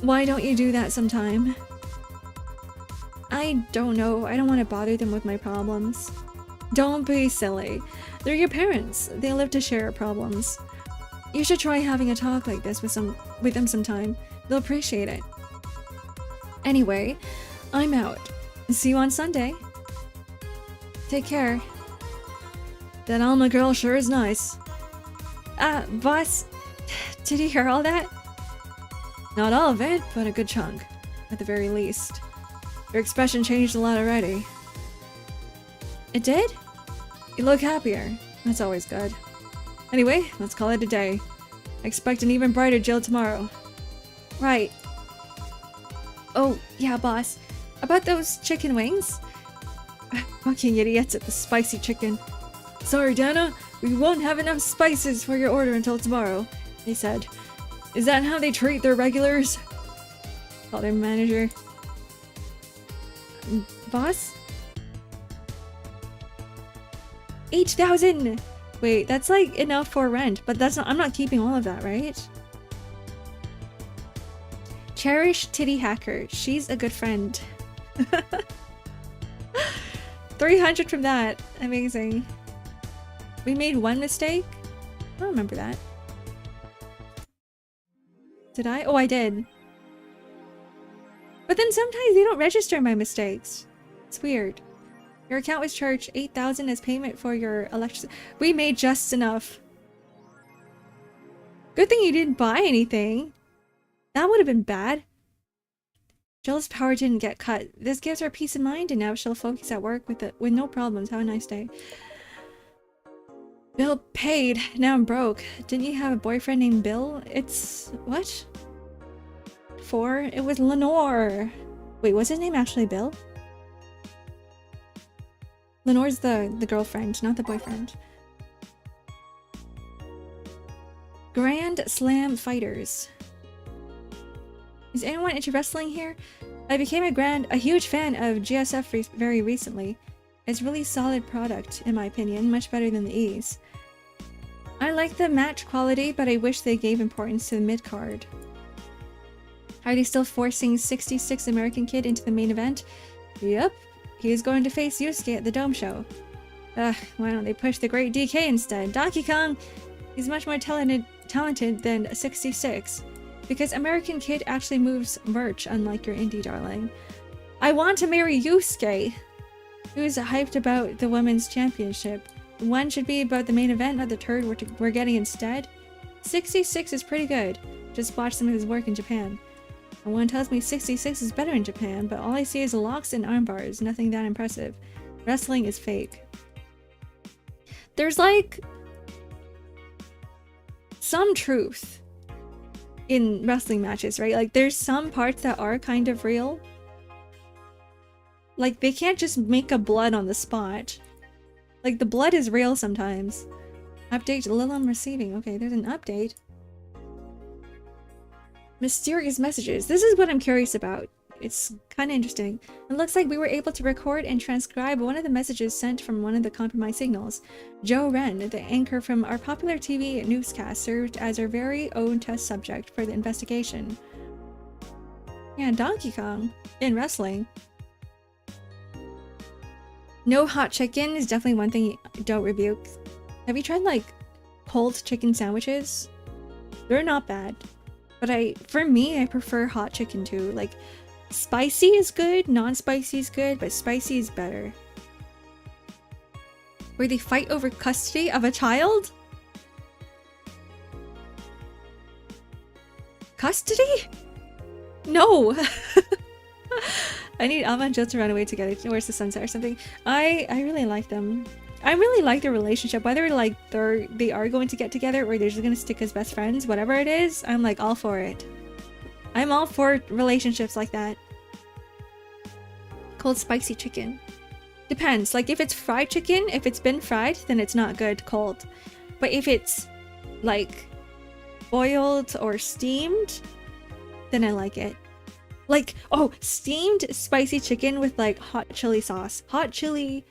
Why don't you do that sometime? I don't know. I don't want to bother them with my problems. Don't be silly. They're your parents. They live to share problems. You should try having a talk like this with them sometime. They'll appreciate it. Anyway, I'm out. See you on Sunday. Take care. That Alma girl sure is nice. Boss, did you hear all that? Not all of it, but a good chunk, at the very least. Your expression changed a lot already. It did? You look happier. That's always good. Anyway, let's call it a day. I expect an even brighter Jill tomorrow. Right. Oh, yeah, boss. About those chicken wings? Fucking idiots at the spicy chicken. Sorry, Dana. We won't have enough spices for your order until tomorrow, they said. Is that how they treat their regulars? Call their manager. Boss? 8,000! Wait, that's like enough for rent, but that's not- I'm not keeping all of that, right? Cherish Titty Hacker. She's a good friend. 300 from that. Amazing. We made one mistake? I don't remember that. Did I? Oh, I did. But then sometimes they don't register my mistakes. It's weird. Your account was charged 8,000 as payment for your electricity. We made just enough. Good thing you didn't buy anything. That would have been bad. Jill's power didn't get cut. This gives her peace of mind, and now she'll focus at work with no problems. Have a nice day. Bill paid. Now I'm broke. Didn't you have a boyfriend named Bill? It's... what? 4? It was Lenore. Wait, was his name actually Bill? Lenore's the girlfriend, not the boyfriend. Grand Slam Fighters. Is anyone into wrestling here? I became a huge fan of GSF very recently. It's really solid product, in my opinion, much better than the E's. I like the match quality, but I wish they gave importance to the mid-card. Are they still forcing 66 American Kid into the main event? Yep. He's going to face Yusuke at the Dome Show. Ugh, why don't they push the great DK instead? Donkey Kong! He's much more talented than 66. Because American Kid actually moves merch, unlike your indie darling. I want to marry Yusuke! Who's hyped about the women's championship? One should be about the main event, not the turd we're getting instead. 66 is pretty good. Just watch some of his work in Japan. And one tells me 66 is better in Japan, but all I see is locks and arm bars. Nothing that impressive. Wrestling is fake. There's like... some truth in wrestling matches, right? Like there's some parts that are kind of real. Like they can't just make a blood on the spot. Like the blood is real sometimes. Update Lilam receiving. Okay, there's an update. Mysterious messages. This is what I'm curious about. It's kind of interesting. It looks like we were able to record and transcribe one of the messages sent from one of the compromised signals. Joe Wren, the anchor from our popular TV newscast, served as our very own test subject for the investigation. Yeah, Donkey Kong in wrestling. No hot chicken is definitely one thing you don't rebuke. Have you tried like cold chicken sandwiches? They're not bad. But for me, I prefer hot chicken too. Like, Spicy is good, non-spicy is good, but spicy is better. Where they fight over custody of a child? Custody? No! I need Alma and Jill to run away together towards the sunset or something. I really like them. I really like their relationship. Whether like they are going to get together or they're just gonna stick as best friends, whatever it is, I'm like all for it. I'm all for relationships like that. Cold spicy chicken. Depends. Like if it's fried chicken, if it's been fried, then it's not good cold. But if it's like boiled or steamed, then I like it. Like, oh, steamed spicy chicken with like hot chili sauce. Hot chili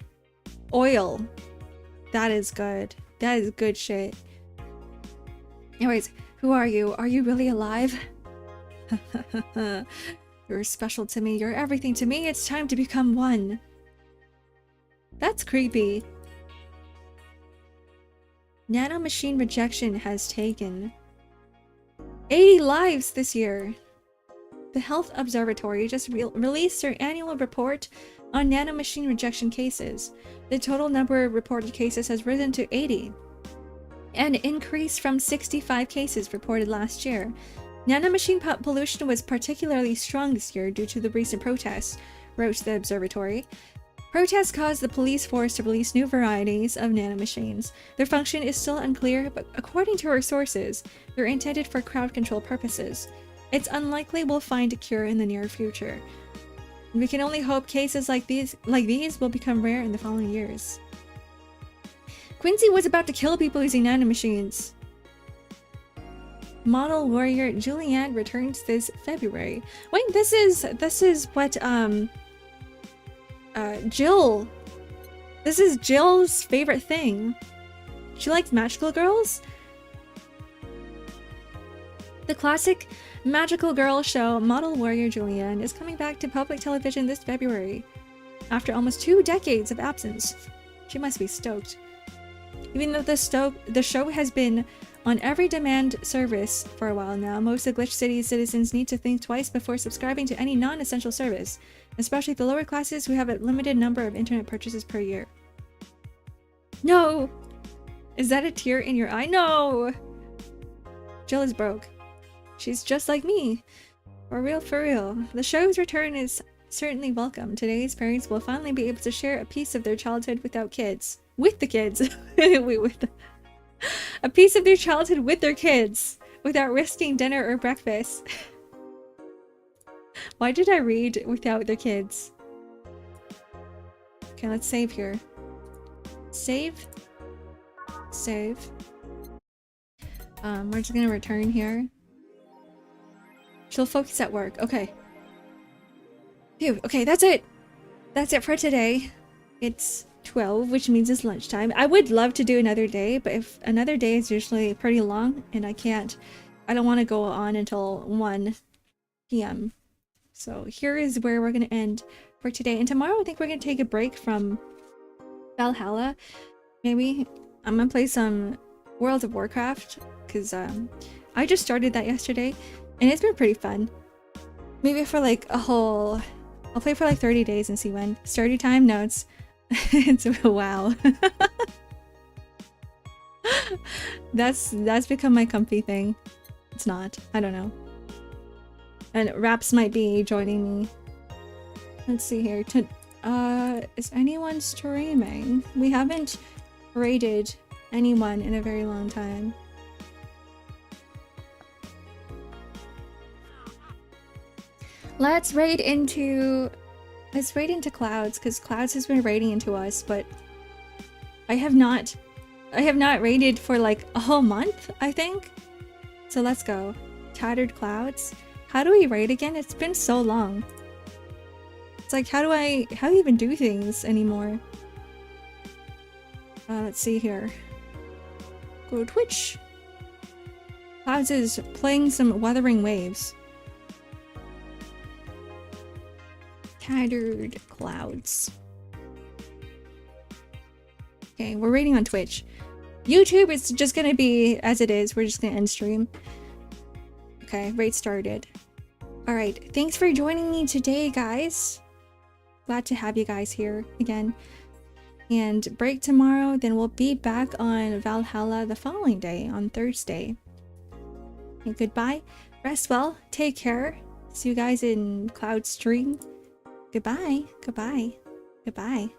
oil. That is good. That is good shit. Anyways, who are you? Are you really alive? You're special to me. You're everything to me. It's time to become one. That's creepy. Nanomachine rejection has taken 80 lives this year. The Health Observatory just released their annual report on nanomachine rejection cases. The total number of reported cases has risen to 80, an increase from 65 cases reported last year. Nanomachine pollution was particularly strong this year due to the recent protests, wrote the observatory. Protests caused the police force to release new varieties of nanomachines. Their function is still unclear, but according to our sources, they're intended for crowd control purposes. It's unlikely we'll find a cure in the near future. We can only hope cases like these will become rare in the following years. Quincy was about to kill people using nanomachines. Model warrior Julianne returns this February. Wait, this is what Jill. This is Jill's favorite thing. She likes magical girls. The classic magical girl show Model Warrior Julianne is coming back to public television this February. After almost 2 decades of absence. She must be stoked. Even though the show has been on every demand service for a while now, most of Glitch City's citizens need to think twice before subscribing to any non-essential service, especially the lower classes who have a limited number of internet purchases per year. No! Is that a tear in your eye? No! Jill is broke. She's just like me. For real, for real. The show's return is certainly welcome. Today's parents will finally be able to share a piece of their childhood without kids. With the kids. A piece of their childhood with their kids. Without risking dinner or breakfast. Why did I read without their kids? Okay, let's save here. Save. Save. We're just gonna return here. She'll focus at work. Okay. Phew. Okay, that's it. That's it for today. It's 12, which means it's lunchtime. I would love to do another day, but if another day is usually pretty long, and I don't want to go on until 1 p.m. So here is where we're going to end for today. And tomorrow I think we're going to take a break from Valhalla. Maybe I'm going to play some World of Warcraft, because I just started that yesterday. And it's been pretty fun. Maybe for like I'll play for like 30 days and see when. Starting time? No, it's wow. That's become my comfy thing. It's not. I don't know. And Raps might be joining me. Let's see here. Is anyone streaming? We haven't raided anyone in a very long time. Let's raid into Clouds, because Clouds has been raiding into us, but I have not raided for like a whole month, I think. So let's go. Tattered Clouds. How do we raid again? It's been so long. It's like, how do you even do things anymore? Let's see here. Go to Twitch. Clouds is playing some Wuthering Waves. Tattered Clouds. Okay, we're raiding on Twitch. YouTube is just gonna be as it is. We're just gonna end stream. Okay, raid started. Alright, thanks for joining me today, guys. Glad to have you guys here again. And break tomorrow, then we'll be back on Valhalla the following day, on Thursday. And goodbye. Rest well. Take care. See you guys in Cloud Stream. Goodbye. Goodbye. Goodbye.